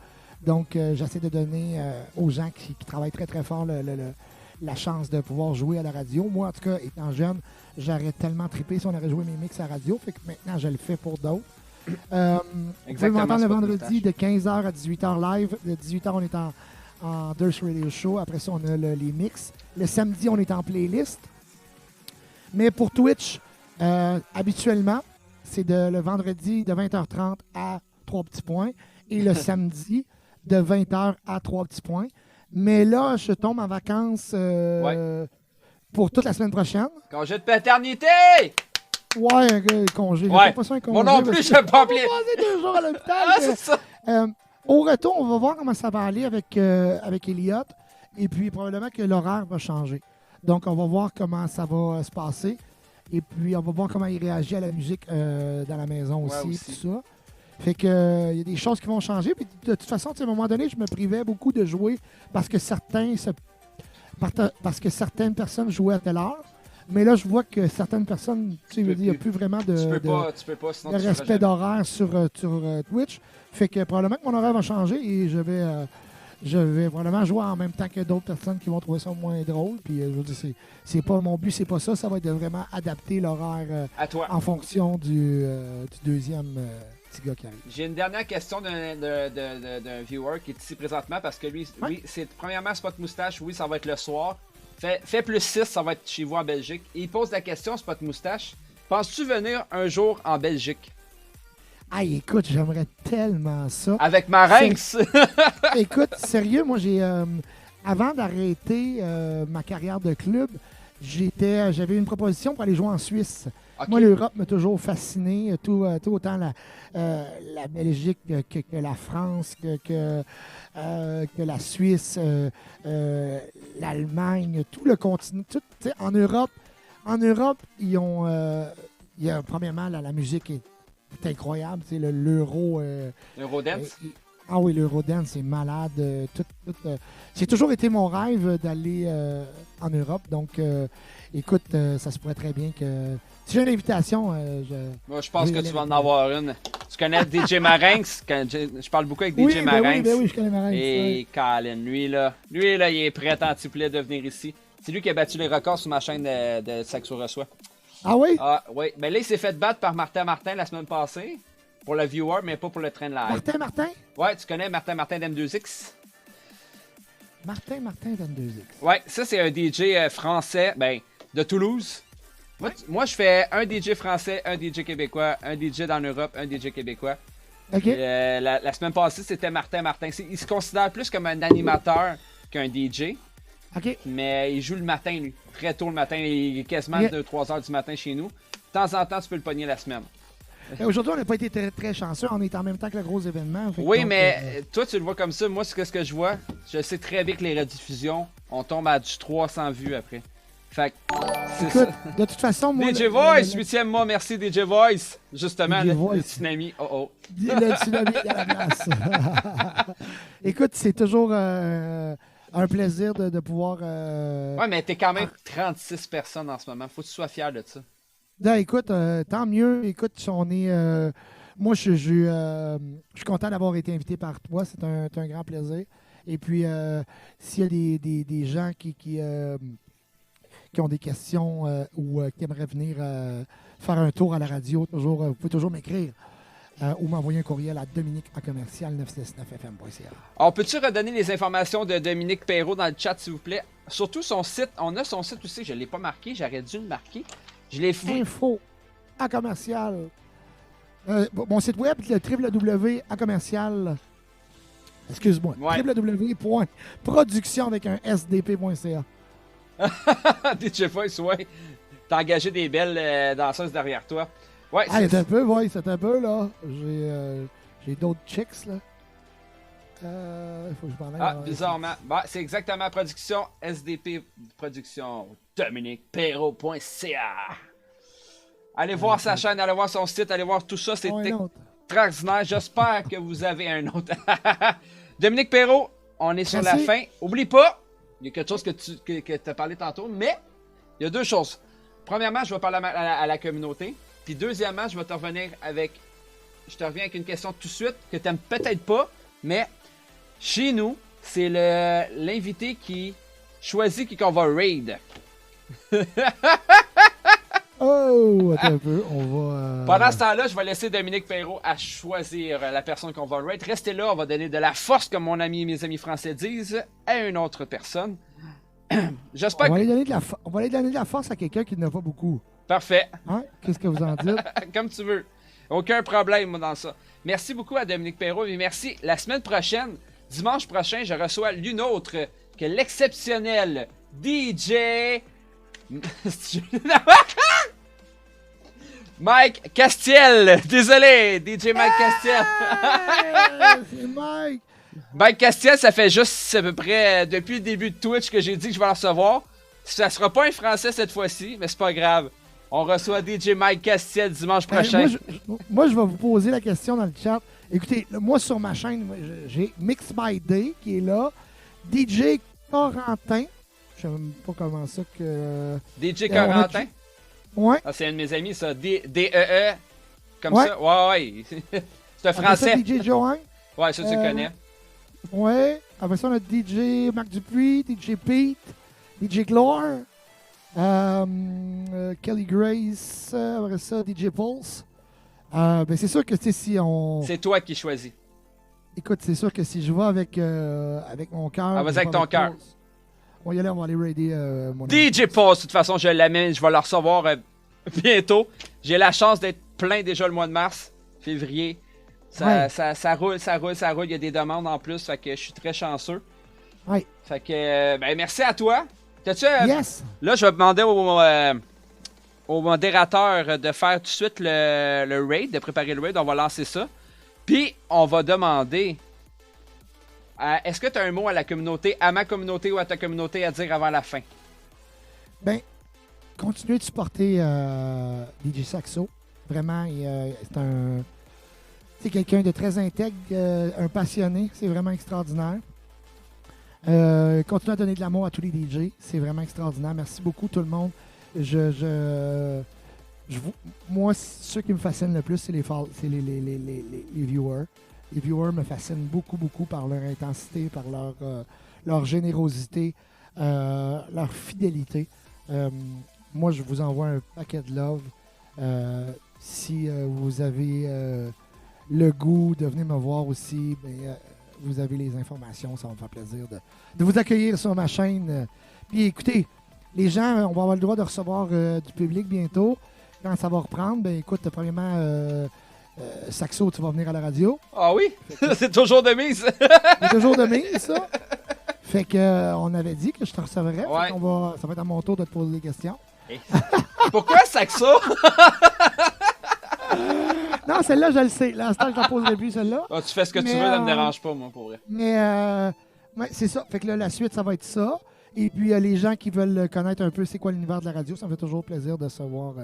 Donc, j'essaie de donner aux gens qui travaillent très très fort la chance de pouvoir jouer à la radio. Moi, en tout cas, étant jeune, j'aurais tellement trippé si on aurait joué mes mix à la radio. Fait que maintenant, je le fais pour d'autres. Vous pouvez m'entendre le vendredi de 15h à 18h live. De 18h, on est en Durst Radio Show. Après ça, on a les mix. Le samedi, on est en playlist. Mais pour Twitch, habituellement, c'est le vendredi de 20h30 à 3 petits points. Et le samedi, de 20h à 3 petits points. Mais là, je tombe en vacances pour toute la semaine prochaine. Congé de paternité! Ouais, un congé. Ouais. J'ai pas ça, un congé. Moi non plus, je vais pas appeler. On va passer 2 jours à l'hôpital. Ah, c'est ça! Au retour, on va voir comment ça va aller avec Elliot. Et puis, probablement que l'horaire va changer. Donc, on va voir comment ça va se passer. Et puis, on va voir comment il réagit à la musique dans la maison aussi, aussi. tout ça. Fait que il y a des choses qui vont changer. Puis, de toute façon, à un moment donné, je me privais beaucoup de jouer parce que certaines personnes jouaient à telle heure. Mais là, je vois que certaines personnes, tu sais, il n'y a plus vraiment de, Tu peux pas, sinon de tu respect feras d'horaire sur Twitch. Fait que probablement que mon horaire va changer et je vais probablement jouer en même temps que d'autres personnes qui vont trouver ça moins drôle. Puis je veux dire, c'est pas mon but, c'est pas ça. Ça va être de vraiment adapter l'horaire à toi. en fonction du deuxième petit gars qui arrive. J'ai une dernière question d'un viewer qui est ici présentement parce que lui, c'est premièrement Spot Moustache, oui, ça va être le soir. Fait plus 6, ça va être chez vous en Belgique. Et il pose la question, Spot Moustache, penses-tu venir un jour en Belgique? Aïe, écoute, j'aimerais tellement ça. Avec Marinx! Écoute, sérieux, moi, avant d'arrêter ma carrière de club, j'avais une proposition pour aller jouer en Suisse. Okay. Moi, l'Europe m'a toujours fasciné, tout autant la Belgique que la France, que la Suisse, l'Allemagne, tout le continent. En Europe, ils ont... premièrement, la musique est incroyable. L'euro... Eurodance? Ah oui, l'Eurodance, c'est malade. C'est toujours été mon rêve d'aller en Europe. Donc, écoute, ça se pourrait très bien que... Si j'ai une invitation, Moi, je pense que tu vas en avoir une. Tu connais DJ Marinx? Je parle beaucoup avec DJ Marinx. Oui, je connais Marinx. Et Colin, lui, là, il est prêt en petit-poulet de venir ici. C'est lui qui a battu les records sur ma chaîne de Saxo Reçoit. Ah oui? Ah oui. Ben là, il s'est fait battre par Martin la semaine passée. Pour le viewer, mais pas pour le train live. Martin? Ouais, tu connais Martin d'M2X? Martin d'M2X. Ouais, ça, c'est un DJ français, de Toulouse. Moi, je fais un DJ français, un DJ québécois, un DJ dans l'Europe, un DJ québécois. OK. La semaine passée, c'était Martin. Il se considère plus comme un animateur qu'un DJ. OK. Mais il joue le matin, lui. Très tôt le matin. Il est quasiment 2-3 heures du matin chez nous. De temps en temps, tu peux le pogner la semaine. Aujourd'hui, on n'a pas été très, très chanceux. On est en même temps que le gros événement. Oui, mais toi, tu le vois comme ça. Moi, ce que je vois, je sais très bien que les rediffusions, on tombe à du 300 vues après. Fait que, c'est écoute, ça. de toute façon, moi... DJ Voice, 8e mois, merci DJ Voice. Justement, DJ le tsunami. Oh. Le tsunami dans la place. Écoute, c'est toujours un plaisir de pouvoir... Ouais, mais t'es quand même 36 personnes en ce moment. Faut que tu sois fier de ça. Là, écoute, tant mieux. Écoute, on est... moi, je suis content d'avoir été invité par toi. C'est un grand plaisir. Et puis, s'il y a des gens qui ont des questions ou qui aimeraient venir faire un tour à la radio, vous pouvez toujours m'écrire ou m'envoyer un courriel à dominique@969fm.ca. Alors, peux-tu redonner les informations de Dominique Perrault dans le chat, s'il vous plaît? Surtout son site. On a son site aussi. Je ne l'ai pas marqué. J'aurais dû le marquer. Je l'ai fait. Info à commercial. Mon site web, le www.commercial. Excuse-moi. Ouais. www.production avec un sdp.ca. DJ Voice, ouais. T'as engagé des belles danseuses derrière toi. Ouais, c'est un peu, là. J'ai d'autres chicks, là. Il faut que je m'en aille. Bizarrement. Bah, c'est exactement Production, SDP Production, dominiqueperrault.ca. Allez voir sa chaîne, allez voir son site, allez voir tout ça, c'est extraordinaire. J'espère que vous avez un autre. Dominique Perrault, on est sur la fin. Oublie pas, il y a quelque chose que tu as parlé tantôt, mais il y a deux choses. Premièrement, je vais parler à la communauté. Puis deuxièmement, je te reviens avec une question tout de suite que tu n'aimes peut-être pas, mais chez nous, c'est l'invité qui choisit qu'on va raid. Oh, attends un peu, on va... Pendant ce temps-là, je vais laisser Dominique Perrault à choisir la personne qu'on va raid. Restez là, on va donner de la force, comme mon ami et mes amis français disent, à une autre personne. J'espère on va aller donner de la force à quelqu'un qui n'a pas beaucoup. Parfait. Hein? Qu'est-ce que vous en dites? Comme tu veux. Aucun problème, moi, dans ça. Merci beaucoup à Dominique Perrault et merci. La semaine prochaine, dimanche prochain, je reçois l'une autre que l'exceptionnel DJ Mike Castiel! Désolé, DJ Mike Castiel! C'est Mike! Mike Castiel, ça fait juste à peu près depuis le début de Twitch que j'ai dit que je vais le recevoir. Ça sera pas un français cette fois-ci, mais c'est pas grave. On reçoit DJ Mike Castiel dimanche prochain. Moi, je vais vous poser la question dans le chat. Écoutez, moi sur ma chaîne, j'ai Mix by Day qui est là. DJ Corentin. Je sais même pas comment ça que. DJ Corentin? Ouais. Ah, c'est un de mes amis, ça. D-E-E. Comme Ouais. ça. Ouais. C'est un français. Après ça, DJ Joanne. Ouais, ça, tu le connais. Ouais. Après ça, on a DJ Marc Dupuis, DJ Pete, DJ Glore, Kelly Grace. Après ça, DJ Pulse. Ben c'est sûr que si on. C'est toi qui choisis. Écoute, c'est sûr que si je vais avec mon cœur. Ah, vas-y avec ton cœur. Pulse, on va y aller, on va aller raider mon DJ Pulse, de toute façon, je l'amène, je vais le recevoir bientôt. J'ai la chance d'être plein déjà le mois de mars, février. Ça roule, il y a des demandes en plus, fait que je suis très chanceux. Ouais. Fait que, ben merci à toi. T'as-tu, Yes! Là, je vais demander au modérateur de faire tout de suite le raid, de préparer le raid, on va lancer ça. Puis, on va demander, est-ce que tu as un mot à la communauté, à ma communauté ou à ta communauté à dire avant la fin? Ben, continuez de supporter DJ Saxo. Vraiment, c'est quelqu'un de très intègre, un passionné. C'est vraiment extraordinaire. Continuez à donner de l'amour à tous les DJ. C'est vraiment extraordinaire. Merci beaucoup tout le monde. Moi, ceux qui me fascinent le plus, c'est les viewers. Les viewers me fascinent beaucoup, beaucoup par leur intensité, par leur générosité, leur fidélité. Moi, je vous envoie un paquet de love. Si vous avez le goût de venir me voir aussi, ben, vous avez les informations. Ça va me faire plaisir de vous accueillir sur ma chaîne. Puis écoutez, les gens, on va avoir le droit de recevoir du public bientôt. Quand ça va reprendre, ben écoute, premièrement, Saxo, tu vas venir à la radio. Ah oui? C'est toujours de mise. C'est toujours de mise, ça. Fait que on avait dit que je te recevrais. Ouais. Ça va être à mon tour de te poser des questions. Pourquoi Saxo? Non, celle-là, je le sais. L'instant, je ne la poserai plus, celle-là. Ah, tu fais ce que tu veux, ça me dérange pas, moi, pour vrai. Mais ouais, c'est ça. Fait que là, la suite, ça va être ça. Et puis, les gens qui veulent connaître un peu c'est quoi l'univers de la radio, ça me fait toujours plaisir de savoir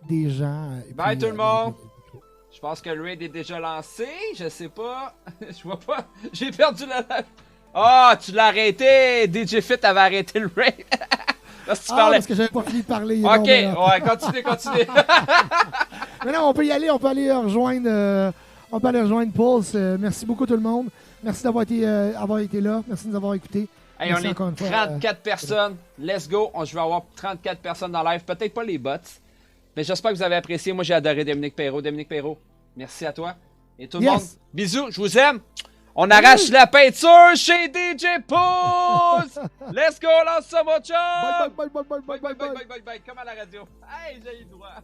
des gens. Bye tout le monde! Je pense que le raid est déjà lancé. Je sais pas. Je vois pas. J'ai perdu la live. Ah, tu l'as arrêté! DJ Fit avait arrêté le raid. Là, si tu parlais. Parce que j'avais pas fini de parler. Ok, ouais, continue. Mais non, on peut y aller. On peut aller rejoindre Pulse. Merci beaucoup tout le monde. Merci d'avoir été là. Merci de nous avoir écoutés. Hey, on est 34 personnes. Let's go. Je vais avoir 34 personnes dans live. Peut-être pas les bots. Mais j'espère que vous avez apprécié. Moi, j'ai adoré Dominique Perrault. Dominique Perrault, merci à toi. Et tout le monde, bisous. Je vous aime. On arrache la peinture chez DJ Pulse. Let's go, lance ça, mon chum. Bye. Bye, comme à la radio. Hey, j'ai eu le droit.